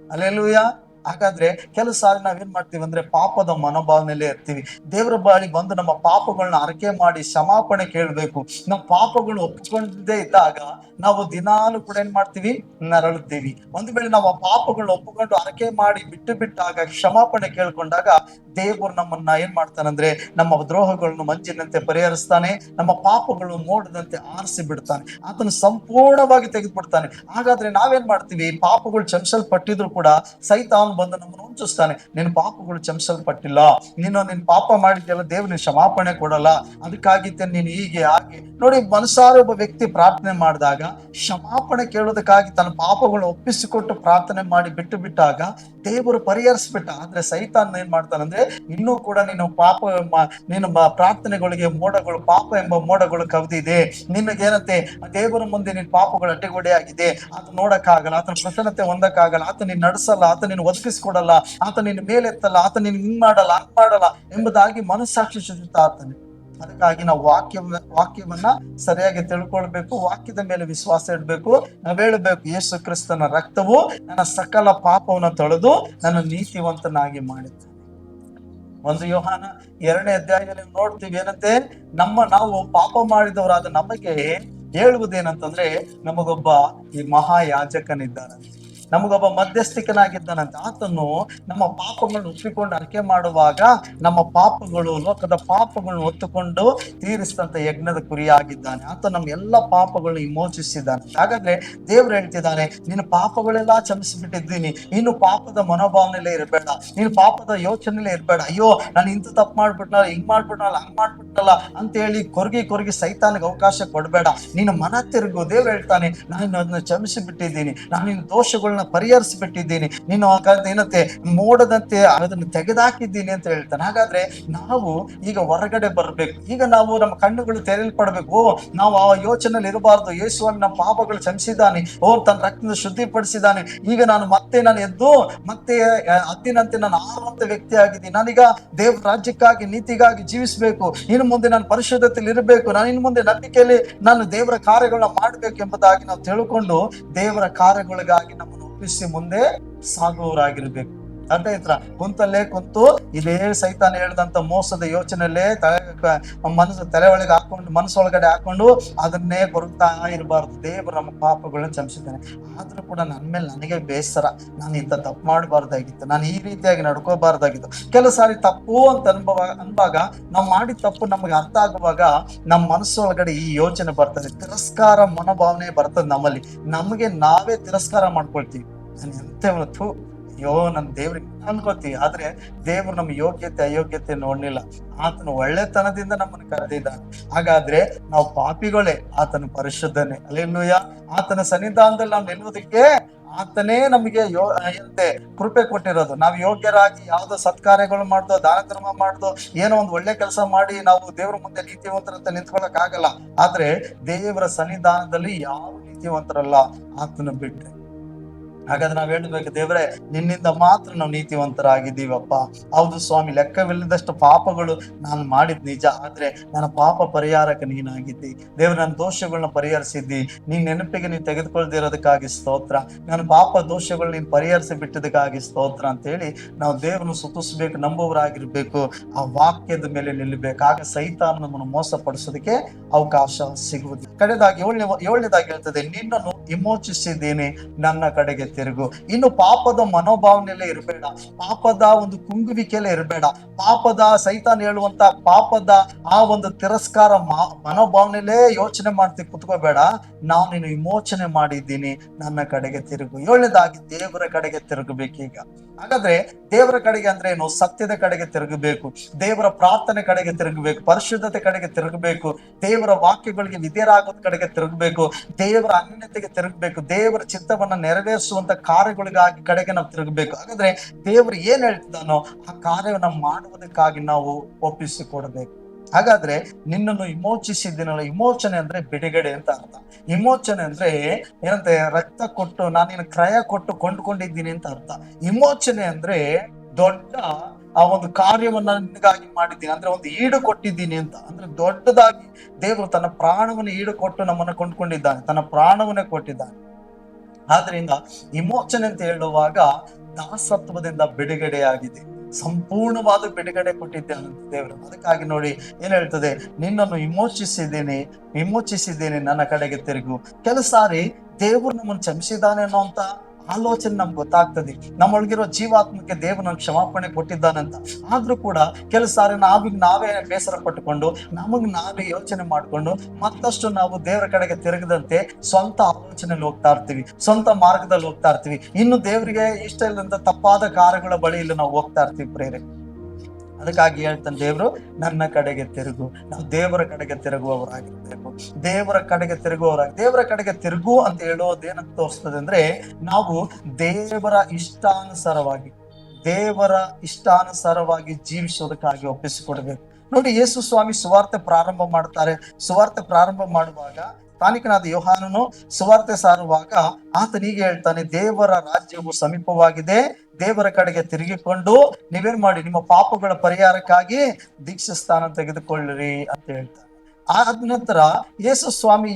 ಅಲ್ಲೆಲೂಯ್ಯ. ಹಾಗಾದ್ರೆ ಕೆಲವು ಸಾರಿ ನಾವೇನ್ ಮಾಡ್ತೀವಿ ಅಂದ್ರೆ ಪಾಪದ ಮನೋಭಾವನೆಯಲ್ಲೇ ಇರ್ತೀವಿ. ದೇವರ ಬಾಳಿ ಬಂದು ನಮ್ಮ ಪಾಪಗಳನ್ನ ಅರಕೆ ಮಾಡಿ ಕ್ಷಮಾಪಣೆ ಕೇಳಬೇಕು. ನಮ್ಮ ಪಾಪಗಳನ್ನ ಒಪ್ಪಿಕೊಂಡೇ ಇದ್ದಾಗ ನಾವು ದಿನಾಲು ಕೂಡ ಏನ್ ಮಾಡ್ತೀವಿ, ನರಳುತ್ತೀವಿ. ಒಂದು ವೇಳೆ ನಾವು ಆ ಪಾಪಗಳನ್ನ ಒಪ್ಪಿಕೊಂಡು ಅರಕೆ ಮಾಡಿ ಬಿಟ್ಟಾಗ, ಕ್ಷಮಾಪಣೆ ಕೇಳ್ಕೊಂಡಾಗ ದೇವರು ನಮ್ಮನ್ನ ಏನ್ ಮಾಡ್ತಾನಂದ್ರೆ ನಮ್ಮ ದ್ರೋಹಗಳನ್ನು ಮಂಜಿನಂತೆ ಪರಿಹರಿಸ್ತಾನೆ, ನಮ್ಮ ಪಾಪಗಳನ್ನು ಮೋಡದಂತೆ ಆರಿಸಿ ಬಿಡ್ತಾನೆ, ಆತನು ಸಂಪೂರ್ಣವಾಗಿ ತೆಗೆದುಬಿಡ್ತಾನೆ. ಹಾಗಾದ್ರೆ ನಾವೇನ್ ಮಾಡ್ತೀವಿ, ಪಾಪಗಳು ಕ್ಷಮಿಸಲ್ಪಟ್ಟಿದ್ರು ಕೂಡ ಸೈತಾನ್ ಬಂದು ನಮ್ಮನ್ನು ವಂಚಿಸ್ತಾನೆ. ನಿನ್ನ ಪಾಪಗಳು ಕ್ಷಮಿಸಲ್ಪಟ್ಟಿಲ್ಲ, ನಿನ್ನ ಪಾಪ ಮಾಡಿದ್ದೆಲ್ಲ ದೇವ್ರ ಕ್ಷಮಾಪಣೆ ಕೊಡಲ್ಲ, ಅದಕ್ಕಾಗಿತ್ತೆ ನೀನು ಹೀಗೆ ಹಾಗೆ. ನೋಡಿ, ಮನಸಾರ ಒಬ್ಬ ವ್ಯಕ್ತಿ ಪ್ರಾರ್ಥನೆ ಮಾಡಿದಾಗ ಕ್ಷಮಾಪಣೆ ಕೇಳೋದಕ್ಕಾಗಿ ತನ್ನ ಪಾಪಗಳನ್ನ ಒಪ್ಪಿಸಿಕೊಟ್ಟು ಪ್ರಾರ್ಥನೆ ಮಾಡಿ ಬಿಟ್ಟಾಗ ದೇವರು ಪರಿಹರಿಸ್ಬಿಟ್ಟ. ಆದ್ರೆ ಸೈತಾನ್ ಏನ್ ಮಾಡ್ತಾನಂದ್ರೆ ಇನ್ನೂ ಕೂಡ ನಿನ್ನ ಪ್ರಾರ್ಥನೆಗಳಿಗೆ ಮೋಡಗಳು, ಪಾಪ ಎಂಬ ಮೋಡಗಳು ಕವಿದಿದೆ, ನಿನಗೇನಂತೆ ದೇವರ ಮುಂದೆ ನಿನ್ನ ಪಾಪಗಳು ಅಡ್ಡಗೋಡೆ ಆಗಿದೆ, ಆತ ನೋಡಕ್ಕಾಗಲ್ಲ, ಆತನ ಪ್ರಸನ್ನತೆ ಹೊಂದಕ್ಕಾಗಲ್ಲ, ಆತ ನಿನ್ನ ನಡೆಸಲ್ಲ, ಆತ ನಿನ್ನ ಒದಗಿಸ್ಕೊಡಲ್ಲ, ಆತ ನಿನ್ನ ಮೇಲೆತ್ತಲ್ಲ, ಆತ ನಿನ್ ಹಿಂಗ್ ಮಾಡಲ್ಲ, ಹಂಗ್ ಮಾಡಲ್ಲ ಎಂಬುದಾಗಿ ಮನಸ್ಸಾಕ್ಷಿ ಶುದ್ಧತಾ ಆತನೆ. ಅದಕ್ಕಾಗಿ ನಾವು ವಾಕ್ಯವನ್ನ ಸರಿಯಾಗಿ ತಿಳ್ಕೊಳ್ಬೇಕು, ವಾಕ್ಯದ ಮೇಲೆ ವಿಶ್ವಾಸ ಇಡಬೇಕು. ನಾವ್ ಹೇಳಬೇಕು, ಯೇಸು ಕ್ರಿಸ್ತನ ರಕ್ತವು ನನ್ನ ಸಕಲ ಪಾಪವನ್ನು ತೊಳೆದು ನನ್ನ ನೀತಿವಂತನಾಗಿ ಮಾಡಿತ್ತು. 1 ಯೋಹಾನ 2ನೇ ಅಧ್ಯಾಯದಲ್ಲಿ ನೋಡ್ತೀವಿ, ಏನಂತೆ ನಾವು ಪಾಪ ಮಾಡಿದವರಾದ ನಮಗೆ ಹೇಳುವುದೇನಂತಂದ್ರೆ, ನಮಗೊಬ್ಬ ಈ ಮಹಾಯಾಜಕನಿದ್ದಾನಂತೆ, ನಮಗೊಬ್ಬ ಮಧ್ಯಸ್ಥಿಕನಾಗಿದ್ದಾನಂತೆ. ಆತನು ನಮ್ಮ ಪಾಪಗಳನ್ನು ಒಪ್ಪಿಕೊಂಡು ಅರಿಕೆ ಮಾಡುವಾಗ ನಮ್ಮ ಪಾಪಗಳು, ಲೋಕದ ಪಾಪಗಳನ್ನು ಹೊತ್ತುಕೊಂಡು ತೀರಿಸಿದಂತ ಯಜ್ಞದ ಕುರಿಯಾಗಿದ್ದಾನೆ. ಆತ ನಮ್ಮ ಎಲ್ಲ ಪಾಪಗಳನ್ನು ವಿಮೋಚಿಸಿದ್ದಾನೆ. ಹಾಗಾದ್ರೆ ದೇವ್ರು ಹೇಳ್ತಿದ್ದಾನೆ, ನಿನ್ನ ಪಾಪಗಳೆಲ್ಲ ಕ್ಷಮಿಸಿಬಿಟ್ಟಿದ್ದೀನಿ, ಇನ್ನು ಪಾಪದ ಮನೋಭಾವನೆಯಲ್ಲೇ ಇರಬೇಡ, ನೀನು ಪಾಪದ ಯೋಚನೆಯಲ್ಲೇ ಇರಬೇಡ. ಅಯ್ಯೋ, ನಾನು ಇಂಥ ತಪ್ಪು ಮಾಡ್ಬಿಟ್ನಲ್ಲ, ಹಿಂಗ್ ಮಾಡ್ಬಿಟ್ನಲ್ಲ, ಹಂಗ್ ಮಾಡ್ಬಿಟ್ನಲ್ಲ ಅಂತ ಹೇಳಿ ಕೊರಗಿ ಸೈತಾನಿಗೆ ಅವಕಾಶ ಕೊಡಬೇಡ. ನೀನು ಮನ ತಿರುಗು. ದೇವ್ರು ಹೇಳ್ತಾನೆ, ನಾನು ಅದನ್ನ ಕ್ಷಮಿಸಿ ಬಿಟ್ಟಿದ್ದೀನಿ, ನಾನು ನಿನ್ನ ದೋಷಗಳನ್ನ ಪರಿಹರಿಸಿಬಿಟ್ಟಿದ್ದೀನಿ, ನೀನು ಏನಂತೆ ಮೋಡದಂತೆ ಅದನ್ನು ತೆಗೆದಾಕಿದ್ದೀನಿ ಅಂತ ಹೇಳ್ತಾನೆ. ಹಾಗಾದ್ರೆ ನಾವು ಈಗ ಹೊರಗಡೆ ಬರ್ಬೇಕು. ಈಗ ನಾವು ನಮ್ಮ ಕಣ್ಣುಗಳು ತೆರೆಯಲ್ಪಡ್ಬೇಕು. ನಾವು ಆ ಯೋಚನೆಯಲ್ಲಿ ಇರಬಾರ್ದು. ಯೇಸುವನ್ನು ನಮ್ಮ ಪಾಪಗಳು ಕ್ಷಮಿಸಿದ್ದಾನೆ, ತನ್ನ ರಕ್ತದಿಂದ ಶುದ್ಧಿಪಡಿಸಿದ್ದಾನೆ. ಈಗ ನಾನು ಎದ್ದು ಮತ್ತೆ ಹದ್ದಿನಂತೆ ನಾನು ಆರುವಂತ ವ್ಯಕ್ತಿ ಆಗಿದ್ದೀನಿ. ನಾನೀಗ ದೇವ್ರ ರಾಜ್ಯಕ್ಕಾಗಿ, ನೀತಿಗಾಗಿ ಜೀವಿಸಬೇಕು. ಇನ್ನು ಮುಂದೆ ನಾನು ಪರಿಶುದ್ಧತೆಯಲ್ಲಿ ಇರಬೇಕು. ನಾನು ಇನ್ನು ಮುಂದೆ ನಂಬಿಕೆಯಲ್ಲಿ ನಾನು ದೇವರ ಕಾರ್ಯಗಳನ್ನ ಮಾಡ್ಬೇಕು ಎಂಬುದಾಗಿ ನಾವು ತಿಳ್ಕೊಂಡು ದೇವರ ಕಾರ್ಯಗಳಿಗಾಗಿ ನಮ್ಮನ್ನು ಒಪ್ಪಿಸಿ ಮುಂದೆ ಸಾಗುವವರಾಗಿರ್ಬೇಕು. ಅರ್ಥ ಆಯ್ತಾ? ಕುಂತಲ್ಲೇ ಕುಂತು ಇದೇ ಸೈತಾನ ಹೇಳಿದಂತ ಮೋಸದ ಯೋಚನೆಯಲ್ಲೇ ತಲೆ ಒಳಗೆ ಹಾಕೊಂಡು, ಮನಸ್ಸೊಳಗಡೆ ಹಾಕೊಂಡು ಅದನ್ನೇ ಕೊರಗ್ತಾ ಇರಬಾರ್ದು. ದೇವರು ನಮ್ಮ ಪಾಪಗಳನ್ನ ಕ್ಷಮಿಸಿದ್ದಾನೆ. ಆದ್ರೂ ಕೂಡ ನನ್ನ ಮೇಲೆ ನನಗೆ ಬೇಸರ, ನಾನು ಇಂಥ ತಪ್ಪು ಮಾಡಬಾರ್ದಾಗಿತ್ತು, ನಾನು ಈ ರೀತಿಯಾಗಿ ನಡ್ಕೋಬಾರ್ದಾಗಿತ್ತು. ಕೆಲವು ಸಾರಿ ತಪ್ಪು ಅಂತ ಅನ್ಬಾಗ ನಾವು ಮಾಡಿದ ತಪ್ಪು ನಮಗೆ ಅರ್ಥ ಆಗುವಾಗ ನಮ್ಮ ಮನಸ್ಸೊಳಗಡೆ ಈ ಯೋಚನೆ ಬರ್ತದೆ, ತಿರಸ್ಕಾರ ಮನೋಭಾವನೆ ಬರ್ತದೆ ನಮ್ಮಲ್ಲಿ. ನಮಗೆ ನಾವೇ ತಿರಸ್ಕಾರ ಮಾಡ್ಕೊಳ್ತೀವಿ. ನಾನು ಎಂತ ಅಯ್ಯೋ, ನನ್ನ ದೇವ್ರಿಗೆ ಅನ್ಕೋತೀವಿ. ಆದ್ರೆ ದೇವ್ರು ನಮ್ಮ ಯೋಗ್ಯತೆ ಅಯೋಗ್ಯತೆ ನೋಡ್ಲಿಲ್ಲ, ಆತನು ಒಳ್ಳೆತನದಿಂದ ನಮ್ಮನ್ನು ಕರೆದಿದ್ದಾನೆ. ಹಾಗಾದ್ರೆ ನಾವು ಪಾಪಿಗಳೇ, ಆತನ ಪರಿಶುದ್ಧನೇ. ಅಲ್ಲೆಲ್ಲೂಯ್ಯ. ಆತನ ಸನ್ನಿಧಾನದಲ್ಲಿ ನಾವು ನಿಲ್ಲುವುದಕ್ಕೆ ಆತನೇ ನಮಗೆ ಏನಂತೆ ಕೃಪೆ ಕೊಟ್ಟಿರೋದು. ನಾವು ಯೋಗ್ಯರಾಗಿ ಯಾವ್ದೋ ಸತ್ಕಾರ್ಯಗಳು ಮಾಡ್ದೋ, ದಾನ ಧರ್ಮ ಮಾಡ್ದೋ, ಏನೋ ಒಂದು ಒಳ್ಳೆ ಕೆಲಸ ಮಾಡಿ ನಾವು ದೇವರ ಮುಂದೆ ನೀತಿವಂತರಂತ ನಿಂತ್ಕೊಳಕ್ ಆಗಲ್ಲ. ಆದ್ರೆ ದೇವರ ಸನ್ನಿಧಾನದಲ್ಲಿ ಯಾವ ನೀತಿವಂತರಲ್ಲ, ಆತನ ಬಿಟ್ರೆ. ಹಾಗಾದ್ರೆ ನಾವ್ ಹೇಳ್ಬೇಕು, ದೇವ್ರೆ ನಿನ್ನಿಂದ ಮಾತ್ರ ನಾವು ನೀತಿವಂತರಾಗಿದ್ದೀವಪ್ಪ. ಹೌದು ಸ್ವಾಮಿ, ಲೆಕ್ಕವಿಲ್ಲದಷ್ಟು ಪಾಪಗಳು ನಾನು ಮಾಡಿದ್ ನಿಜ, ಆದ್ರೆ ನನ್ನ ಪಾಪ ಪರಿಹಾರಕ್ಕೆ ನೀನಾಗಿದ್ದಿ. ದೇವ್ರ ನನ್ನ ದೋಷಗಳನ್ನ ಪರಿಹರಿಸಿದ್ದಿ. ನೀನ್ ನೆನಪಿಗೆ ನೀನ್ ತೆಗೆದುಕೊಳ್ದಿರೋದಕ್ಕಾಗಿ ಸ್ತೋತ್ರ. ನನ್ನ ಪಾಪ ದೋಷಗಳು ನೀನ್ ಪರಿಹರಿಸಿ ಬಿಟ್ಟದಕ್ಕಾಗಿ ಸ್ತೋತ್ರ ಅಂತ ಹೇಳಿ ನಾವು ದೇವ್ರನ್ನು ಸ್ತುತಿಸ್ಬೇಕು, ನಂಬುವರಾಗಿರ್ಬೇಕು, ಆ ವಾಕ್ಯದ ಮೇಲೆ ನಿಲ್ಲಬೇಕು. ಆಗ ಸೈತಾನ ನಮ್ಮನ್ನು ಮೋಸಪಡಿಸೋದಕ್ಕೆ ಅವಕಾಶ ಸಿಗುವುದು. ಕಡೆದಾಗಿ ಏಳನೇದಾಗಿ ಹೇಳ್ತದೆ, ನಿನ್ನನ್ನು ವಿಮೋಚಿಸಿದ್ದೀನಿ, ನನ್ನ ಕಡೆಗೆ ತಿರುಗು. ಇನ್ನು ಪಾಪದ ಮನೋಭಾವನೆಯಲ್ಲೇ ಇರಬೇಡ, ಪಾಪದ ಒಂದು ಕುಂಗುವಿಕೆಯಲ್ಲೇ ಇರಬೇಡ, ಪಾಪದ ಸೈತಾನ್ ಹೇಳುವಂತ ಪಾಪದ ಆ ಒಂದು ತಿರಸ್ಕಾರ ಮನೋಭಾವನೆಯಲ್ಲೇ ಯೋಚನೆ ಮಾಡ್ತಿ ಕುತ್ಕೋಬೇಡ. ನಾನು ನೀನು ವಿಮೋಚನೆ ಮಾಡಿದ್ದೀನಿ, ನನ್ನ ಕಡೆಗೆ ತಿರುಗು. ಏಳನೇದಾಗಿ ದೇವರ ಕಡೆಗೆ ತಿರುಗಬೇಕೀಗ. ಹಾಗಾದ್ರೆ ದೇವರ ಕಡೆಗೆ ಅಂದ್ರೆ ಏನು? ಸತ್ಯದ ಕಡೆಗೆ ತಿರುಗಬೇಕು, ದೇವರ ಪ್ರಾರ್ಥನೆ ಕಡೆಗೆ ತಿರುಗಬೇಕು, ಪರಿಶುದ್ಧತೆ ಕಡೆಗೆ ತಿರುಗಬೇಕು, ದೇವರ ವಾಕ್ಯಗಳಿಗೆ ವಿಧೇಯರಾಗೋದ್ ಕಡೆಗೆ ತಿರುಗಬೇಕು, ದೇವರ ಅನ್ಯತೆಗೆ ತಿರುಗಬೇಕು, ದೇವರ ಚಿತ್ತವನ್ನ ನೆರವೇರಿಸುವಂತ ಕಾರ್ಯಗಳಿಗಾಗಿ ಕಡೆಗೆ ನಾವು ತಿರುಗಬೇಕು. ಹಾಗಾದ್ರೆ ದೇವರು ಏನ್ ಹೇಳ್ತಿದ್ದಾನೋ ಆ ಕಾರ್ಯವನ್ನ ಮಾಡುವುದಕ್ಕಾಗಿ ನಾವು ಒಪ್ಪಿಸಿಕೊಡ್ಬೇಕು. ಹಾಗಾದ್ರೆ ನಿನ್ನನ್ನು ವಿಮೋಚಿಸಿದ್ದೀನಲ್ಲ, ವಿಮೋಚನೆ ಅಂದ್ರೆ ಬಿಡುಗಡೆ ಅಂತ ಅರ್ಥ. ವಿಮೋಚನೆ ಅಂದ್ರೆ ಏನಂತೆ? ರಕ್ತ ಕೊಟ್ಟು ನಾನಿನ ಕ್ರಯ ಕೊಟ್ಟು ಕೊಂಡ್ಕೊಂಡಿದ್ದೀನಿ ಅಂತ ಅರ್ಥ. ವಿಮೋಚನೆ ಅಂದ್ರೆ ದೊಡ್ಡ ಆ ಒಂದು ಕಾರ್ಯವನ್ನ ನಿನಗಾಗಿ ಮಾಡಿದ್ದೀನಿ, ಅಂದ್ರೆ ಒಂದು ಈಡು ಕೊಟ್ಟಿದ್ದೀನಿ ಅಂತ. ಅಂದ್ರೆ ದೊಡ್ಡದಾಗಿ ದೇವರು ತನ್ನ ಪ್ರಾಣವನ್ನು ಈಡು ಕೊಟ್ಟು ನಮ್ಮನ್ನು ಕೊಂಡ್ಕೊಂಡಿದ್ದಾನೆ, ತನ್ನ ಪ್ರಾಣವನ್ನೇ ಕೊಟ್ಟಿದ್ದಾನೆ. ಆದ್ರಿಂದ ವಿಮೋಚನೆ ಅಂತ ಹೇಳುವಾಗ ದಾಸತ್ವದಿಂದ ಬಿಡುಗಡೆಯಾಗಿದೆ, ಸಂಪೂರ್ಣವಾದ ಬಿಡುಗಡೆ ಕೊಟ್ಟಿದ್ದಾನೆ ದೇವರು. ಅದಕ್ಕಾಗಿ ನೋಡಿ ಏನ್ ಹೇಳ್ತದೆ, ನಿನ್ನನ್ನು ವಿಮೋಚಿಸಿದ್ದೇನೆ, ನನ್ನ ಕಡೆಗೆ ತಿರುಗು. ಕೆಲವು ಸಾರಿ ದೇವರು ನಮ್ಮನ್ನು ಕ್ಷಮಿಸಿದ್ದಾನೆ ಅನ್ನೋ ಅಂತ ಆಲೋಚನೆ ನಮ್ಗೆ ಗೊತ್ತಾಗ್ತದೆ, ನಮ್ಮೊಳಗಿರೋ ಜೀವಾತ್ಮಕ್ಕೆ ದೇವರು ನಮ್ಗೆ ಕ್ಷಮಾಪಣೆ ಕೊಟ್ಟಿದ್ದಾನಂತ. ಆದ್ರೂ ಕೂಡ ಕೆಲವು ಸಾರಿ ನಾವೇ ಬೇಸರ ಪಟ್ಟುಕೊಂಡು ನಾವೇ ಯೋಚನೆ ಮಾಡ್ಕೊಂಡು ಮತ್ತಷ್ಟು ನಾವು ದೇವರ ಕಡೆಗೆ ತಿರುಗದಂತೆ ಸ್ವಂತ ಆಲೋಚನೆಯಲ್ಲಿ ಹೋಗ್ತಾ ಇರ್ತೀವಿ, ಸ್ವಂತ ಮಾರ್ಗದಲ್ಲಿ ಹೋಗ್ತಾ ಇರ್ತೀವಿ. ಇನ್ನು ದೇವರಿಗೆ ಇಷ್ಟ ಇಲ್ಲದಂತ ತಪ್ಪಾದ ಕಾರ್ಯಗಳ ಬಳಿಯಲ್ಲಿ ನಾವು ಹೋಗ್ತಾ ಇರ್ತೀವಿ ಪ್ರೇರೆ. ಅದಕ್ಕಾಗಿ ಹೇಳ್ತಾನೆ ದೇವರು, ನನ್ನ ಕಡೆಗೆ ತಿರುಗು. ನಾವು ದೇವರ ಕಡೆಗೆ ತಿರುಗುವವರಾಗಿರ್ಬೇಕು, ದೇವರ ಕಡೆಗೆ ದೇವರ ಕಡೆಗೆ ತಿರುಗು ಅಂತ ಹೇಳೋದೇನಂತ ತೋರಿಸ್ತದೆ ಅಂದ್ರೆ, ನಾವು ದೇವರ ಇಷ್ಟಾನುಸಾರವಾಗಿ ಜೀವಿಸೋದಕ್ಕಾಗಿ ಒಪ್ಪಿಸಿಕೊಡ್ಬೇಕು. ನೋಡಿ, ಯೇಸು ಸ್ವಾಮಿ ಸುವಾರ್ತೆ ಪ್ರಾರಂಭ ಮಾಡ್ತಾರೆ. ಸುವಾರ್ತೆ ಪ್ರಾರಂಭ ಮಾಡುವಾಗ ಸ್ಥಾನಿಕನಾದ ಯೋಹಾನನು ಸುವಾರ್ತೆ ಸಾರುವಾಗ ಆತನಿಗೆ ಹೇಳ್ತಾನೆ, ದೇವರ ರಾಜ್ಯವು ಸಮೀಪವಾಗಿದೆ, ದೇವರ ಕಡೆಗೆ ತಿರುಗಿಕೊಂಡು ನೀವೇನ್ ಮಾಡಿ, ನಿಮ್ಮ ಪಾಪಗಳ ಪರಿಹಾರಕ್ಕಾಗಿ ದೀಕ್ಷಾಸ್ನಾನ ತೆಗೆದುಕೊಳ್ಳಿರಿ ಅಂತ ಹೇಳ್ತಾನೆ. ಆದ ನಂತರ ಯೇಸು ಸ್ವಾಮಿ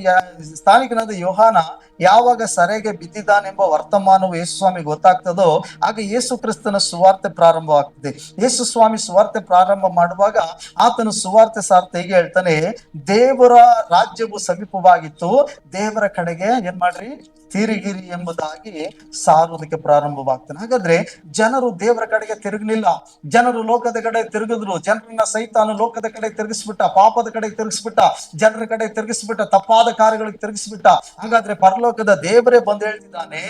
ಸ್ಥಾನಿಕನಾದ ಯೋಹಾನ ಯಾವಾಗ ಸೆರೆಗೆ ಬಿದ್ದಿದ್ದಾನೆಂಬ ವರ್ತಮಾನವು ಯೇಸು ಸ್ವಾಮಿ ಗೊತ್ತಾಗ್ತದೋ ಆಗ ಯೇಸು ಕ್ರಿಸ್ತನ ಸುವಾರ್ತೆ ಪ್ರಾರಂಭವಾಗ್ತದೆ. ಯೇಸು ಸ್ವಾಮಿ ಸುವಾರ್ತೆ ಪ್ರಾರಂಭ ಮಾಡುವಾಗ ಆತನು ಸುವಾರ್ತೆ ಸಾರ್ಥ ಹೀಗೆ ಹೇಳ್ತಾನೆ, ದೇವರ ರಾಜ್ಯವು ಸಮೀಪವಾಗಿತ್ತು, ದೇವರ ಕಡೆಗೆ ಏನ್ ಮಾಡ್ರಿ, ತಿರುಗಿರಿ ಎಂಬುದಾಗಿ ಸಾರುವುದಕ್ಕೆ ಪ್ರಾರಂಭವಾಗ್ತಾನೆ. ಹಾಗಾದ್ರೆ ಜನರು ದೇವರ ಕಡೆಗೆ ತಿರುಗಲಿಲ್ಲ, ಜನರು ಲೋಕದ ಕಡೆ ತಿರುಗಿದ್ರು. ಜನರನ್ನ ಸೈತಾನು ಲೋಕದ ಕಡೆ ತಿರುಗಿಸ್ಬಿಟ್ಟ, ಪಾಪದ ಕಡೆ ತಿರುಗಿಸ್ಬಿಟ್ಟ, ಜನರ ಕಡೆ ತಿರುಗಿಸ್ಬಿಟ್ಟ, ತಪ್ಪಾದ ಕಾರ್ಯಗಳಿಗೆ ತಿರುಗಿಸ್ಬಿಟ್ಟ. ಹಾಗಾದ್ರೆ ಪರಲೋಕದ ದೇವರೇ ಬಂದು ಹೇಳ್ತಿದ್ದಾನೆ,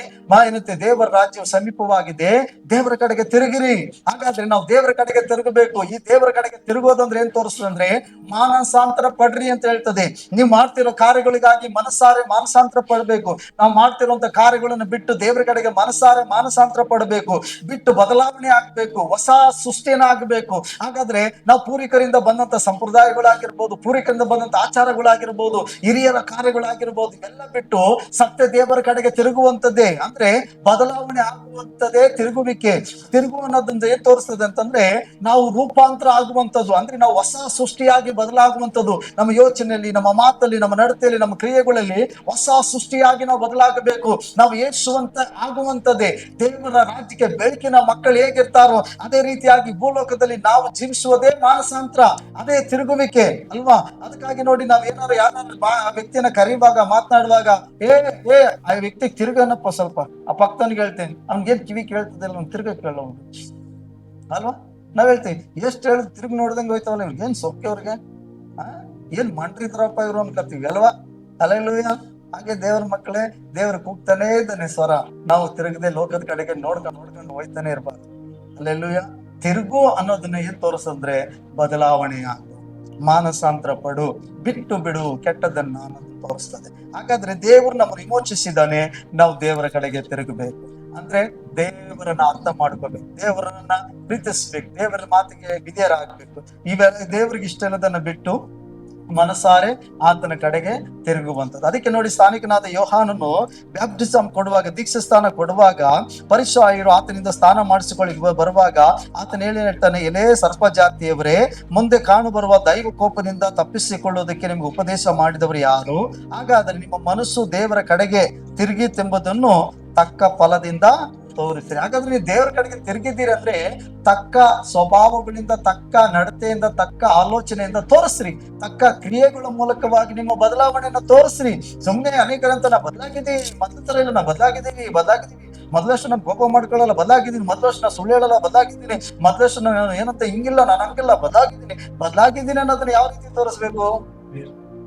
ಏನಂತೆ, ದೇವರ ರಾಜ್ಯವು ಸಮೀಪವಾಗಿದೆ, ದೇವರ ಕಡೆಗೆ ತಿರುಗಿರಿ. ಹಾಗಾದ್ರೆ ನಾವು ದೇವರ ಕಡೆಗೆ ತಿರುಗಬೇಕು. ಈ ದೇವರ ಕಡೆಗೆ ತಿರುಗೋದಂದ್ರೆ ಏನ್ ತೋರಿಸ್ತದೆ ಅಂದ್ರೆ, ಮಾನಸಾಂತರ ಪಡ್ರಿ ಅಂತ ಹೇಳ್ತದೆ. ನೀವು ಮಾಡ್ತಿರೋ ಕಾರ್ಯಗಳಿಗಾಗಿ ಮನಸ್ಸಾರೆ ಮಾನಸಾಂತರ ಪಡಬೇಕು. ನಾವು ಮಾಡ್ತಿರುವಂತ ಕಾರ್ಯಗಳನ್ನು ಬಿಟ್ಟು ದೇವರ ಕಡೆಗೆ ಮನಸ್ಸಾರೆ ಮಾನಸಾಂತರ ಪಡಬೇಕು, ಬಿಟ್ಟು ಬದಲಾವಣೆ ಆಗ್ಬೇಕು, ಹೊಸ ಸೃಷ್ಟಿಯನ್ನ ಆಗ್ಬೇಕು. ಹಾಗಾದ್ರೆ ನಾವು ಪೂರ್ವಿಕರಿಂದ ಬಂದಂತ ಸಂಪ್ರದಾಯಗಳಾಗಿರ್ಬೋದು, ಪೂರ್ವಿಕರಿಂದ ಬಂದಂತ ಆಚಾರಗಳಾಗಿರ್ಬೋದು, ಹಿರಿಯರ ಕಾರ್ಯಗಳಾಗಿರ್ಬೋದು, ಇವೆಲ್ಲ ಬಿಟ್ಟು ಸತ್ಯ ದೇವರ ಕಡೆಗೆ ತಿರುಗುವಂತದ್ದೇ, ಅಂದ್ರೆ ಬದಲಾವಣೆ ಆಗುವಂತದ್ದೇ ತಿರುಗುವಿಕೆ. ತಿರುಗು ಅನ್ನೋದ್ರಿಂದ ಏನ್ ತೋರಿಸ್ತದೆ ಅಂತಂದ್ರೆ, ನಾವು ರೂಪಾಂತರ ಆಗುವಂಥದ್ದು, ಅಂದ್ರೆ ನಾವು ಹೊಸ ಸೃಷ್ಟಿಯಾಗಿ ಬದಲಾಗುವಂಥದ್ದು. ನಮ್ಮ ಯೋಚನೆಯಲ್ಲಿ, ನಮ್ಮ ಮಾತಲ್ಲಿ, ನಮ್ಮ ನಡತೆಯಲ್ಲಿ, ನಮ್ಮ ಕ್ರಿಯೆಗಳಲ್ಲಿ ಹೊಸ ಸೃಷ್ಟಿಯಾಗಿ ನಾವು ಬದಲಾಗಬೇಕು. ನಾವು ಯೇಸುವಂತ ಆಗುವಂತದ್ದೇ. ದೇವರ ರಾಜ್ಯಕ್ಕೆ ಬೆಳಕಿನ ಮಕ್ಕಳು ಹೇಗಿರ್ತಾರೋ ಅದೇ ರೀತಿಯಾಗಿ ಭೂಲೋಕದಲ್ಲಿ ನಾವು ಜೀವಿಸುವುದೇ ಮಾನಸಾಂತರ, ಅದೇ ತಿರುಗುವಿಕೆ ಅಲ್ವಾ? ಅದಕ್ಕಾಗಿ ನೋಡಿ, ನಾವ್ ಏನಾದ್ರು ಯಾರು ಆ ವ್ಯಕ್ತಿಯನ್ನ ಕರೀವಾಗ, ಮಾತನಾಡುವಾಗ, ಆ ವ್ಯಕ್ತಿ ತಿರುಗನಪ್ಪ ಸ್ವಲ್ಪ, ಆ ಪಕ್ಕದವನಿಗೆ ಹೇಳ್ತೇನೆ, ಅವ್ನಿಗೇನ್ ಕಿವಿ ಕೇಳ್ತದಿಲ್ಲ, ಅವ್ನು ತಿರುಗ ಕೇಳೋ ಅಲ್ವಾ? ನಾವ್ ಹೇಳ್ತೀವಿ, ಎಷ್ಟು ಹೇಳಿದ್ ತಿರುಗಿ ನೋಡ್ದಂಗೆ ಹೋಯ್ತವಲ್ಲ, ಇವ್ರಿಗೆ ಏನ್ ಸೊಕ್ಕೆ, ಅವ್ರಿಗೆ ಏನ್ ಮಂಟ್ರಿದ್ರಪ್ಪ ಇವ್ರು ಅನ್ಕತ್ತೀವಿ ಅಲ್ವಾ? ಅಲ್ಲೆಲ್ಲೂಯ್ಯ. ಹಾಗೆ ದೇವ್ರ ಮಕ್ಕಳೇ, ದೇವ್ರ ಕೂಗ್ತಾನೇ ಇದ್ದಾನೆ ಸ್ವರ, ನಾವು ತಿರುಗದೆ ಲೋಕದ ಕಡೆಗೆ ನೋಡ್ಕೊಂಡು ಹೋಯ್ತಾನೆ ಇರ್ಬಾರ್ದು. ಅಲ್ಲೆಲ್ಲೂಯ್ಯ. ತಿರುಗು ಅನ್ನೋದನ್ನ ಏನ್ ತೋರಿಸಂದ್ರೆ, ಬದಲಾವಣೆ ಆಗು, ಮಾನಸಾಂತರ ಪಡು, ಬಿಟ್ಟು ಬಿಡು ಕೆಟ್ಟದನ್ನ ಅನ್ನೋದು ತೋರಿಸ್ತದೆ. ಹಾಗಾದ್ರೆ ದೇವರು ನಮ್ಮನ್ನು ವಿಮೋಚಿಸಿದ್ದಾನೆ, ನಾವು ದೇವರ ಕಡೆಗೆ ತಿರುಗಬೇಕು. ಅಂದ್ರೆ ದೇವರನ್ನ ಅರ್ಥ ಮಾಡ್ಕೋಬೇಕು, ದೇವರನ್ನ ಪ್ರೀತಿಸ್ಬೇಕು, ದೇವರ ಮಾತಿಗೆ ವಿಧೇಯರಾಗಬೇಕು. ಇವೆಲ್ಲ ದೇವರಿಗೆ ಇಷ್ಟ ಇಲ್ಲದನ್ನ ಬಿಟ್ಟು ಮನಸಾರೆ ಆತನ ಕಡೆಗೆ ತಿರುಗುವಂಥದ್ದು. ಅದಕ್ಕೆ ನೋಡಿ, ಸ್ಥಾನಿಕನಾದ ಯೋಹಾನನು ಬ್ಯಾಪ್ಟಿಸಮ್ ಕೊಡುವಾಗ, ದೀಕ್ಷಾ ಸ್ಥಾನ ಕೊಡುವಾಗ, ಪರಿಶುದ್ಧರು ಆತನಿಂದ ಸ್ನಾನ ಮಾಡಿಸಿಕೊಳ್ಳಿ ಬರುವಾಗ ಆತನ ಹೇಳ್ತಾನೆ, ಎಲೇ ಸರ್ಪ ಜಾತಿಯವರೇ, ಮುಂದೆ ಕಾಣು ಬರುವ ದೈವ ಕೋಪದಿಂದ ತಪ್ಪಿಸಿಕೊಳ್ಳುವುದಕ್ಕೆ ನಿಮ್ಗೆ ಉಪದೇಶ ಮಾಡಿದವರು ಯಾರು? ಹಾಗಾದ್ರೆ ನಿಮ್ಮ ಮನಸ್ಸು ದೇವರ ಕಡೆಗೆ ತಿರುಗಿತೆಂಬುದನ್ನು ತಕ್ಕ ಫಲದಿಂದ ತೋರಿಸ್ತೀರಿ. ಹಾಗಾದ್ರೆ ನೀವು ದೇವರ ಕಡೆಗೆ ತಿರುಗಿದ್ದೀರಿ ಅಂದ್ರೆ ತಕ್ಕ ಸ್ವಭಾವಗಳಿಂದ, ತಕ್ಕ ನಡತೆಯಿಂದ, ತಕ್ಕ ಆಲೋಚನೆಯಿಂದ ತೋರಿಸ್ರಿ, ತಕ್ಕ ಕ್ರಿಯೆಗಳ ಮೂಲಕವಾಗಿ ನಿಮ್ಮ ಬದಲಾವಣೆಯನ್ನ ತೋರಿಸ್ರಿ. ಸುಮ್ಮನೆ ಅನೇಕರಂತ ನಾ ಬದಲಾಗಿದ್ದೀವಿ, ಮೊದಲ ತರ ಇಲ್ಲ, ನಾ ಬದಲಾಗಿದ್ದೀವಿ, ಮೊದಲಷ್ಟು ನಾನು ಕೋಪ ಮಾಡ್ಕೊಳ್ಳಲ್ಲ, ಬದಲಾಗಿದ್ದೀನಿ, ಮೊದಲಷ್ಟು ನಾ ಸುಳ್ಳು ಹೇಳಲ್ಲ, ಬದಲಾಗಿದ್ದೀನಿ, ಮೊದಲಷ್ಟು ನಾನು ಏನಂತ ಹಿಂಗಿಲ್ಲ, ನಾನು ಹಂಗಿಲ್ಲ, ಬದಲಾಗಿದ್ದೀನಿ ಅನ್ನೋದನ್ನ ಯಾವ ರೀತಿ ತೋರಿಸ್ಬೇಕು?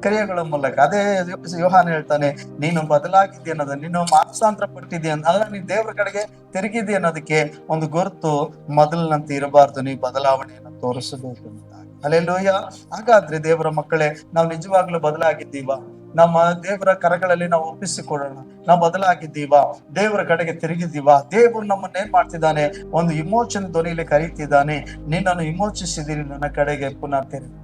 ಕ್ರಿಯೆಗಳ ಮೂಲಕ. ಅದೇ ಯೋಹಾನ ಹೇಳ್ತಾನೆ, ನೀನು ಬದಲಾಗಿದ್ದಿ ಅನ್ನೋದು, ನೀನು ಮಾನಸಾಂತರ ಪಟ್ಟಿದ್ದಿ ಅಂದ್ರೆ ನೀನು ದೇವರ ಕಡೆಗೆ ತಿರುಗಿದ್ದಿ ಅನ್ನೋದಕ್ಕೆ ಒಂದು ಗುರುತು ಮೊದಲಿನಂತೆ ಇರಬಾರ್ದು, ನೀ ಬದಲಾವಣೆಯನ್ನು ತೋರಿಸಬೇಕು ಅಂತ. ಹಲ್ಲೆಲೂಯಾ. ಹಾಗಾದ್ರೆ ದೇವರ ಮಕ್ಕಳೇ, ನಾವು ನಿಜವಾಗ್ಲೂ ಬದಲಾಗಿದ್ದೀವ? ನಮ್ಮ ದೇವರ ಕರಗಳಲ್ಲಿ ನಾವು ಒಪ್ಪಿಸಿಕೊಡೋಣ. ನಾವು ಬದಲಾಗಿದ್ದೀವ? ದೇವರ ಕಡೆಗೆ ತಿರುಗಿದ್ದೀವ? ದೇವರು ನಮ್ಮನ್ನ ಏನ್ ಮಾಡ್ತಿದ್ದಾನೆ? ಒಂದು ವಿಮೋಚನೆ ಧ್ವನಿಯಲ್ಲಿ ಕರೀತಿದ್ದಾನೆ, ನಿನ್ನನ್ನು ವಿಮೋಚಿಸಿದ್ದೀನಿ, ನನ್ನ ಕಡೆಗೆ ಪುನಃ ತಿರುಗಿ.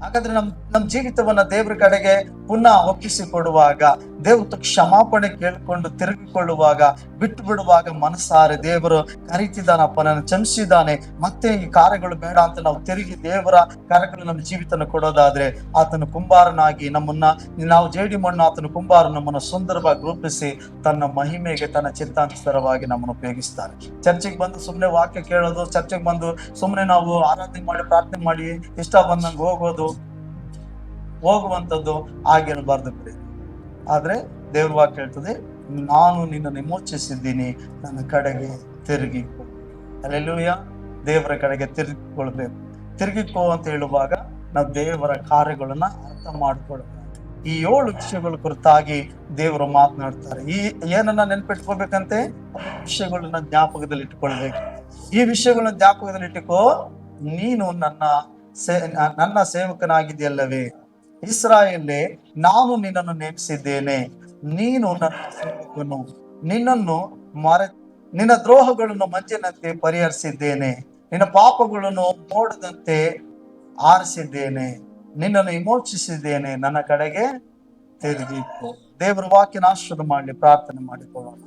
ಹಾಗಾದ್ರೆ ನಮ್ ಜೀವಿತವನ್ನ ದೇವ್ರ ಕಡೆಗೆ ಪುನಃ ಒಪ್ಪಿಸಿಕೊಡುವಾಗ, ದೇವ್ರ ಕ್ಷಮಾಪಣೆ ಕೇಳ್ಕೊಂಡು ತಿರುಗಿಕೊಳ್ಳುವಾಗ, ಬಿಟ್ಟು ಬಿಡುವಾಗ ಮನಸ್ಸಾರೆ ದೇವರು ಕರೀತಿದ್ದಾನಪ್ಪ, ನನ್ನ ಕ್ಷಮಿಸಿದ್ದಾನೆ, ಮತ್ತೆ ಈ ಕಾರ್ಯಗಳು ಬೇಡ ಅಂತ ನಾವು ತಿರುಗಿ ದೇವರ ಕಾರ್ಯಗಳು ನಮ್ಮ ಜೀವಿತನ ಕೊಡೋದಾದ್ರೆ, ಆತನ ಕುಂಬಾರನಾಗಿ ನಮ್ಮನ್ನ, ನಾವು ಜೇಡಿ ಮಣ್ಣು, ಆತನ ಕುಂಬಾರ ನಮ್ಮನ್ನ ಸುಂದರವಾಗಿ ರೂಪಿಸಿ ತನ್ನ ಮಹಿಮೆಗೆ, ತನ್ನ ಚಿತ್ತಾನುಸಾರವಾಗಿ ನಮ್ಮನ್ನು ಉಪಯೋಗಿಸ್ತಾರೆ. ಚರ್ಚೆಗೆ ಬಂದು ಸುಮ್ಮನೆ ವಾಕ್ಯ ಕೇಳೋದು, ಚರ್ಚೆಗೆ ಬಂದು ಸುಮ್ಮನೆ ನಾವು ಆರಾಧನೆ ಮಾಡಿ, ಪ್ರಾರ್ಥನೆ ಮಾಡಿ, ಇಷ್ಟ ಬಂದಂಗೆ ಹೋಗುವಂಥದ್ದು ಆಗಿರಬಾರ್ದು. ಆದ್ರೆ ದೇವ್ರ ವಾಕ್ಯ ಹೇಳ್ತದೆ, ನಾನು ನಿನ್ನನ್ನು ವಿಮೋಚಿಸಿದ್ದೀನಿ, ನನ್ನ ಕಡೆಗೆ ತಿರುಗಿಕೊ. ಹಲ್ಲೆಲೂಯಾ. ದೇವರ ಕಡೆಗೆ ತಿರುಗಿಕೊಳ್ಬೇಕು. ತಿರುಗಿಕೋ ಅಂತ ಹೇಳುವಾಗ ನಾವು ದೇವರ ಕಾರ್ಯಗಳನ್ನ ಅರ್ಥ ಮಾಡ್ಕೊಳ್ಬೇಕು. ಈ 7 ವಿಷಯಗಳ ಕುರಿತಾಗಿ ದೇವರು ಮಾತನಾಡ್ತಾರೆ. ಈ ಏನನ್ನ ನೆನ್ಪಿಟ್ಕೋಬೇಕಂತೆ? ವಿಷಯಗಳನ್ನ ಜ್ಞಾಪಕದಲ್ಲಿ ಇಟ್ಕೊಳ್ಬೇಕು. ಈ ವಿಷಯಗಳನ್ನ ಜ್ಞಾಪಕದಲ್ಲಿ ಇಟ್ಟುಕೋ, ನೀನು ನನ್ನ ಸೇವಕನಾಗಿದೆಯಲ್ಲವೇ ಇಸ್ರಾಯೇಲೇ, ನಾನು ನಿನ್ನನ್ನು ನೇಮಿಸಿದ್ದೇನೆ, ನೀನು ನನ್ನ ಸೇವಕನು, ನಿನ್ನನ್ನು ನಿನ್ನ ದ್ರೋಹಗಳನ್ನು ಮಂಜಿನಂತೆ ಪರಿಹರಿಸಿದ್ದೇನೆ, ನಿನ್ನ ಪಾಪಗಳನ್ನು ಮೋಡದಂತೆ ಆರಿಸಿದ್ದೇನೆ, ನಿನ್ನನ್ನು ವಿಮೋಚಿಸಿದ್ದೇನೆ, ನನ್ನ ಕಡೆಗೆ ತಿರುಗಿಕೋ. ದೇವರ ವಾಕ್ಯನ ಆಶೀರ್ವಾದ ಮಾಡಲಿ. ಪ್ರಾರ್ಥನೆ ಮಾಡಿಕೊಳ್ಳೋಣ.